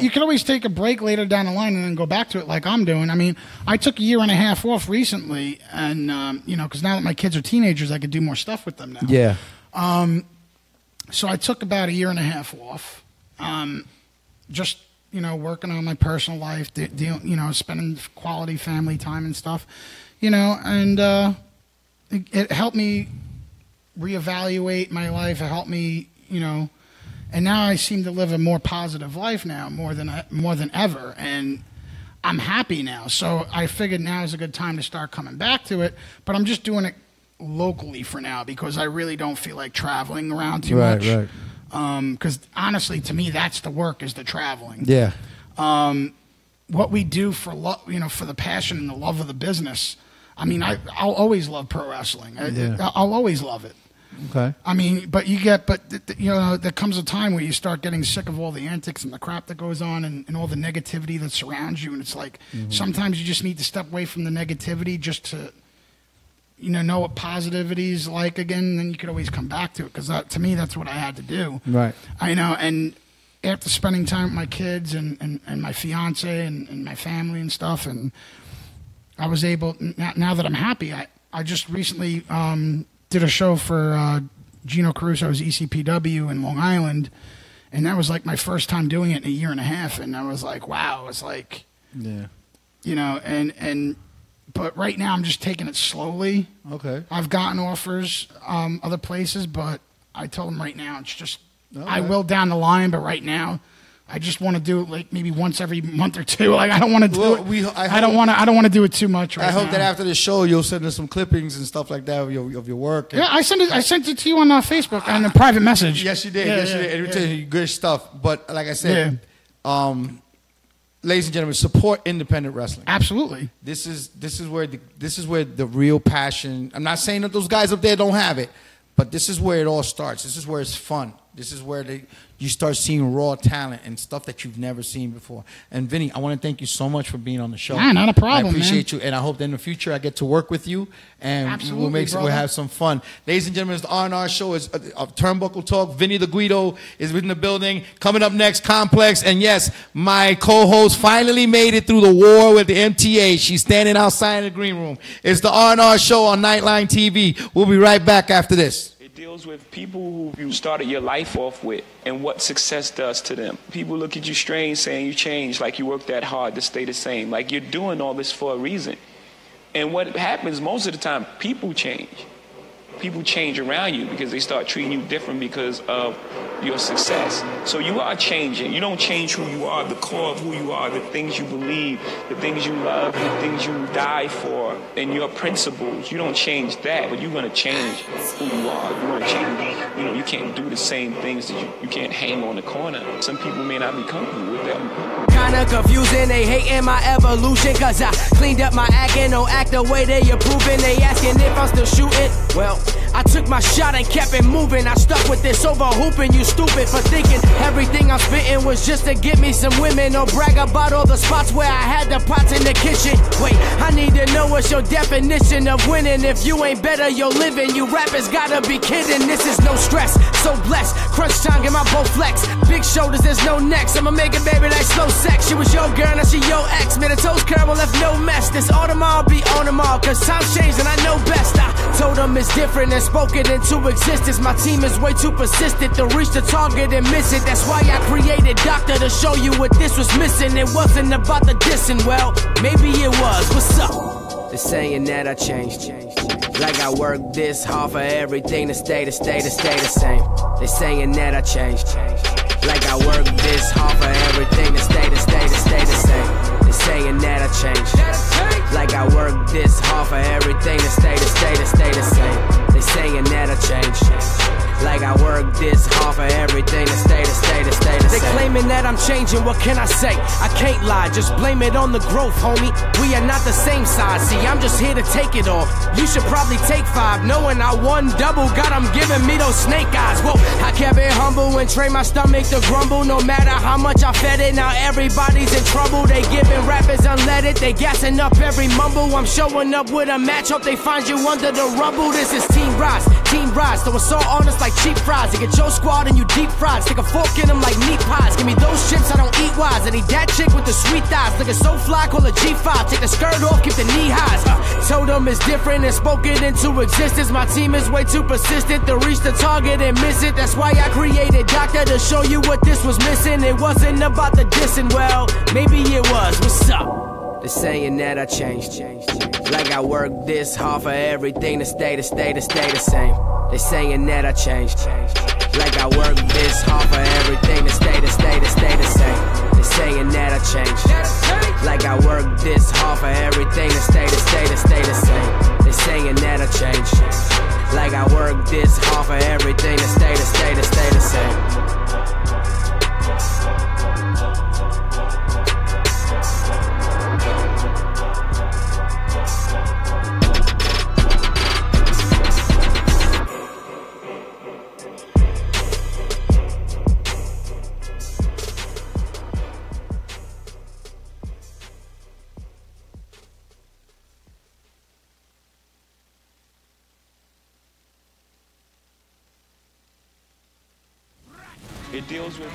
Speaker 9: could always take a break later down the line and then go back to it like I'm doing. I mean, I took a year and a half off recently, and because now that my kids are teenagers, I could do more stuff with them now.
Speaker 4: Yeah.
Speaker 9: So I took about a year and a half off, just working on my personal life, spending quality family time and stuff, and it helped me reevaluate my life. It helped me, and now I seem to live a more positive life now, more than ever, and I'm happy now. So I figured now is a good time to start coming back to it, but I'm just doing it locally for now because I really don't feel like traveling around too much. Right. Because honestly, to me, that's the work, is the traveling.
Speaker 4: Yeah.
Speaker 9: What we do for for the passion and the love of the business. I mean, I'll always love pro wrestling. I'll always love it.
Speaker 4: Okay.
Speaker 9: I mean, there comes a time where you start getting sick of all the antics and the crap that goes on and all the negativity that surrounds you. And it's like sometimes you just need to step away from the negativity just to know what positivity is like again, and then you could always come back to it, because to me, that's what I had to do.
Speaker 4: Right.
Speaker 9: I know, and after spending time with my kids and my fiance and my family and stuff, and I was able, now that I'm happy, I just recently did a show for Gino Caruso's ECPW in Long Island, and that was like my first time doing it in a year and a half, and I was like, wow, it's like, but right now I'm just taking it slowly.
Speaker 1: Okay.
Speaker 9: I've gotten offers other places, but I told them right now it's just I will down the line, but right now I just want to do it like maybe once every month or two. Like I don't want to do it. I don't want to do it too much. Right
Speaker 1: I hope
Speaker 9: now.
Speaker 1: that after the show you'll send us some clippings and stuff like that of your work.
Speaker 9: Yeah, I sent it to you on Facebook on a private message.
Speaker 1: Yes, you did. You did. And good stuff. But like I said, ladies and gentlemen, support independent wrestling.
Speaker 9: Absolutely.
Speaker 1: This is where the real passion. I'm not saying that those guys up there don't have it, but this is where it all starts. This is where it's fun. This is where you start seeing raw talent and stuff that you've never seen before. And Vinny, I want to thank you so much for being on the show.
Speaker 9: Nah, not a problem.
Speaker 1: I appreciate you, and I hope that in the future I get to work with you, and we'll have some fun. Ladies and gentlemen, it's the R&R show. Is Turnbuckle Talk. Vinny the Guido is in the building. Coming up next, Complex, and yes, my co-host finally made it through the war with the MTA. She's standing outside in the green room. It's the R&R show on Nightline TV. We'll be right back after this.
Speaker 10: Deals with people who you started your life off with and what success does to them. People look at you strange saying you changed, like you worked that hard to stay the same, like you're doing all this for a reason. And what happens most of the time, people change. People change around you because they start treating you different because of your success. So you are changing. You don't change who you are, the core of who you are, the things you believe, the things you love, the things you die for, and your principles. You don't change that, but you're going to change who you are. You're going to change. You can't do the same things that you can't hang on the corner. Some people may not be comfortable with that.
Speaker 2: Kinda confusing, they hating my evolution, cause I cleaned up my acting, don't act the way they approving. They asking if I'm still shooting. Well, I took my shot and kept it moving. I stuck with this over hooping. You stupid for thinking everything I'm spitting was just to get me some women, or brag about all the spots where I had the pots in the kitchen. Wait, I need to know what's your definition of winning. If you ain't better, you're living. You rappers gotta be kidding. This is no stress, so blessed. Crunch time, get my both flex. Big shoulders, there's no necks. I'ma make it, baby, like slow sex. She was your girl, now she your ex. Man, the toes curl, left no mess. This autumn I'll be on them all, cause time's changed and I know best. I told them it's different and spoken into existence. My team is way too persistent to reach the target and miss it. That's why I created Doctor to show you what this was missing. It wasn't about the dissing, well, maybe it was. What's up? They're saying that I changed. Like I worked this hard for everything to stay the same. They're saying that I changed. Like I worked this hard for everything to stay the same. They're saying that I changed. Like I worked this hard for everything to stay the same. They're saying that I changed. Like I worked this hard for everything to stay the same. They claiming that I'm changing, what can I say? I can't lie, just blame it on the growth, homie. We are not the same size, see, I'm just here to take it all. You should probably take 5, knowing I won double. Got them giving me those snake eyes. Whoa, I kept it humble and trained my stomach to grumble. No matter how much I fed it, now everybody's in trouble. They giving rappers unleaded. it, they gassing up every mumble. I'm showing up with a match, hope they find you under the rubble. This is Team Rise, throwing salt on us like cheap fries. They get your squad and you deep fried. Stick a fork in them like meat pies. Give me those chips, I don't eat wise. I need that chick with the sweet thighs. Looking so fly, call a G5. Take the skirt off, keep the knee highs. Told them it's different and spoke it into existence. My team is way too persistent to reach the target and miss it. That's why I created Doctor to show you what this was missing. It wasn't about the dissing, well, maybe it was. What's up? They're saying that I changed. Like I worked this hard for everything to stay the same. They're saying that I changed. Like I worked this hard for everything to stay the same. They're saying that I changed. Like I worked this hard for everything to stay the same. They're saying that I changed. Like I worked this hard for everything to stay the same.
Speaker 10: It deals with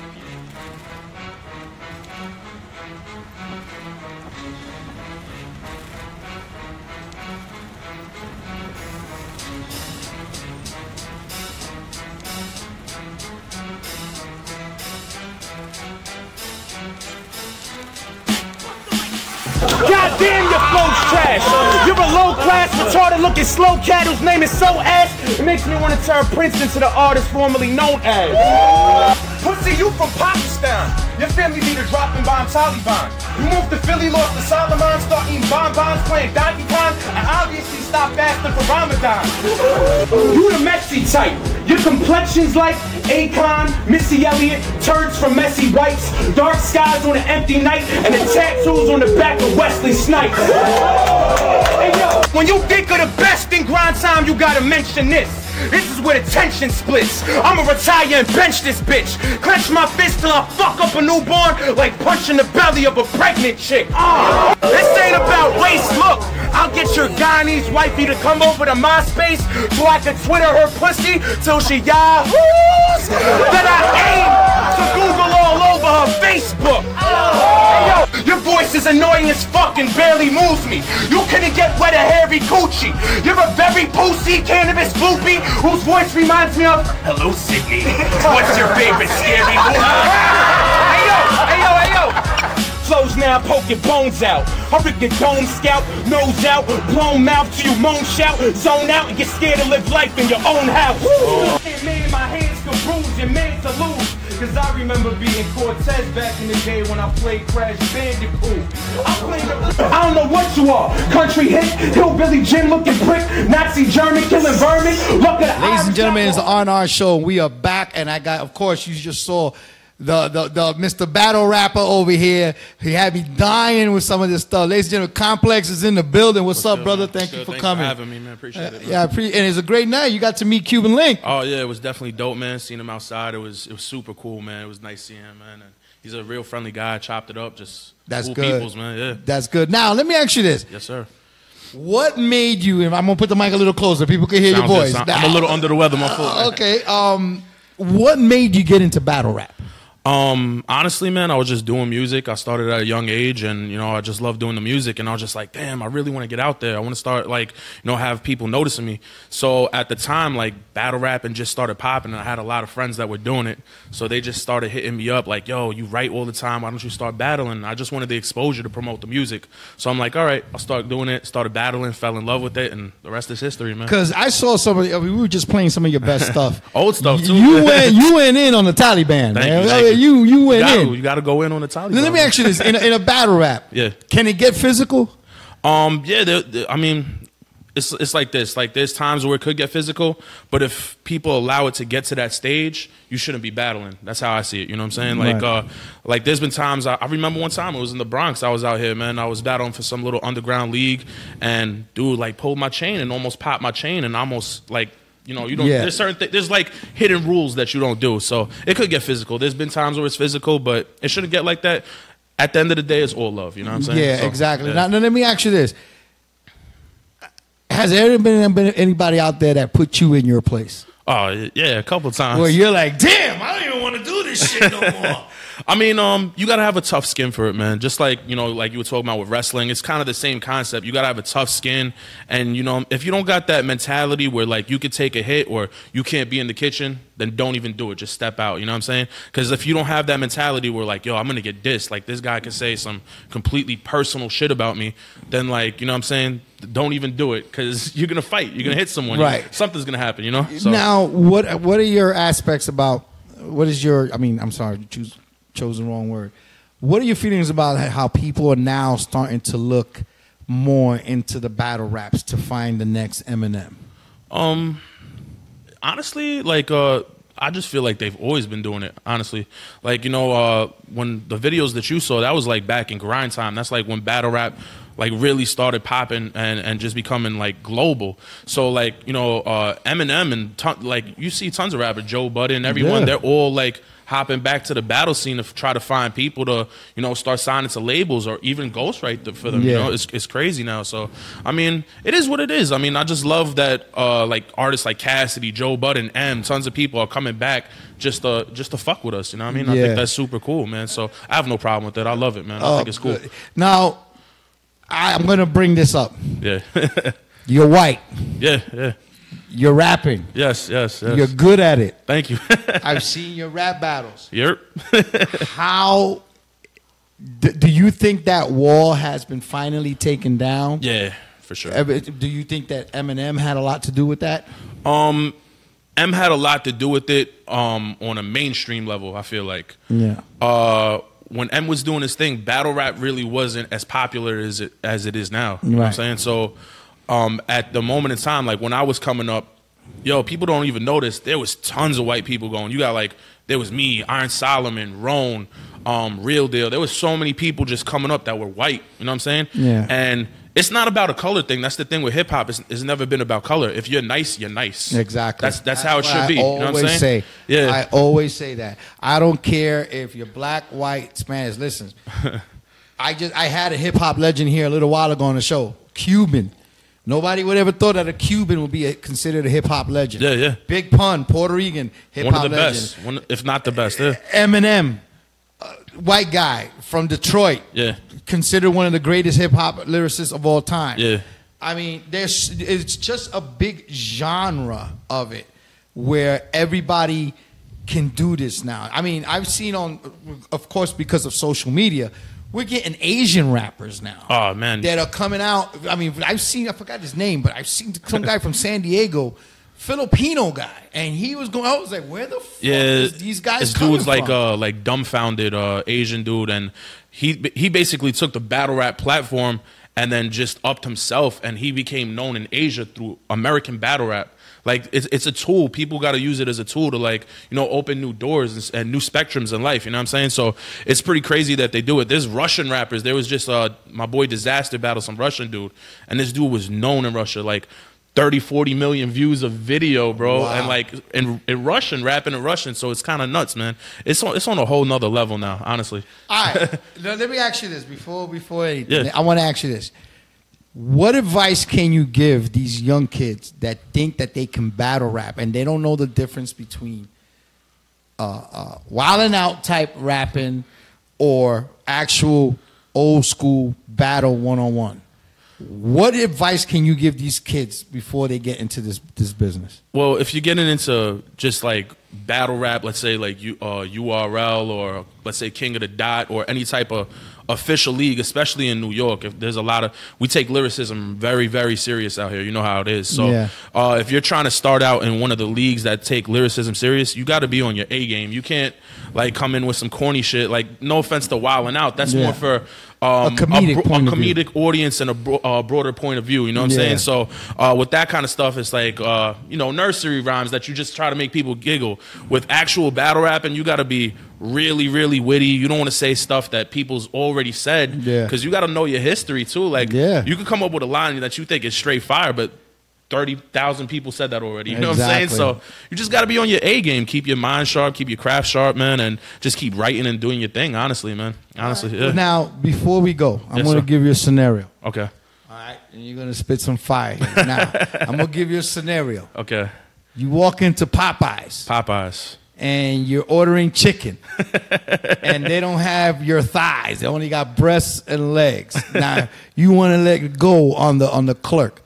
Speaker 11: Goddamn, your flow's trash. You're a low-class, retarded looking slow cat whose name is so ass. It makes me want to turn Prince into the artist formerly known as. Pussy, you from Pakistan. Your family leader dropping bomb Taliban. You moved to Philly, lost to Solomon, start eating bonbons, playing Donkey Kong, and obviously stop fasting for Ramadan. You the messy type. Your complexion's like Akon, Missy Elliott, turds from messy whites, dark skies on an empty night, and the tattoos on the back of Wesley Snipes. Hey yo, when you think of the best in grind time, you gotta mention this. This is where the tension splits. I'ma retire and bench this bitch. Clench my fist till I fuck up a newborn like punching the belly of a pregnant chick. This ain't about race, look. I'll get your Ghanese wifey to come over to my space so I can Twitter her pussy till she yahoos. Then I aim to Google all over her Facebook. Hey yo, your voice is annoying as fuck and barely moves me. You couldn't get wet a hairy coochie. You're a very pussy cannabis floopy whose voice reminds me of Hello Sydney. What's your favorite scary movie? Hey yo. Flows now poking bones out. I rip your dome scout, nose out, blown mouth to you moan shout, zone out and get scared to live life in your own house. Man, my hands can bruise and man to lose. Cause I remember being Cortez back in the day when I played Crash Bandicoot. I don't know what you are. Country hit, hillbilly gym looking prick, Nazi German killing vermin. Look at
Speaker 1: Ladies and gentlemen, it's the R&R show. We are back, and I got, of course, you just saw the Mr. Battle Rapper over here. He had me dying with some of this stuff. Ladies and gentlemen, Complex is in the building. What's up, brother? Thank you for coming.
Speaker 12: Thanks for having me, man. Appreciate it.
Speaker 1: Yeah, and it's a great night. You got to meet Cuban Link.
Speaker 12: Oh yeah, it was definitely dope, man. Seeing him outside, it was super cool, man. It was nice seeing him, man. And he's a real friendly guy. Chopped it up, just
Speaker 1: that's
Speaker 12: cool
Speaker 1: good.
Speaker 12: Peoples, man. Yeah,
Speaker 1: that's good. Now let me ask you this.
Speaker 12: Yes, sir.
Speaker 1: What made you? And I'm gonna put the mic a little closer. People can hear your voice.
Speaker 12: I'm a little under the weather, my fault.
Speaker 1: Okay. What made you get into battle rap?
Speaker 12: Honestly, man, I was just doing music. I started at a young age, and you know, I just love doing the music. And I was just like, damn, I really want to get out there. I want to start, like, you know, have people noticing me. So at the time, like, battle rapping just started popping, and I had a lot of friends that were doing it. So they just started hitting me up, like, yo, you write all the time. Why don't you start battling? I just wanted the exposure to promote the music. So I'm like, all right, I'll start doing it. Started battling, fell in love with it, and the rest is history, man.
Speaker 1: Because I saw we were just playing some of your best stuff.
Speaker 12: Old stuff too.
Speaker 1: You went in on the Taliban, man.
Speaker 12: Thank
Speaker 1: you went in.
Speaker 12: You got to go in on the Taliban.
Speaker 1: Let me ask you this: in a battle rap,
Speaker 12: yeah,
Speaker 1: can it get physical?
Speaker 12: Yeah. I mean, it's like this. Like, there's times where it could get physical, but if people allow it to get to that stage, you shouldn't be battling. That's how I see it. You know what I'm saying? Like, like there's been times. I remember one time it was in the Bronx. I was out here, man. I was battling for some little underground league, and dude, like, pulled my chain and almost popped my chain, and almost like. You know, you don't. Yeah. There's certain there's like hidden rules that you don't do, so it could get physical. There's been times where it's physical, but it shouldn't get like that. at the end of the day, it's all love. You know what I'm saying?
Speaker 1: Yeah,
Speaker 12: So,
Speaker 1: exactly.
Speaker 12: yeah.
Speaker 1: Now, let me ask you this. Has there been anybody out there that put you in your place?
Speaker 12: Oh, yeah, a couple times.
Speaker 1: Where you're like, damn, I don't even want to do this shit no more.
Speaker 12: I mean, you got to have a tough skin for it, man. Just like, you know, like you were talking about with wrestling, it's kind of the same concept. You got to have a tough skin. And, you know, if you don't got that mentality where, like, you could take a hit or you can't be in the kitchen, then don't even do it. Just step out. You know what I'm saying? Because if you don't have that mentality where, like, yo, I'm going to get dissed, like, this guy could say some completely personal shit about me, then, like, you know what I'm saying? Don't even do it because you're going to fight. You're going to hit someone.
Speaker 1: Right.
Speaker 12: Something's going to happen, you know? So.
Speaker 1: Now, what are your aspects about, what is your, I mean, I'm sorry, chose the wrong word. What are your feelings about how people are now starting to look more into the battle raps to find the next Eminem?
Speaker 12: Honestly, like, I just feel like they've always been doing it, honestly. Like, you know, when the videos that you saw, that was like back in grind time. That's like when battle rap like really started popping and just becoming like global. So like, you know, Eminem and like you see tons of rappers, Joe Budden, everyone, they're all like hopping back to the battle scene to try to find people to, you know, start signing to labels or even ghostwrite for them. You know, it's crazy now. So I mean, it is what it is. I mean, I just love that like artists like Cassidy, Joe Budden, tons of people are coming back just to fuck with us. You know what I mean? I think that's super cool, man. So I have no problem with that. I love it, man. I think it's cool.
Speaker 1: Now, I'm gonna bring this up.
Speaker 12: Yeah.
Speaker 1: You're white.
Speaker 12: Yeah.
Speaker 1: You're rapping.
Speaker 12: Yes.
Speaker 1: You're good at it.
Speaker 12: Thank you.
Speaker 1: I've seen your rap battles.
Speaker 12: Yep.
Speaker 1: How do you think that wall has been finally taken down?
Speaker 12: Yeah, for sure.
Speaker 1: Do you think that Eminem had a lot to do with that?
Speaker 12: M had a lot to do with it on a mainstream level, I feel like.
Speaker 1: Yeah.
Speaker 12: When M was doing his thing, battle rap really wasn't as popular as it is now. You know what I'm saying? So at the moment in time, like when I was coming up, yo, people don't even notice there was tons of white people going. You got like, there was me, Iron Solomon, Roan, Real Deal. There was so many people just coming up that were white. You know what I'm saying?
Speaker 1: Yeah.
Speaker 12: And it's not about a color thing. That's the thing with hip hop. It's never been about color. If you're nice, you're nice.
Speaker 1: Exactly.
Speaker 12: That's how it should be. You know what I'm saying?
Speaker 1: I always say that. I don't care if you're black, white, Spanish. Listen, I had a hip hop legend here a little while ago on the show, Cuban. Nobody would ever thought that a Cuban would be considered a hip hop legend.
Speaker 12: Yeah.
Speaker 1: Big Pun, Puerto Rican hip hop legend.
Speaker 12: One of the best, if not the best. Yeah.
Speaker 1: Eminem, white guy from Detroit.
Speaker 12: Yeah.
Speaker 1: Considered one of the greatest hip hop lyricists of all time.
Speaker 12: Yeah.
Speaker 1: I mean, it's just a big genre of it where everybody can do this now. I mean, I've seen of course, because of social media, we're getting Asian rappers now.
Speaker 12: Oh, man.
Speaker 1: That are coming out. I mean, I forgot his name, but I've seen some guy from San Diego, Filipino guy, and he was going, I was like, where the fuck is these guys
Speaker 12: this
Speaker 1: coming
Speaker 12: dude's
Speaker 1: from?
Speaker 12: like dumbfounded Asian dude, and he basically took the battle rap platform and then just upped himself, and he became known in Asia through American battle rap. Like, it's a tool. People got to use it as a tool to, like, you know, open new doors and new spectrums in life. You know what I'm saying? So it's pretty crazy that they do it. There's Russian rappers. There was just my boy Disaster battled some Russian dude, and this dude was known in Russia, like 30, 40 million views of video, bro. Wow. And like in Russian, rapping in Russian. So it's kind of nuts, man. It's on a whole nother level now, honestly.
Speaker 1: All right. Now, let me ask you this before anything. Yeah. I want to ask you this. What advice can you give these young kids that think that they can battle rap and they don't know the difference between wild and out type rapping or actual old school battle one-on-one? What advice can you give these kids before they get into this business?
Speaker 12: Well, if you're getting into just like battle rap, let's say like URL or let's say King of the Dot or any type of official league, especially in New York, if there's we take lyricism very, very serious out here. You know how it is. So if you're trying to start out in one of the leagues that take lyricism serious, you got to be on your A game. You can't like come in with some corny shit. Like, no offense to Wild and Out, that's more for a comedic audience and a broader point of view. You know what I'm saying? So with that kind of stuff, it's like you know, nursery rhymes that you just try to make people giggle. With actual battle rapping, you got to be really, really witty. You don't want to say stuff that people's already said, because you got to know your history too. Like, you can come up with a line that you think is straight fire, but 30,000 people said that already. You know what I'm saying? So you just got to be on your A game. Keep your mind sharp. Keep your craft sharp, man. And just keep writing and doing your thing, honestly, man. Honestly, yeah.
Speaker 1: Now, before we go, I'm going to give you a scenario.
Speaker 12: Okay.
Speaker 1: All right? And you're going to spit some fire here. Now, I'm going to give you a scenario.
Speaker 12: Okay.
Speaker 1: You walk into Popeyes. And you're ordering chicken. And they don't have your thighs. They only got breasts and legs. Now, you want to let go on the clerk.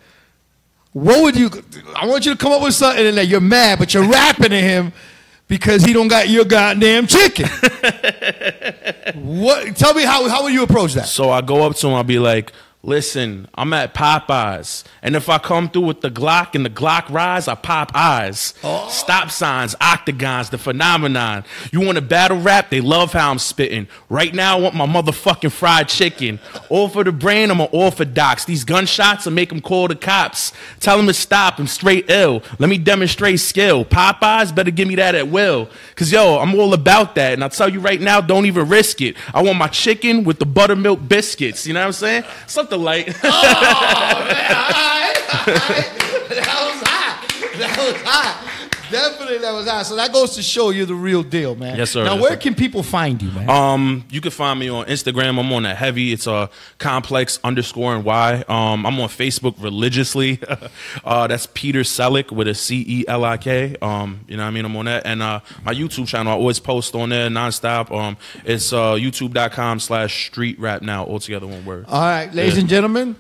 Speaker 1: What would you... I want you to come up with something that you're mad, but you're rapping to him because he don't got your goddamn chicken. What? Tell me how would you approach that?
Speaker 12: So I go up to him, I'll be like, listen, I'm at Popeyes, and if I come through with the Glock and the Glock rise, I pop eyes. Oh. Stop signs, octagons, the phenomenon. You want a battle rap? They love how I'm spitting. Right now, I want my motherfucking fried chicken. All for the brain, I'm an orthodox. These gunshots will make them call the cops. Tell them to stop, I'm straight ill. Let me demonstrate skill. Popeyes better give me that at will. Because, yo, I'm all about that, and I'll tell you right now, don't even risk it. I want my chicken with the buttermilk biscuits. You know what I'm saying? Something like.
Speaker 1: Oh, man. All right. That was hot. Definitely that was hot. So that goes to show you're the real deal, man.
Speaker 12: Yes, sir.
Speaker 1: Now, where can people find you, man?
Speaker 12: You can find me on Instagram. I'm on that heavy. It's complex_NY. I'm on Facebook religiously. That's Peter Selick with a CELIK. You know what I mean? I'm on that. And my YouTube channel, I always post on there nonstop. It's youtube.com/street rap now, altogether one word.
Speaker 1: All right, ladies and gentlemen.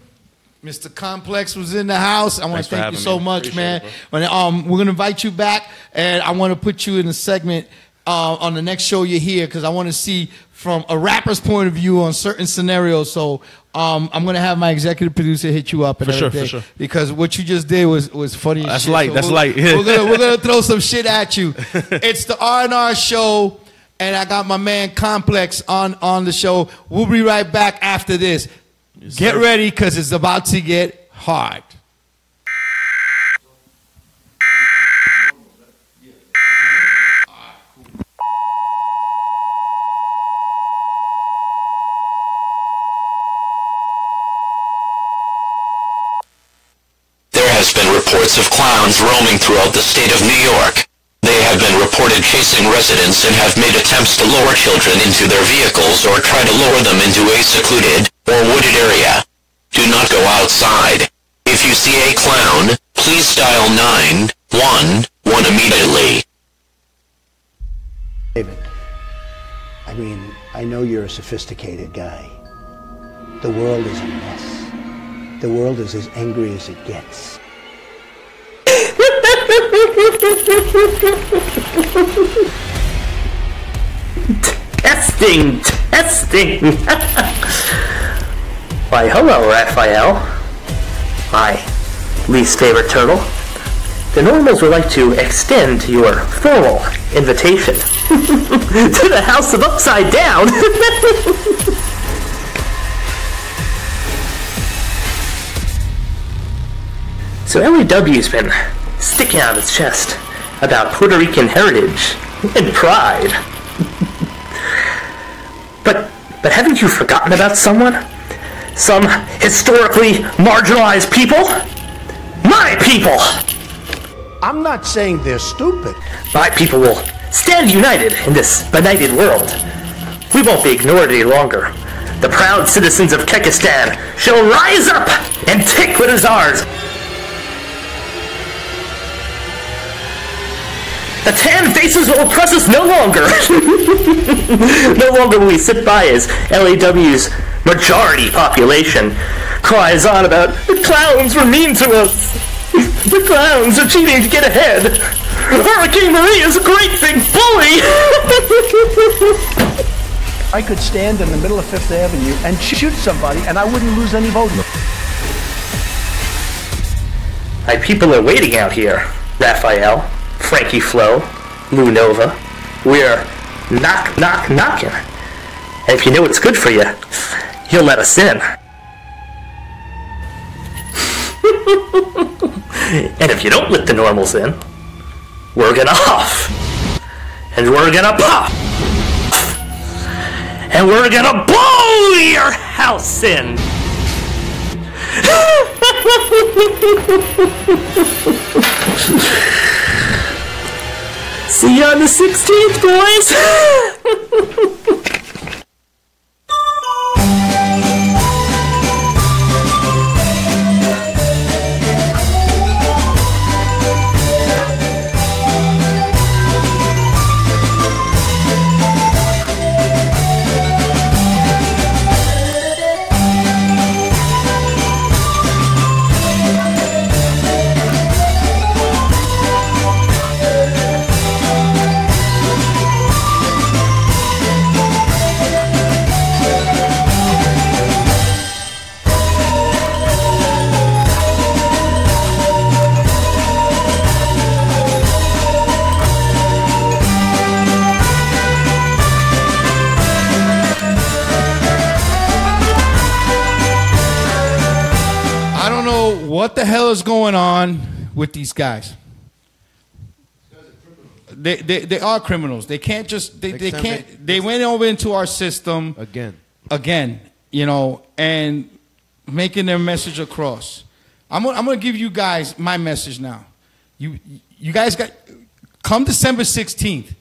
Speaker 1: Mr. Complex was in the house. I want to thank you so much, man. We're going to invite you back, and I want to put you in a segment on the next show you're here because I want to see from a rapper's point of view on certain scenarios. So I'm going to have my executive producer hit you up and everything. For sure. Because what you just did was funny as shit.
Speaker 12: Light.
Speaker 1: So
Speaker 12: that's light.
Speaker 1: We're gonna throw some shit at you. It's the R&R show, and I got my man Complex on the show. We'll be right back after this. Get ready, because it's about to get hard.
Speaker 13: There has been reports of clowns roaming throughout the state of New York. They have been reported chasing residents and have made attempts to lower children into their vehicles or try to lower them into a secluded or wooded area. Do not go outside. If you see a clown, please dial 911 immediately.
Speaker 14: David, I mean, I know you're a sophisticated guy. The world is a mess. The world is as angry as it gets.
Speaker 15: Testing. Why, hello, Raphael. My least favorite turtle. The Normals would like to extend your formal invitation to the House of Upside Down. So LAW's been sticking out its chest about Puerto Rican heritage and pride. But haven't you forgotten about someone? Some historically marginalized people? My people!
Speaker 14: I'm not saying they're stupid.
Speaker 15: My people will stand united in this benighted world. We won't be ignored any longer. The proud citizens of Kekistan shall rise up and take what is ours. The tan faces will oppress us no longer. No longer will we sit by as LAW's majority population cries on about the clowns were mean to us. The clowns are cheating to get ahead. Hurricane Maria is a great big bully.
Speaker 14: I could stand in the middle of Fifth Avenue and shoot somebody and I wouldn't lose any votes.
Speaker 15: My people are waiting out here, Raphael, Frankie Flo, Lou Nova. We're knocking. And if you know what's good for you, you'll let us in. And if you don't let the Normals in, we're gonna huff. And we're gonna puff. And we're gonna blow your house in. See you on the 16th, boys!
Speaker 1: What the hell is going on with these guys? They are criminals. They can't just they can't. They went over into our system again, you know, and making their message across. I'm gonna give you guys my message now. You guys got come December 16th.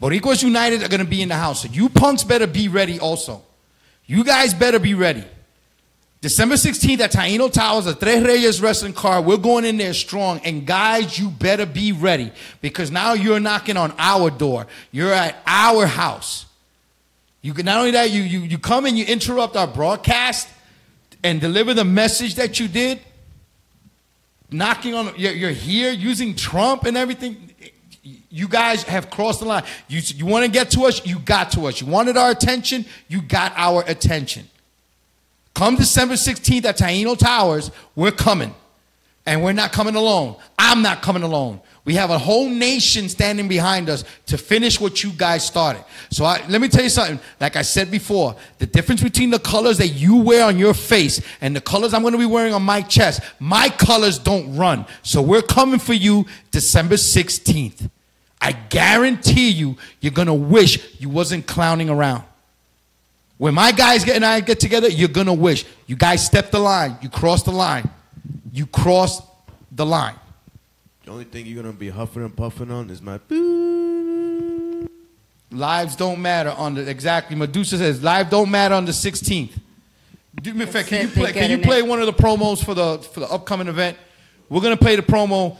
Speaker 1: Boricuas United are gonna be in the house, so you punks better be ready also. You guys better be ready. December 16th at Taino Towers, the Tres Reyes Wrestling Card. We're going in there strong. And guys, you better be ready. Because now you're knocking on our door. You're at our house. You can, not only that, you come and you interrupt our broadcast and deliver the message that you did. Knocking on, you're here using Trump and everything. You guys have crossed the line. You want to get to us? You got to us. You wanted our attention? You got our attention. Come December 16th at Taino Towers, we're coming. And we're not coming alone. I'm not coming alone. We have a whole nation standing behind us to finish what you guys started. So let me tell you something. Like I said before, the difference between the colors that you wear on your face and the colors I'm going to be wearing on my chest, my colors don't run. So we're coming for you December 16th. I guarantee you, you're going to wish you wasn't clowning around. When my guys and I get together, you're going to wish. You guys stepped the line. You crossed the line. You crossed the line.
Speaker 4: The only thing you're going to be huffing and puffing on is my...
Speaker 1: Lives don't matter on the... Exactly. Medusa says, live don't matter on the 16th. Do me a favor. Can you play one of the promos for the upcoming event? We're going to play the promo.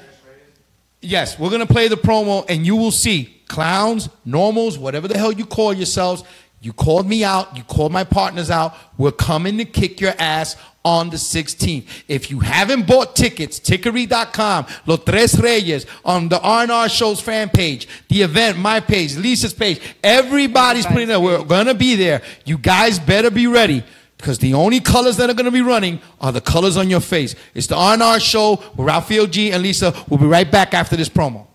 Speaker 1: Yes, we're going to play the promo, and you will see clowns, normals, whatever the hell you call yourselves. You called me out. You called my partners out. We're coming to kick your ass on the 16th. If you haven't bought tickets, Tickery.com, Los Tres Reyes, on the R&R Show's fan page, the event, my page, Lisa's page, everybody's putting it. We're going to be there. You guys better be ready because the only colors that are going to be running are the colors on your face. It's the R&R Show with Raphael G and Lisa. We'll be right back after this promo.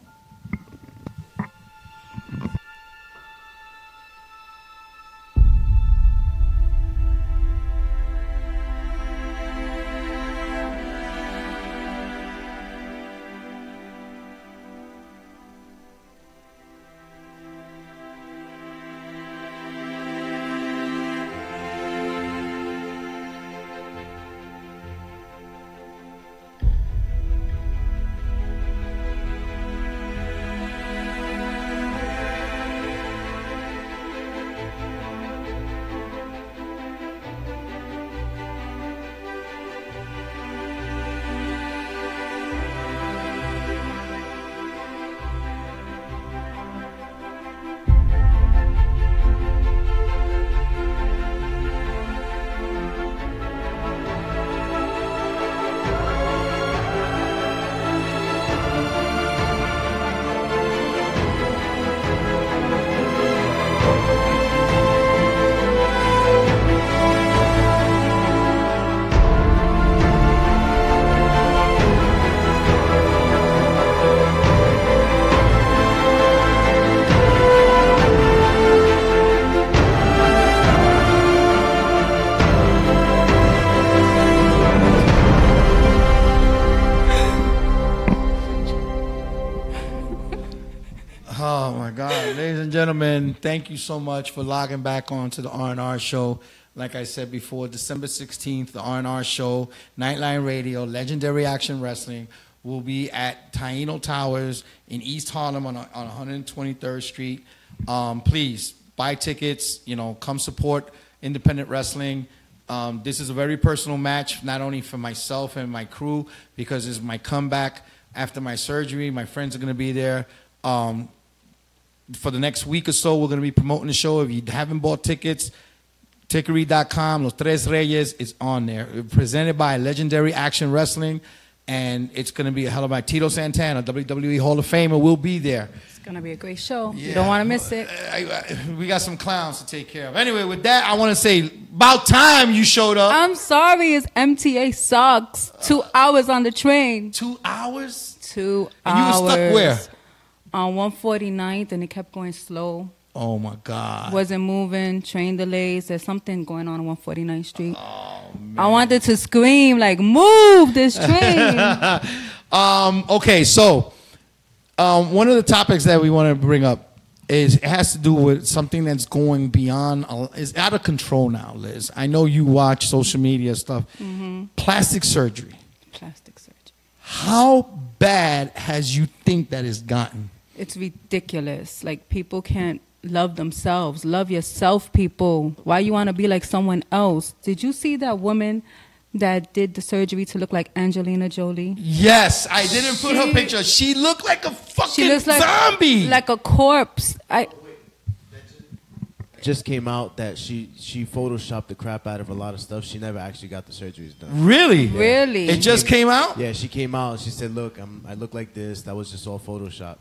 Speaker 1: Oh my God, ladies and gentlemen, thank you so much for logging back on to the R&R Show. Like I said before, December 16th, the R&R show, Nightline Radio, Legendary Action Wrestling will be at Taino Towers in East Harlem on 123rd Street. Please buy tickets. Come support independent wrestling. This is a very personal match, not only for myself and my crew, because it's my comeback after my surgery. My friends are going to be there. For the next week or so, we're going to be promoting the show. If you haven't bought tickets, Tickery.com, Los Tres Reyes is on there. Presented by Legendary Action Wrestling, and it's going to be a hell of a Tito Santana, WWE Hall of Famer, will be there.
Speaker 16: It's going to be a great show. You don't want to miss it.
Speaker 1: We got some clowns to take care of. Anyway, with that, I want to say, about time you showed up.
Speaker 16: I'm sorry, it's MTA sucks. 2 hours on the train.
Speaker 1: 2 hours?
Speaker 16: 2 hours.
Speaker 1: And you were stuck where?
Speaker 16: On 149th, and it kept going slow.
Speaker 1: Oh, my God.
Speaker 16: Wasn't moving, train delays. There's something going on 149th Street. Oh, man. I wanted to scream, like, move this train.
Speaker 1: Okay, so one of the topics that we want to bring up is it has to do with something that's going beyond, is out of control now, Liz. I know you watch social media stuff. Mm-hmm. Plastic surgery.
Speaker 16: Plastic surgery.
Speaker 1: How bad has you think that it's gotten?
Speaker 16: It's ridiculous. Like, people can't love themselves. Love yourself, people. Why you want to be like someone else? Did you see that woman that did the surgery to look like Angelina Jolie?
Speaker 1: Yes, I didn't put her picture. She looked like a fucking zombie.
Speaker 16: Like a corpse.
Speaker 4: Just came out that she photoshopped the crap out of a lot of stuff. She never actually got the surgeries done.
Speaker 1: Really?
Speaker 4: Yeah.
Speaker 16: Really?
Speaker 1: It just came out?
Speaker 4: Yeah, she came out. She said, "Look, I look like this. That was just all Photoshop."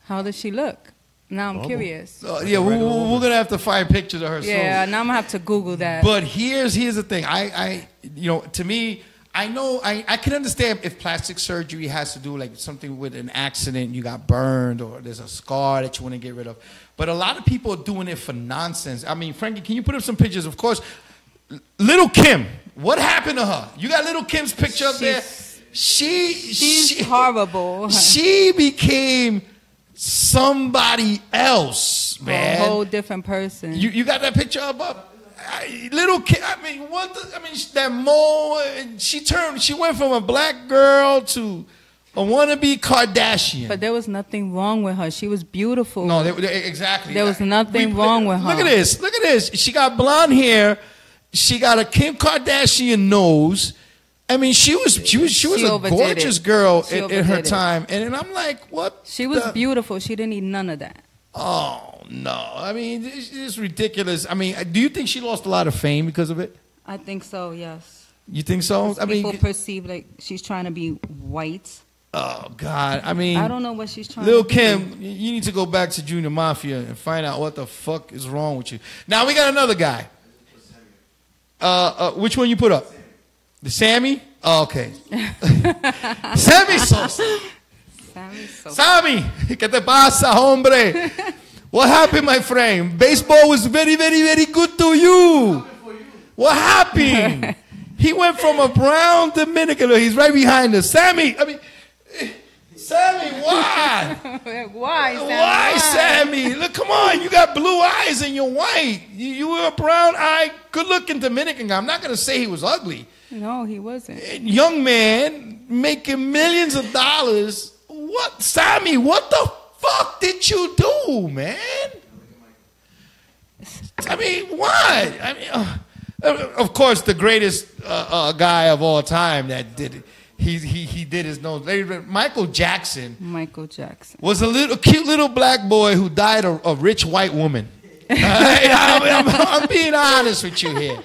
Speaker 16: How does she look? Now I'm curious.
Speaker 1: Yeah, we're gonna have to find pictures of her.
Speaker 16: Yeah, now I'm gonna have to Google that.
Speaker 1: But here's the thing. To me, I know I can understand if plastic surgery has to do like something with an accident, you got burned, or there's a scar that you want to get rid of. But a lot of people are doing it for nonsense. I mean, Frankie, can you put up some pictures? Of course, Little Kim. What happened to her? You got Little Kim's picture up there. She's
Speaker 16: horrible.
Speaker 1: She became somebody else, man.
Speaker 16: A whole different person.
Speaker 1: You got that picture up? Little Kim. I mean, that mole. She went from a black girl to a wannabe Kardashian.
Speaker 16: But there was nothing wrong with her. She was beautiful.
Speaker 1: No, exactly.
Speaker 16: There was nothing wrong with her.
Speaker 1: Look at this. Look at this. She got blonde hair. She got a Kim Kardashian nose. I mean, she was a gorgeous girl in her time. And I'm like, what?
Speaker 16: She was beautiful. She didn't need none of that.
Speaker 1: Oh, no. I mean, it's ridiculous. I mean, do you think she lost a lot of fame because of it?
Speaker 16: I think so, yes.
Speaker 1: You think so?
Speaker 16: People perceive like she's trying to be white.
Speaker 1: Oh, God. I mean,
Speaker 16: I don't know what she's trying
Speaker 1: Lil'
Speaker 16: to do.
Speaker 1: Kim, you need to go back to Junior Mafia and find out what the fuck is wrong with you. Now, we got another guy. Which one you put up? The Sammy? Oh, okay. Sammy Sosa. Sammy, ¿qué te pasa, hombre? What happened, my friend? Baseball was very, very, very good to you. What happened? He went from a brown Dominican. He's right behind us. Sammy, Sammy, why?
Speaker 16: Why, Sammy?
Speaker 1: Why, Sammy? Look, come on. You got blue eyes and you're white. You were a brown-eyed, good-looking Dominican guy. I'm not going to say he was ugly.
Speaker 16: No, he wasn't.
Speaker 1: Young man making millions of dollars. What, Sammy, what the fuck did you do, man? I mean, what? I mean, of course, the greatest guy of all time that did it. He did his nose. Michael Jackson.
Speaker 16: Michael Jackson
Speaker 1: was a cute little black boy who died a rich white woman. I'm being honest with you here.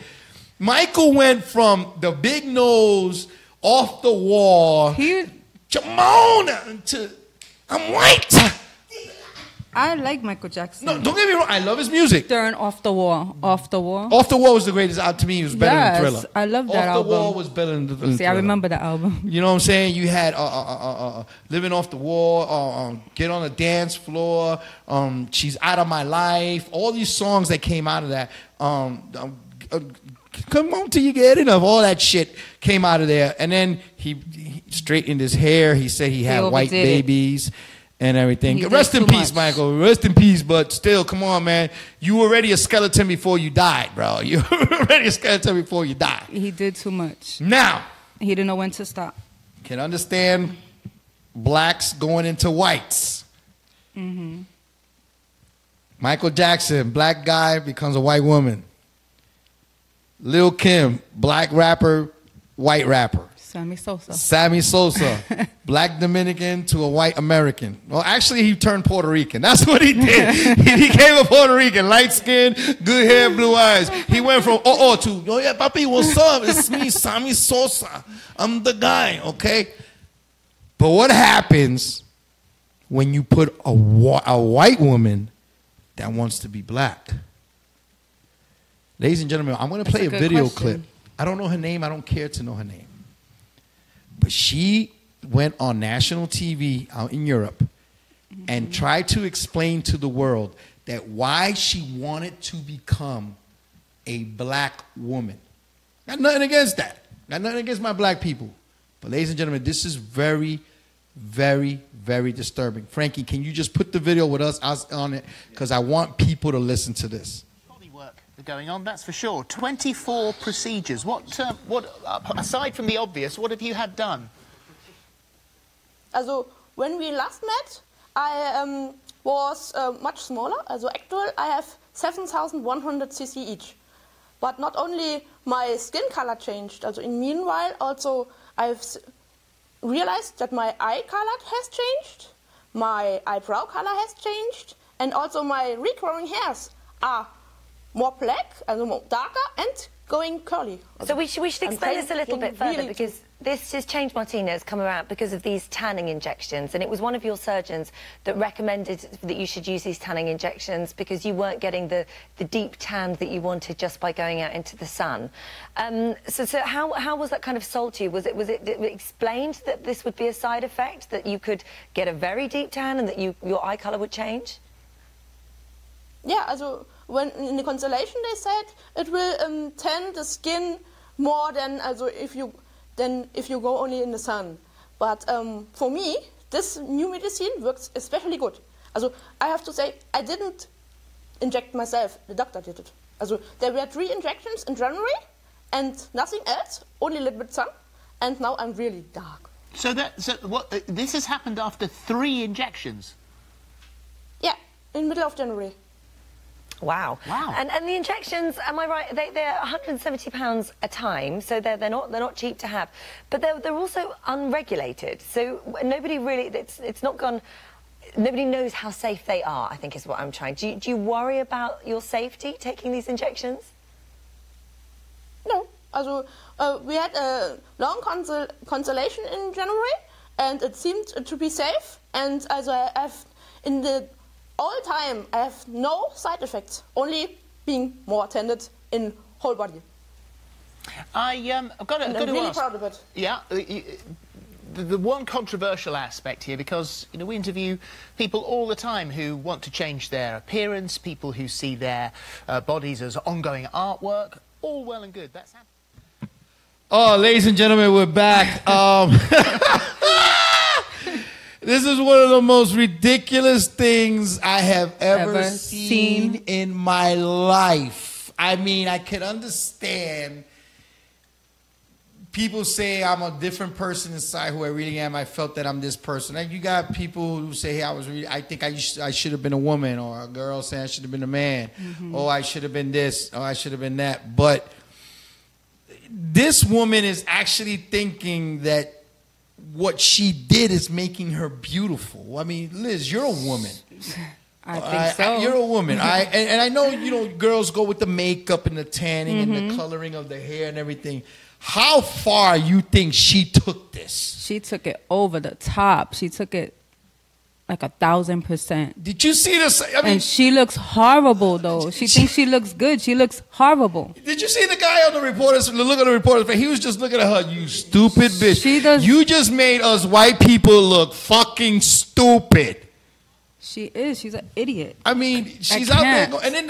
Speaker 1: Michael went from the big nose, off the wall, Jamona, to I'm white.
Speaker 16: I like Michael Jackson.
Speaker 1: No, don't get me wrong. I love his music.
Speaker 16: During Off the Wall. Off the Wall.
Speaker 1: Off the Wall was the greatest. To me, it was better than Thriller.
Speaker 16: I love that album.
Speaker 1: Off the Wall was better than Thriller.
Speaker 16: See, I remember that album.
Speaker 1: You know what I'm saying? You had Living Off the Wall, Get on the Dance Floor, She's Out of My Life. All these songs that came out of that. Come on till you get enough. All that shit came out of there. And then he straightened his hair. He said he had white babies. and everything.
Speaker 16: He did
Speaker 1: Rest in
Speaker 16: too
Speaker 1: peace,
Speaker 16: much.
Speaker 1: Michael. Rest in peace, but still, come on, man. You were already a skeleton before you died, bro. You were already a skeleton before you died.
Speaker 16: He did too much.
Speaker 1: Now,
Speaker 16: he didn't know when to stop.
Speaker 1: Can understand blacks going into whites.
Speaker 16: Mm-hmm.
Speaker 1: Michael Jackson, black guy becomes a white woman. Lil Kim, black rapper, white rapper. Sammy Sosa, black Dominican to a white American. Well, actually, he turned Puerto Rican. That's what he did. He became a Puerto Rican, light skin, good hair, blue eyes. He went from to, oh yeah, papi, what's up? It's me, Sammy Sosa. I'm the guy, okay? But what happens when you put a white woman that wants to be black? Ladies and gentlemen, I'm going to play a video clip. I don't know her name. I don't care to know her name. But she went on national TV out in Europe and tried to explain to the world that why she wanted to become a black woman. Got nothing against that. Got nothing against my black people. But ladies and gentlemen, this is very, very, very disturbing. Frankie, can you just put the video with us on it? Because I want people to listen to this.
Speaker 17: Going on, that's for sure. 24 procedures. What aside from the obvious, what have you had done?
Speaker 18: Also, when we last met, I was much smaller. Also, actually, I have 7,100 cc each. But not only my skin color changed. Also, in meanwhile, also I've realized that my eye color has changed, my eyebrow color has changed, and also my regrowing hairs are more black, more darker, and going curly.
Speaker 19: So we should explain this a little bit further, because this is Change Martina has come around because of these tanning injections, and it was one of your surgeons that recommended that you should use these tanning injections because you weren't getting the deep tan that you wanted just by going out into the sun. So how was that kind of sold to you? Was it explained that this would be a side effect, that you could get a very deep tan and that your eye color would change?
Speaker 18: Yeah, also when in the constellation they said it will tan the skin more than if you go only in the sun. But for me, this new medicine works especially good. Also I have to say I didn't inject myself. The doctor did it. Also there were 3 injections in January and nothing else, only a little bit sun, and now I'm really dark.
Speaker 17: So this has happened after 3 injections?
Speaker 18: Yeah, in middle of January.
Speaker 19: Wow. And the injections, am I right? They're £170 a time, so they're not cheap to have, but they're also unregulated. So nobody really, it's not gone. Nobody knows how safe they are, I think is what I'm trying. Do you worry about your safety taking these injections?
Speaker 18: No. Also we had a long consultation in January, and it seemed to be safe. And also I have in the all time, I have no side effects, only being more attended in whole body.
Speaker 17: I've got to
Speaker 18: really
Speaker 17: ask,
Speaker 18: proud of it.
Speaker 17: Yeah, the one controversial aspect here, because we interview people all the time who want to change their appearance, people who see their bodies as ongoing artwork. All well and good. That's happening.
Speaker 1: Oh, ladies and gentlemen, we're back. This is one of the most ridiculous things I have ever seen in my life. I mean, I can understand people say I'm a different person inside who I really am. I felt that I'm this person. And you got people who say, hey, I think I should have been a woman, or a girl saying I should have been a man. Oh, I should have been this, or I should have been that. But this woman is actually thinking that what she did is making her beautiful. I mean, Liz, you're a woman.
Speaker 16: I think so.
Speaker 1: You're a woman. And I know, girls go with the makeup and the tanning and the coloring of the hair and everything. How far you think she took this?
Speaker 16: She took it over the top. She took it like 1,000%.
Speaker 1: Did you see this? I mean,
Speaker 16: and she looks horrible, though. She thinks she looks good. She looks horrible.
Speaker 1: Did you see the guy on the reporters? The look at the reporters. He was just looking at her. You stupid bitch. You just made us white people look fucking stupid.
Speaker 16: She is. She's an idiot.
Speaker 1: I mean, she's out there. And then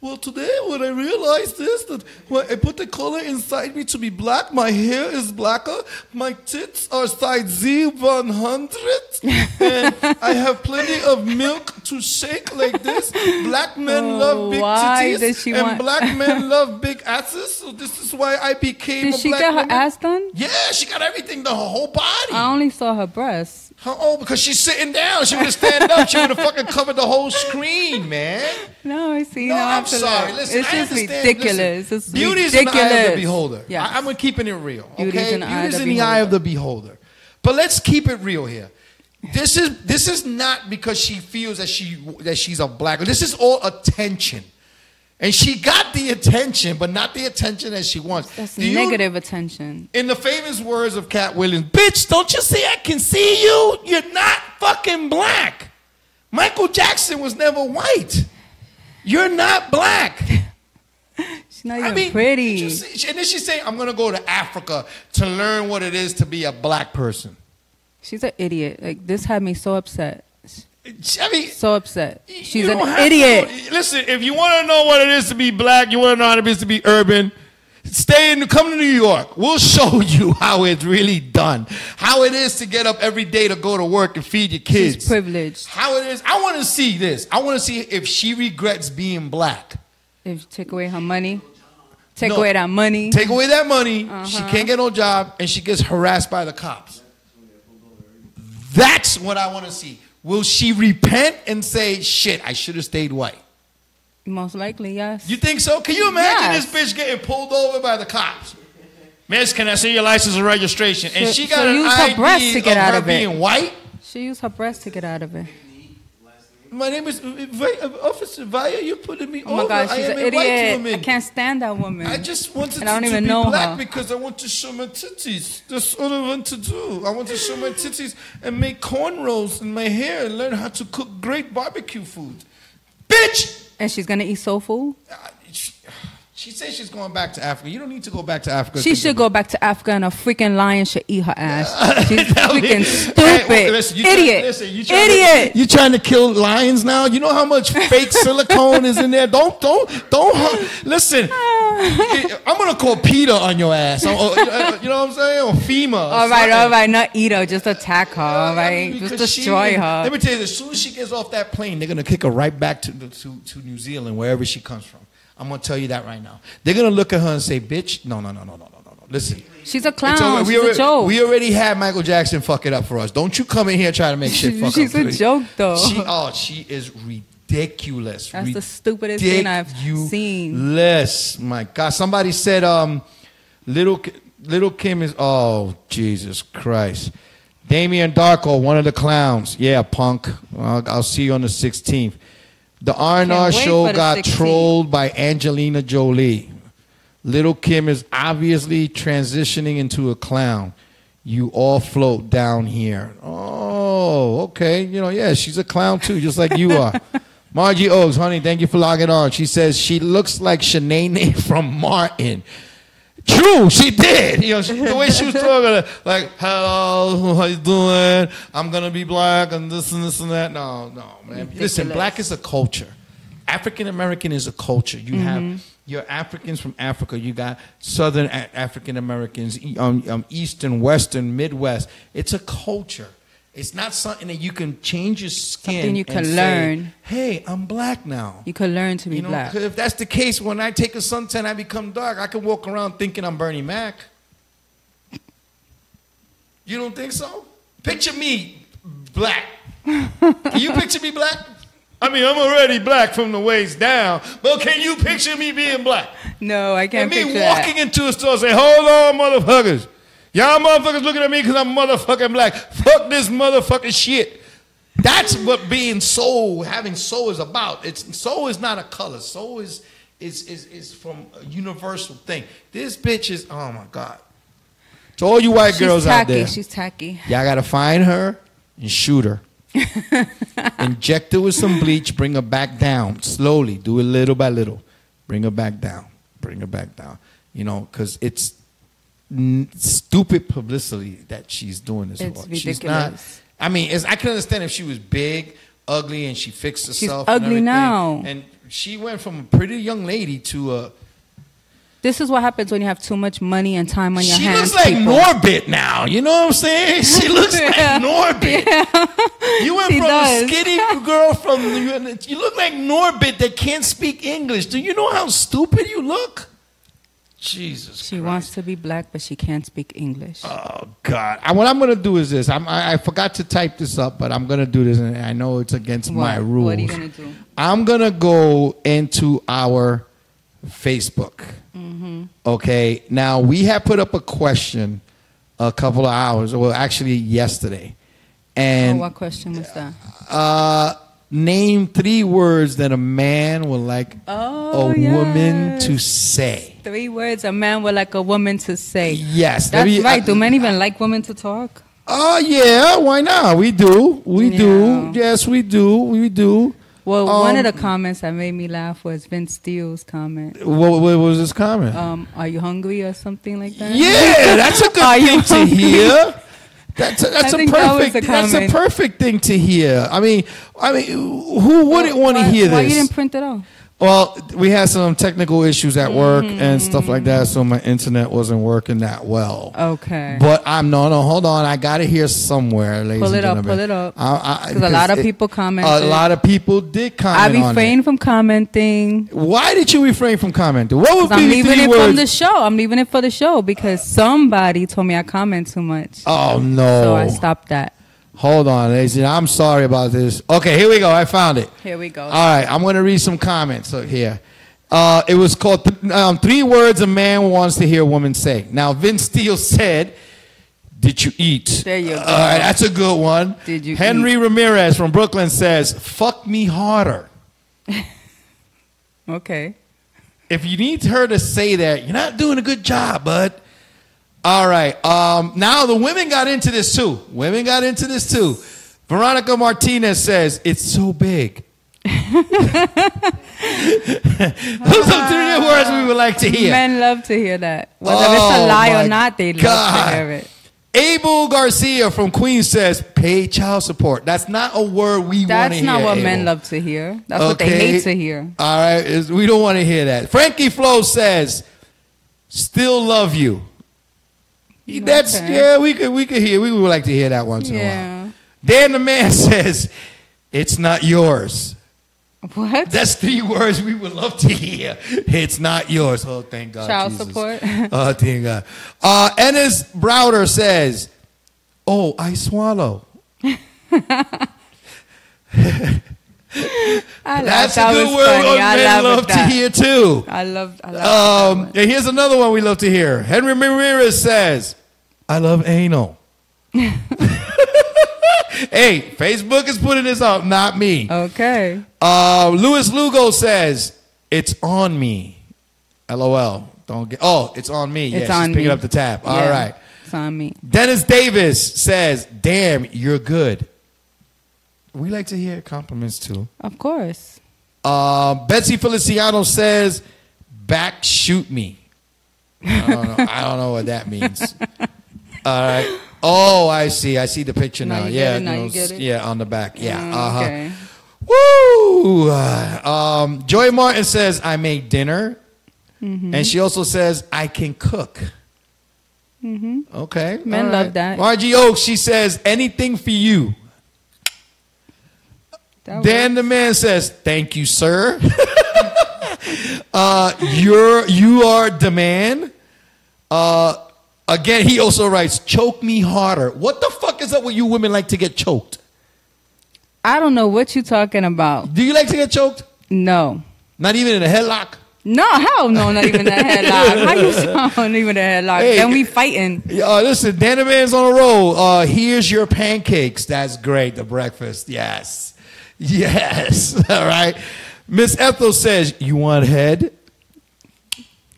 Speaker 1: Well, today when I realized this, that when I put the color inside me to be black, my hair is blacker, my tits are size Z100, and I have plenty of milk to shake like this. Black men love big titties, and black men love big asses, so this is why I became a black woman.
Speaker 16: Did she get her ass done?
Speaker 1: Yeah, she got everything done, her whole body.
Speaker 16: I only saw her breasts.
Speaker 1: Because she's sitting down. She would have stand up. She would have fucking covered the whole screen, man.
Speaker 16: No, I see.
Speaker 1: No, I'm
Speaker 16: after
Speaker 1: sorry.
Speaker 16: that.
Speaker 1: Listen,
Speaker 16: It's
Speaker 1: I
Speaker 16: just
Speaker 1: understand.
Speaker 16: ridiculous.
Speaker 1: Listen,
Speaker 16: It's
Speaker 1: beauty's
Speaker 16: ridiculous.
Speaker 1: in the eye of the beholder.
Speaker 16: Yes.
Speaker 1: I'm keeping it real. Okay?
Speaker 16: Beauty's in the eye of
Speaker 1: Beauty's
Speaker 16: the
Speaker 1: in the eye of
Speaker 16: beholder.
Speaker 1: the beholder. But let's keep it real here. This is not because she feels that she's a black. This is all attention. And she got the attention, but not the attention that she wants.
Speaker 16: That's negative attention.
Speaker 1: In the famous words of Cat Williams, bitch, don't you see I can see you? You're not fucking black. Michael Jackson was never white. You're not black.
Speaker 16: She's not even pretty.
Speaker 1: And then she's saying, I'm going to go to Africa to learn what it is to be a black person.
Speaker 16: She's an idiot. Like, this had me so upset.
Speaker 1: I mean,
Speaker 16: so upset. She's
Speaker 1: you
Speaker 16: an
Speaker 1: don't have
Speaker 16: idiot.
Speaker 1: to- listen, if you want to know what it is to be black, you want to know how it is to be urban, come to New York. We'll show you how it's really done. How it is to get up every day to go to work and feed your kids.
Speaker 16: She's privileged.
Speaker 1: How it is. I want to see this. I want to see if she regrets being black.
Speaker 16: If you take away her money, take away that money.
Speaker 1: Take away that money. She can't get no job, and she gets harassed by the cops. That's what I want to see. Will she repent and say, shit, I should have stayed white?
Speaker 16: Most likely, yes.
Speaker 1: You think so? Can you imagine
Speaker 16: Yes.
Speaker 1: this bitch getting pulled over by the cops? Miss, can I see your license and registration? And she got an
Speaker 16: use her breast
Speaker 1: ID
Speaker 16: to get
Speaker 1: of
Speaker 16: out
Speaker 1: her
Speaker 16: of it.
Speaker 1: being white?
Speaker 16: She used her breast to get out of it.
Speaker 1: My name is Officer Vaya. You're putting me
Speaker 16: Oh my
Speaker 1: over.
Speaker 16: God,
Speaker 1: I
Speaker 16: she's
Speaker 1: am
Speaker 16: an
Speaker 1: a white
Speaker 16: idiot.
Speaker 1: woman.
Speaker 16: I can't stand that woman.
Speaker 1: I just wanted
Speaker 16: and I don't
Speaker 1: to
Speaker 16: even
Speaker 1: be
Speaker 16: know
Speaker 1: black
Speaker 16: her.
Speaker 1: because I want to show my titties. That's all I want to do. I want to show my titties and make cornrows in my hair and learn how to cook great barbecue food. Bitch!
Speaker 16: And she's gonna eat soul food?
Speaker 1: She says she's going back to Africa. You don't need to go back to Africa.
Speaker 16: She should go back to Africa and a freaking lion should eat her ass. She's freaking stupid.
Speaker 1: Hey, listen,
Speaker 16: Idiot.
Speaker 1: Idiot. You trying to kill lions now? You know how much fake silicone is in there? Don't. Listen, I'm going to call PETA on your ass. You know what I'm saying? Or FEMA.
Speaker 16: All right. Not eat her. Just attack her. All right. Just destroy her.
Speaker 1: Let me tell you, as soon as she gets off that plane, they're going to kick her right back to New Zealand, wherever she comes from. I'm going to tell you that right now. They're going to look at her and say, bitch, no. Listen.
Speaker 16: She's a clown. She's a joke.
Speaker 1: We already had Michael Jackson fuck it up for us. Don't you come in here trying to make shit fuck up.
Speaker 16: She's a joke, though.
Speaker 1: She is ridiculous.
Speaker 16: That's the stupidest thing I've seen.
Speaker 1: Ridiculous. My God. Somebody said Little Kim is, oh, Jesus Christ. Damien Darko, one of the clowns. Yeah, punk. I'll see you on the 16th. The R&R show got trolled by Angelina Jolie. Little Kim is obviously transitioning into a clown. You all float down here. Oh, okay. Yeah, she's a clown too, just like you are. Margie Oaks, honey, thank you for logging on. She says she looks like Shanae from Martin. True, she did. The way she was talking, like, hello, how you doing? I'm going to be black and this and that. No, man.
Speaker 16: Ridiculous.
Speaker 1: Listen, black is a culture. African American is a culture. You have your Africans from Africa. You got Southern African Americans, Eastern, Western, Midwest. It's a culture. It's not something that you can change your skin.
Speaker 16: Something you can
Speaker 1: and
Speaker 16: learn.
Speaker 1: Say, hey, I'm black now.
Speaker 16: You can learn to be black.
Speaker 1: 'Cause if that's the case, when I take a suntan, I become dark. I can walk around thinking I'm Bernie Mac. You don't think so? Picture me black. Can you picture me black? I mean, I'm already black from the waist down, but can you picture me being black?
Speaker 16: No, I can't
Speaker 1: and me
Speaker 16: picture
Speaker 1: walking
Speaker 16: that.
Speaker 1: into a store and say, hold on, motherfuckers. Y'all motherfuckers looking at me because I'm motherfucking black. Fuck this motherfucking shit. That's what having soul is about. Soul is not a color. Soul is from a universal thing. This bitch is, oh my God. To all you white girls out there.
Speaker 16: She's tacky.
Speaker 1: Y'all got to find her and shoot her. Inject her with some bleach, bring her back down. Slowly, do it little by little. Bring her back down. Because it's stupid publicity that she's doing this.
Speaker 16: It's
Speaker 1: for.
Speaker 16: ridiculous.
Speaker 1: She's not, I can understand if she was big, ugly and she fixed
Speaker 16: She's
Speaker 1: herself. and
Speaker 16: ugly
Speaker 1: everything.
Speaker 16: now.
Speaker 1: And she went from a pretty young lady to a.
Speaker 16: This is what happens when you have too much money and time on your
Speaker 1: She
Speaker 16: hands.
Speaker 1: looks like
Speaker 16: people.
Speaker 1: Norbit now. You know what I'm saying? She looks like Norbit. You went
Speaker 16: She
Speaker 1: from
Speaker 16: does.
Speaker 1: a skinny girl from. You look like Norbit that can't speak English. Do you know how stupid you look? Jesus.
Speaker 16: She wants to be black, but she can't speak English.
Speaker 1: Oh God! What I'm gonna do is this. I forgot to type this up, but I'm gonna do this, and I know it's against my rules.
Speaker 16: What are you gonna do?
Speaker 1: I'm gonna go into our Facebook. Okay. Now we have put up a question a couple of hours, well, actually yesterday, and
Speaker 16: what question was that?
Speaker 1: name 3 words that a man would like a woman to say.
Speaker 16: 3 words a man would like a woman to say.
Speaker 1: Yes,
Speaker 16: That's right. Do men even like women to talk?
Speaker 1: Oh, yeah. Why not? We do. We do. Yes, we do. We do.
Speaker 16: Well, one of the comments that made me laugh was Vince Steele's comment.
Speaker 1: What was his comment?
Speaker 16: Are you hungry or something like that?
Speaker 1: Yeah, that's a good thing to hear. That's a perfect thing to hear. I mean, who wouldn't want to hear this?
Speaker 16: Why you didn't print it out?
Speaker 1: Well, we had some technical issues at work and stuff like that, so my internet wasn't working that well.
Speaker 16: Okay.
Speaker 1: But hold on. I got it here somewhere, ladies and gentlemen.
Speaker 16: Pull it up. Because a lot of people commented.
Speaker 1: A lot of people did comment on it.
Speaker 16: I refrained from commenting.
Speaker 1: Why did you refrain from commenting? What would be
Speaker 16: I'm
Speaker 1: the
Speaker 16: leaving
Speaker 1: 3
Speaker 16: it
Speaker 1: words?
Speaker 16: from the show. I'm leaving it for the show because somebody told me I comment too much.
Speaker 1: Oh, no.
Speaker 16: So I stopped that.
Speaker 1: Hold on, ladies. I'm sorry about this. Okay, here we go. I found it.
Speaker 16: Here we go.
Speaker 1: All right, I'm going to read some comments here. It was called 3 words a man wants to hear a woman say. Now, Vince Steele said, did you eat?
Speaker 16: There you go.
Speaker 1: All right, that's a good one.
Speaker 16: Did you
Speaker 1: Henry
Speaker 16: eat?
Speaker 1: Ramirez from Brooklyn says, fuck me harder.
Speaker 16: Okay.
Speaker 1: If you need her to say that, you're not doing a good job, bud. All right. Now the women got into this too. Veronica Martinez says, it's so big. Those are 3 words we would like to hear.
Speaker 16: Men love to hear that. Whether it's a lie or not, they love to hear it.
Speaker 1: Abel Garcia from Queens says, pay child support. That's not a word we want to hear.
Speaker 16: That's not what
Speaker 1: Abel.
Speaker 16: men love to hear. That's what they hate to hear.
Speaker 1: All right. We don't want to hear that. Frankie Flo says, still love you. That's yeah. We could hear. We would like to hear that once in a while. Dan the Man says, "It's not yours."
Speaker 16: What?
Speaker 1: That's 3 words we would love to hear. It's not yours. Oh, thank God.
Speaker 16: Child
Speaker 1: Jesus.
Speaker 16: support.
Speaker 1: Oh, thank God. Ennis Browder says, "Oh, I swallow." That's a good word men love to hear too.
Speaker 16: I love that.
Speaker 1: And here's another one we love to hear. Henry Ramirez says, I love anal. Hey, Facebook is putting this up, not me.
Speaker 16: Okay.
Speaker 1: Louis Lugo says, it's on me. LOL. It's on me.
Speaker 16: It's
Speaker 1: yeah,
Speaker 16: on
Speaker 1: she's picking
Speaker 16: me.
Speaker 1: up the tab.
Speaker 16: Yeah,
Speaker 1: All right.
Speaker 16: It's on me.
Speaker 1: Dennis Davis says, damn, you're good. We like to hear compliments too.
Speaker 16: Of course.
Speaker 1: Betsy Feliciano says, back shoot me. I don't know what that means. All right. Oh, I see the picture now.
Speaker 16: You get it?
Speaker 1: Yeah, on the back. Yeah.
Speaker 16: Okay.
Speaker 1: Woo! Joy Martin says, I made dinner.
Speaker 16: Mm-hmm.
Speaker 1: And she also says, I can cook.
Speaker 16: Mm-hmm.
Speaker 1: Okay.
Speaker 16: Men love that.
Speaker 1: Margie Oaks, she says, anything for you. Dan the Man says, thank you, sir. You are the man. Again, he also writes, choke me harder. What the fuck is up with you women like to get choked?
Speaker 16: I don't know what you're talking about.
Speaker 1: Do you like to get choked?
Speaker 16: No.
Speaker 1: Not even in a headlock?
Speaker 16: No, hell no, not even a headlock. How you sound even a headlock?
Speaker 1: Hey,
Speaker 16: then we fighting.
Speaker 1: Listen, Dan the Man's on a roll. Here's your pancakes. That's great. The breakfast. Yes. Yes. All right. Miss Ethel says, you want head?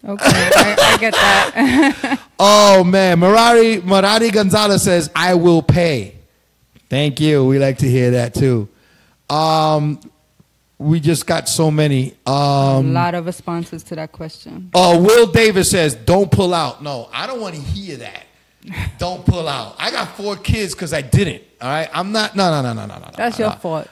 Speaker 16: Okay, I get that.
Speaker 1: Oh, man. Marari Gonzalez says, I will pay. Thank you. We like to hear that, too. We just got so many.
Speaker 16: A lot of responses to that question.
Speaker 1: Will Davis says, don't pull out. No, I don't want to hear that. Don't pull out. I got 4 kids because I didn't. All right, I'm not. No.
Speaker 16: That's your fault.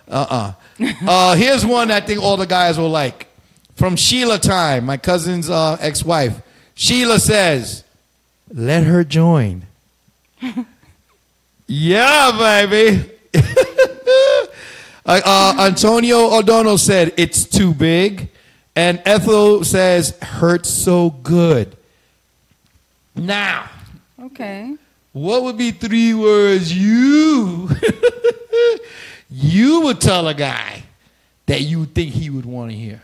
Speaker 1: Here's one I think all the guys will like. From Sheila Time, my cousin's ex-wife. Sheila says, "Let her join." Yeah, baby. Antonio O'Donnell said, "It's too big," and Ethel says, "Hurts so good." Now,
Speaker 16: okay,
Speaker 1: what would be 3 words you would tell a guy that you think he would want to hear?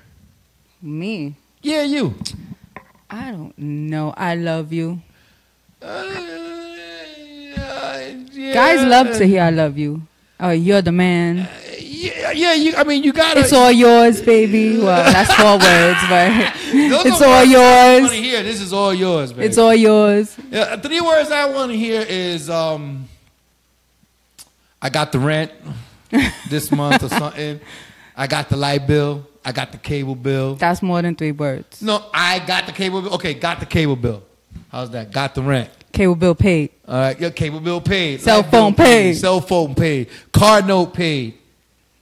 Speaker 16: Me?
Speaker 1: Yeah, you.
Speaker 16: I don't know. I love you.
Speaker 1: Yeah.
Speaker 16: Guys love to hear I love you. You're the man.
Speaker 1: Yeah. You gotta.
Speaker 16: It's all yours, baby. Well, that's 4 words, but it's all
Speaker 1: I
Speaker 16: yours.
Speaker 1: want to hear. This is all yours, baby.
Speaker 16: It's all yours.
Speaker 1: Yeah, 3 words I want to hear is I got the rent this month or something. I got the light bill. I got the cable bill.
Speaker 16: That's more than 3 words.
Speaker 1: No, I got the cable bill. Okay, got the cable bill. How's that? Got the rent.
Speaker 16: Cable bill paid.
Speaker 1: All right, your cable bill paid.
Speaker 16: Cell
Speaker 1: Light bill
Speaker 16: phone paid.
Speaker 1: Cell phone paid. Car note paid.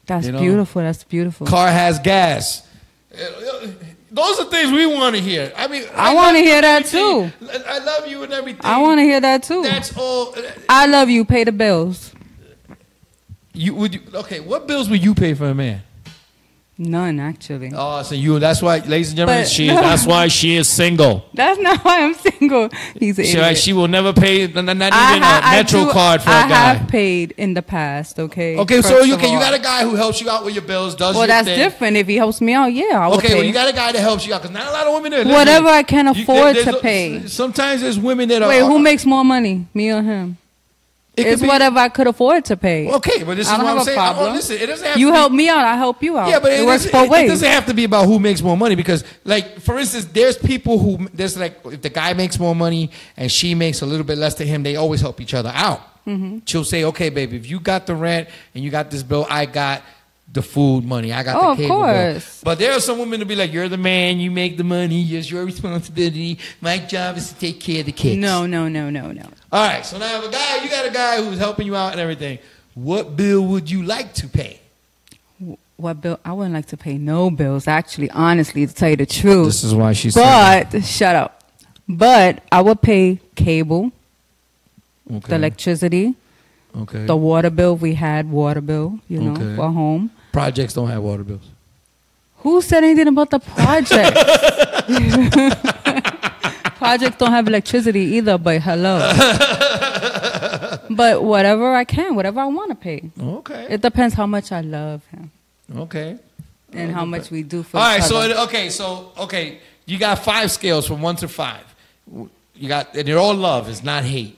Speaker 16: That's beautiful. That's beautiful.
Speaker 1: Car has gas. Those are things we want to hear. I mean,
Speaker 16: I want to hear that too.
Speaker 1: I love you and everything.
Speaker 16: I want to hear that too.
Speaker 1: That's all.
Speaker 16: I love you. Pay the bills.
Speaker 1: Okay, what bills would you pay for a man?
Speaker 16: None, actually.
Speaker 1: Oh, so that's why, ladies and gentlemen,
Speaker 16: But-
Speaker 1: that's why she is single.
Speaker 16: That's not why I'm single. He's an idiot.
Speaker 1: She will never pay, not even a Metro card for a
Speaker 16: I
Speaker 1: guy.
Speaker 16: have paid in the past, okay?
Speaker 1: Okay, so
Speaker 16: First
Speaker 1: you
Speaker 16: of all.
Speaker 1: got a guy who helps you out with your bills, does
Speaker 16: Well,
Speaker 1: your
Speaker 16: that's
Speaker 1: thing.
Speaker 16: different. If he helps me out, yeah, I will
Speaker 1: Okay,
Speaker 16: pay.
Speaker 1: well, you got a guy that helps you out, because not a lot of women there.
Speaker 16: Whatever I can afford
Speaker 1: there's
Speaker 16: to pay.
Speaker 1: Sometimes there's women that are.
Speaker 16: Wait, who makes more money, me or him?
Speaker 1: It
Speaker 16: It's
Speaker 1: could be-
Speaker 16: whatever I could afford to pay.
Speaker 1: Okay, but this is
Speaker 16: I don't
Speaker 1: what I'm
Speaker 16: have a
Speaker 1: saying.
Speaker 16: problem.
Speaker 1: Listen, it doesn't have
Speaker 16: You
Speaker 1: to be-
Speaker 16: help me out, I help you out.
Speaker 1: Yeah, but
Speaker 16: it works both
Speaker 1: it
Speaker 16: ways.
Speaker 1: doesn't have to be about who makes more money, because, like, for instance, there's people who there's like if the guy makes more money and she makes a little bit less to him, they always help each other out.
Speaker 16: Mm-hmm.
Speaker 1: She'll say, "Okay, baby, if you got the rent and you got this bill, I got the food money. I got
Speaker 16: Oh,
Speaker 1: the
Speaker 16: of
Speaker 1: cable bill."
Speaker 16: course.
Speaker 1: But there are some women to be like, "You're the man. You make the money. It's your responsibility. My job is to take care of the kids."
Speaker 16: No.
Speaker 1: All right, so now you got a guy who's helping you out and everything. What bill would you like to pay?
Speaker 16: What bill? I wouldn't like to pay no bills, actually, honestly, to tell you the truth.
Speaker 1: This is why she's
Speaker 16: But, shut up. But I would pay cable, the electricity,
Speaker 1: Okay.
Speaker 16: the water bill. We had water bill,
Speaker 1: Okay.
Speaker 16: for home.
Speaker 1: Projects don't have water bills.
Speaker 16: Who said anything about the project? Projects don't have electricity either, but hello. But whatever I can, whatever I want to pay.
Speaker 1: Okay.
Speaker 16: It depends how much I love him
Speaker 1: Okay.
Speaker 16: and how much we do for
Speaker 1: All right,
Speaker 16: each other.
Speaker 1: okay, you got 5 scales from 1 to 5. You got, and they're all love, it's not hate.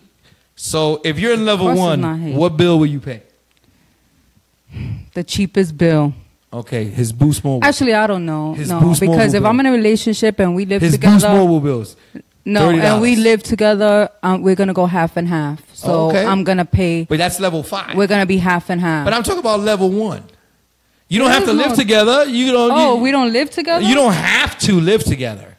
Speaker 1: So if you're in level
Speaker 16: Of course it's not
Speaker 1: 1,
Speaker 16: hate.
Speaker 1: what bill will you pay?
Speaker 16: The cheapest bill.
Speaker 1: Okay, his Boost Mobile.
Speaker 16: Actually, I don't know.
Speaker 1: His
Speaker 16: No,
Speaker 1: Boost
Speaker 16: because
Speaker 1: Mobile
Speaker 16: if I'm
Speaker 1: bill.
Speaker 16: in a relationship and we live
Speaker 1: His
Speaker 16: together,
Speaker 1: Boost Mobile bills.
Speaker 16: no,
Speaker 1: $30.
Speaker 16: and we live together, we're gonna go half and half. So
Speaker 1: Okay.
Speaker 16: I'm gonna pay.
Speaker 1: But that's level 5.
Speaker 16: We're gonna be half and half.
Speaker 1: But I'm talking about level 1. You don't
Speaker 16: There
Speaker 1: have to
Speaker 16: is
Speaker 1: live
Speaker 16: no-
Speaker 1: together. You don't.
Speaker 16: Oh, we don't live together.
Speaker 1: You don't have to live together.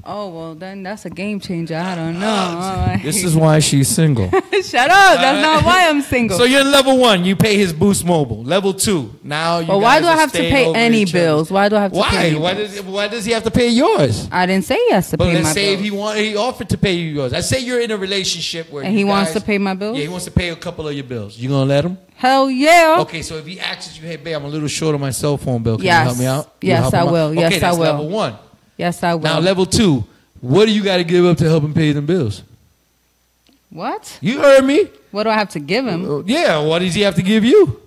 Speaker 16: Oh well, then that's a game changer. I don't know. All right.
Speaker 1: This is why she's single.
Speaker 16: Shut up. That's not why I'm single.
Speaker 1: So you're in level 1. You pay his Boost Mobile. Level 2. Now you.
Speaker 16: Well, why
Speaker 1: guys
Speaker 16: do I
Speaker 1: are
Speaker 16: have to
Speaker 1: staying
Speaker 16: pay
Speaker 1: over
Speaker 16: any
Speaker 1: each other.
Speaker 16: bills? Why do I have to pay any
Speaker 1: Why?
Speaker 16: bills?
Speaker 1: Why does he have to pay yours?
Speaker 16: I didn't say he has to
Speaker 1: But
Speaker 16: pay
Speaker 1: let's
Speaker 16: my
Speaker 1: say
Speaker 16: bills.
Speaker 1: if he offered to pay you yours. I say you're in a relationship where
Speaker 16: And
Speaker 1: you
Speaker 16: he wants
Speaker 1: guys-
Speaker 16: to pay my bills?
Speaker 1: Yeah, he wants to pay a couple of your bills. You gonna let him?
Speaker 16: Hell yeah.
Speaker 1: Okay, so if he asks you, "Hey, babe, I'm a little short on my cell phone bill. Can
Speaker 16: Yes.
Speaker 1: you help me out?" You
Speaker 16: Yes,
Speaker 1: help
Speaker 16: I
Speaker 1: him out?
Speaker 16: will.
Speaker 1: Okay,
Speaker 16: Yes, I
Speaker 1: that's
Speaker 16: will.
Speaker 1: level 1.
Speaker 16: Yes, I will.
Speaker 1: Now level 2. What do you got to give up to help him pay them bills?
Speaker 16: What?
Speaker 1: You heard me.
Speaker 16: What do I have to give him?
Speaker 1: Yeah. What does he have to give you?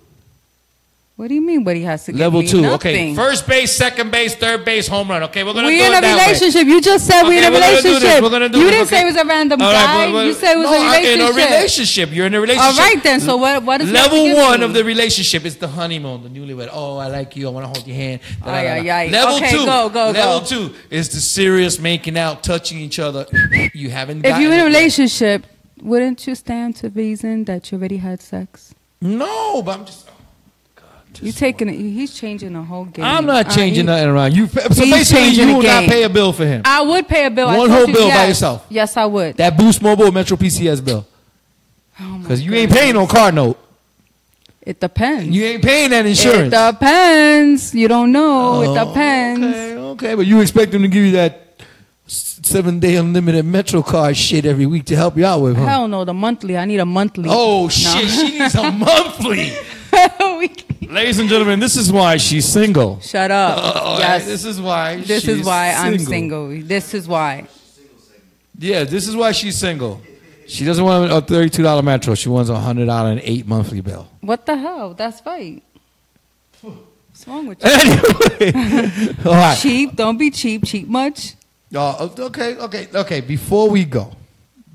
Speaker 16: What do you mean? What he has to give
Speaker 1: Level
Speaker 16: me?
Speaker 1: 2.
Speaker 16: Nothing.
Speaker 1: Okay. First base, second base, third base, home run. Okay, we're gonna
Speaker 16: We
Speaker 1: do
Speaker 16: in
Speaker 1: it
Speaker 16: a
Speaker 1: that way.
Speaker 16: relationship. You just said we in a
Speaker 1: Okay, we're gonna do this.
Speaker 16: relationship.
Speaker 1: We're gonna do
Speaker 16: You
Speaker 1: this,
Speaker 16: didn't
Speaker 1: okay.
Speaker 16: say it was a random
Speaker 1: All right,
Speaker 16: guy.
Speaker 1: but-
Speaker 16: You said it was
Speaker 1: no,
Speaker 16: a relationship.
Speaker 1: In a relationship, you're in a relationship.
Speaker 16: All right then. So what is he have to
Speaker 1: level
Speaker 16: give
Speaker 1: 1
Speaker 16: me?
Speaker 1: of the relationship is the honeymoon, the newlywed. Oh, I like you. I want to hold your hand. Da, da, da, da.
Speaker 16: Ay, ay, ay.
Speaker 1: Level
Speaker 16: Okay,
Speaker 1: 2.
Speaker 16: go.
Speaker 1: Level 2 is the serious making out, touching each other. You haven't.
Speaker 16: If you're in a
Speaker 1: gotten it yet.
Speaker 16: relationship, wouldn't you stand to reason that you already had sex?
Speaker 1: No, but I'm just.
Speaker 16: You taking it? He's changing the whole game.
Speaker 1: I'm not changing nothing around. So
Speaker 16: He's
Speaker 1: basically,
Speaker 16: changing
Speaker 1: you
Speaker 16: the
Speaker 1: will not
Speaker 16: game.
Speaker 1: pay a bill for him.
Speaker 16: I would pay a bill. I
Speaker 1: One
Speaker 16: told
Speaker 1: whole
Speaker 16: you
Speaker 1: bill by
Speaker 16: yes.
Speaker 1: yourself.
Speaker 16: Yes, I would.
Speaker 1: That Boost Mobile or Metro PCS bill.
Speaker 16: Oh
Speaker 1: Because you ain't paying no car note.
Speaker 16: It depends.
Speaker 1: You ain't paying that insurance.
Speaker 16: It depends. You don't know. It depends.
Speaker 1: Okay, but you expect them to give you that 7-day unlimited Metro card shit every week to help you out with, huh?
Speaker 16: Hell no, the monthly. I need a monthly.
Speaker 1: Oh,
Speaker 16: No.
Speaker 1: shit. She needs a monthly. Ladies and gentlemen, this is why she's single.
Speaker 16: Shut up. Yes.
Speaker 1: This is why
Speaker 16: This
Speaker 1: she's
Speaker 16: is why I'm
Speaker 1: single.
Speaker 16: single. This is why.
Speaker 1: Yeah, this is why she's single. She doesn't want a $32 Metro. She wants a $100 and 8 monthly bill.
Speaker 16: What the hell? That's right. What's wrong with you?
Speaker 1: All right.
Speaker 16: Cheap. Don't be cheap. Cheap much?
Speaker 1: Okay. Before we go,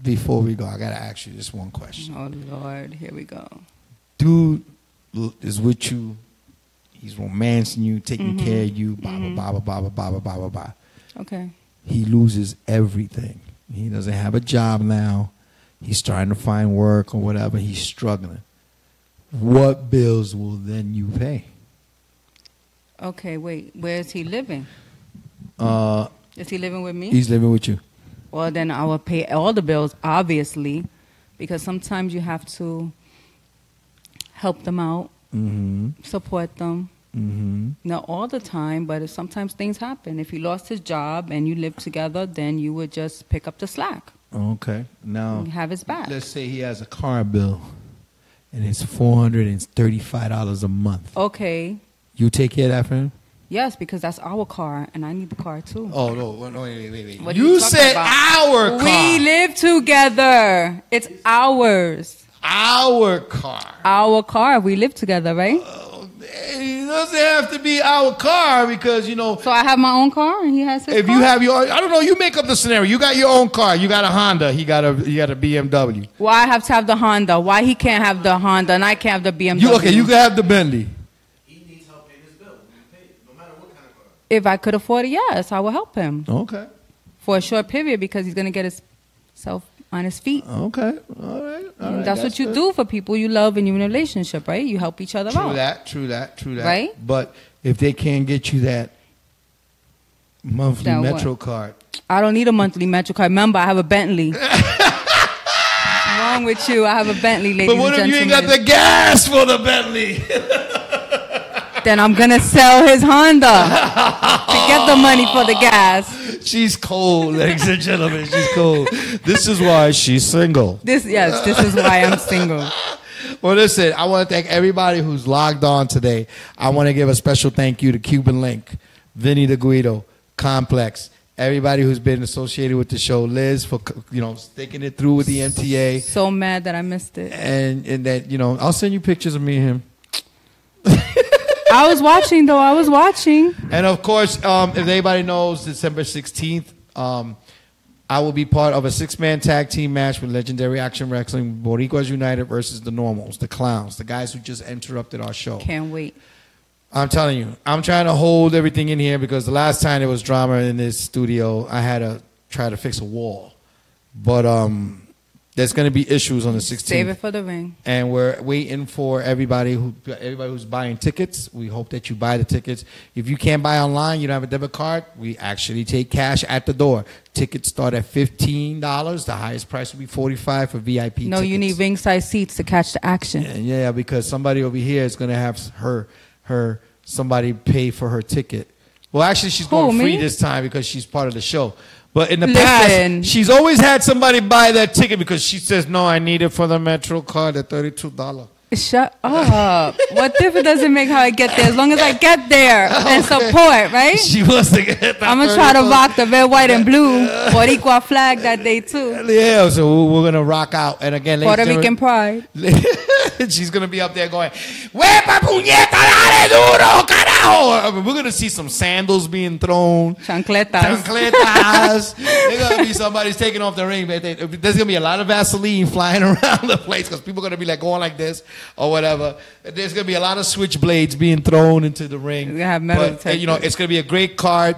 Speaker 1: I gotta ask you just one question.
Speaker 16: Oh Lord, here we go.
Speaker 1: Dude is with you. He's romancing you, taking care of you. Blah blah blah blah blah blah blah blah blah.
Speaker 16: Okay.
Speaker 1: He loses everything. He doesn't have a job now. He's trying to find work or whatever. He's struggling. What bills will then you pay?
Speaker 16: Okay, wait. Where is he living? Is he living with me?
Speaker 1: He's living with you.
Speaker 16: Well, then I will pay all the bills, obviously, because sometimes you have to help them out, support them. Not all the time, but sometimes things happen. If he lost his job and you live together, then you would just pick up the slack.
Speaker 1: Okay. Now,
Speaker 16: And have his back.
Speaker 1: let's say he has a car bill and it's $435 a month.
Speaker 16: Okay.
Speaker 1: You take care of that for him?
Speaker 16: Yes, because that's our car, and I need the car too.
Speaker 1: Oh, no, wait.
Speaker 16: What are
Speaker 1: You
Speaker 16: talking
Speaker 1: said
Speaker 16: about?
Speaker 1: our car.
Speaker 16: We live together. It's ours.
Speaker 1: Our car.
Speaker 16: Our car. We live together, right?
Speaker 1: It doesn't have to be our car because, you know.
Speaker 16: So I have my own car and he has his
Speaker 1: If
Speaker 16: car?
Speaker 1: you have your, I don't know, you make up the scenario. You got your own car. You got a Honda. He got a BMW.
Speaker 16: Why I have to have the Honda? Why he can't have the Honda and I can't have the BMW?
Speaker 1: You can have the Bentley.
Speaker 16: If I could afford it, yes, I will help him.
Speaker 1: Okay.
Speaker 16: For a short period because he's going to get himself on his feet.
Speaker 1: Okay. All right.
Speaker 16: And that's what you do for people you love and you're in a relationship, right? You help each other out.
Speaker 1: True that.
Speaker 16: Right?
Speaker 1: But if they can't get you that monthly
Speaker 16: That what?
Speaker 1: Metro card.
Speaker 16: I don't need a monthly Metro card. Remember, I have a Bentley. What's wrong with you? I have a Bentley, ladies
Speaker 1: But what
Speaker 16: and
Speaker 1: if you
Speaker 16: gentlemen.
Speaker 1: ain't got the gas for the Bentley?
Speaker 16: Then I'm going to sell his Honda to get the money for the gas.
Speaker 1: She's cold, ladies and gentlemen. She's cold. This is why she's single.
Speaker 16: This is why I'm single.
Speaker 1: Well, listen, I want to thank everybody who's logged on today. I want to give a special thank you to Cuban Link, Vinny the Guido, Complex, everybody who's been associated with the show, Liz for sticking it through with the MTA.
Speaker 16: So mad that I missed it.
Speaker 1: And that, I'll send you pictures of me and him.
Speaker 16: I was watching, though. I was watching.
Speaker 1: And, of course, if anybody knows, December 16th, I will be part of a 6-man tag team match with Legendary Action Wrestling, Boricuas United versus the Normals, the Clowns, the guys who just interrupted our show.
Speaker 16: Can't wait.
Speaker 1: I'm telling you, I'm trying to hold everything in here because the last time there was drama in this studio, I had to try to fix a wall. But there's going to be issues on the 16th.
Speaker 16: Save it for the ring.
Speaker 1: And we're waiting for everybody who's buying tickets. We hope that you buy the tickets. If you can't buy online, you don't have a debit card, we actually take cash at the door. Tickets start at $15. The highest price will be $45 for VIP
Speaker 16: No,
Speaker 1: tickets.
Speaker 16: you need ringside seats to catch the action.
Speaker 1: Yeah, because somebody over here is going to have somebody pay for her ticket. Well, actually, she's going free this time because she's part of the show. But in the past, she's always had somebody buy that ticket because she says, no, I need it for the Metro card at $32.
Speaker 16: Shut up. What difference does it make how I get there? As long as I get there and support, right?
Speaker 1: She wants to get that.
Speaker 16: I'm going to try to rock the red, white, and blue Boricua flag that day, too.
Speaker 1: Yeah, so we're going to rock out. And again,
Speaker 16: Puerto Rican pride.
Speaker 1: She's going to be up there going, Huepa puñeta, dale duro, carajo. We're going to see some sandals being thrown.
Speaker 16: Chancletas.
Speaker 1: There's going to be somebody's taking off the ring. There's going to be a lot of Vaseline flying around the place because people are going to be like going like this or whatever. There's going to be a lot of switchblades being thrown into the ring.
Speaker 16: Have metal
Speaker 1: but, it's going to be a great card.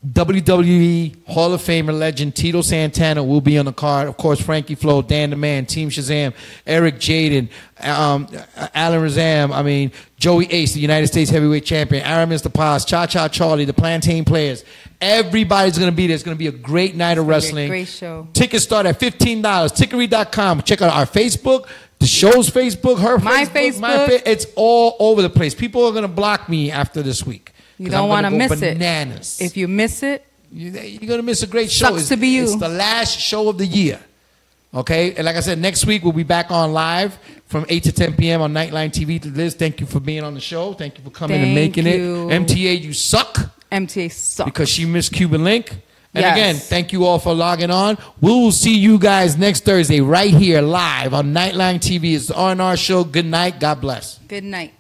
Speaker 1: WWE Hall of Famer legend Tito Santana will be on the card. Of course, Frankie Flo, Dan the Man, Team Shazam, Eric Jaden, Alan Razam, I mean, Joey Ace, the United States Heavyweight Champion, Aaron Mr. Paz, Cha-Cha Charlie, the Plantain Players. Everybody's going to be there. It's going to be a great night of wrestling.
Speaker 16: Great show.
Speaker 1: Tickets start at $15. Tickery.com. Check out our Facebook, the show's Facebook, her
Speaker 16: My Facebook.
Speaker 1: It's all over the place. People are going to block me after this week.
Speaker 16: You don't want to miss
Speaker 1: bananas.
Speaker 16: it. If you miss it,
Speaker 1: you're going to miss a great show.
Speaker 16: Sucks to be you.
Speaker 1: It's the last show of the year. Okay? And like I said, next week we'll be back on live from 8 to 10 p.m. on Nightline TV. Liz, thank you for being on the show. Thank you for coming and making it. MTA, you suck.
Speaker 16: MTA sucks.
Speaker 1: Because she missed Cuban Link. And
Speaker 16: Yes.
Speaker 1: again, thank you all for logging on. We will see you guys next Thursday right here live on Nightline TV. It's the R&R show. Good night. God bless.
Speaker 16: Good night.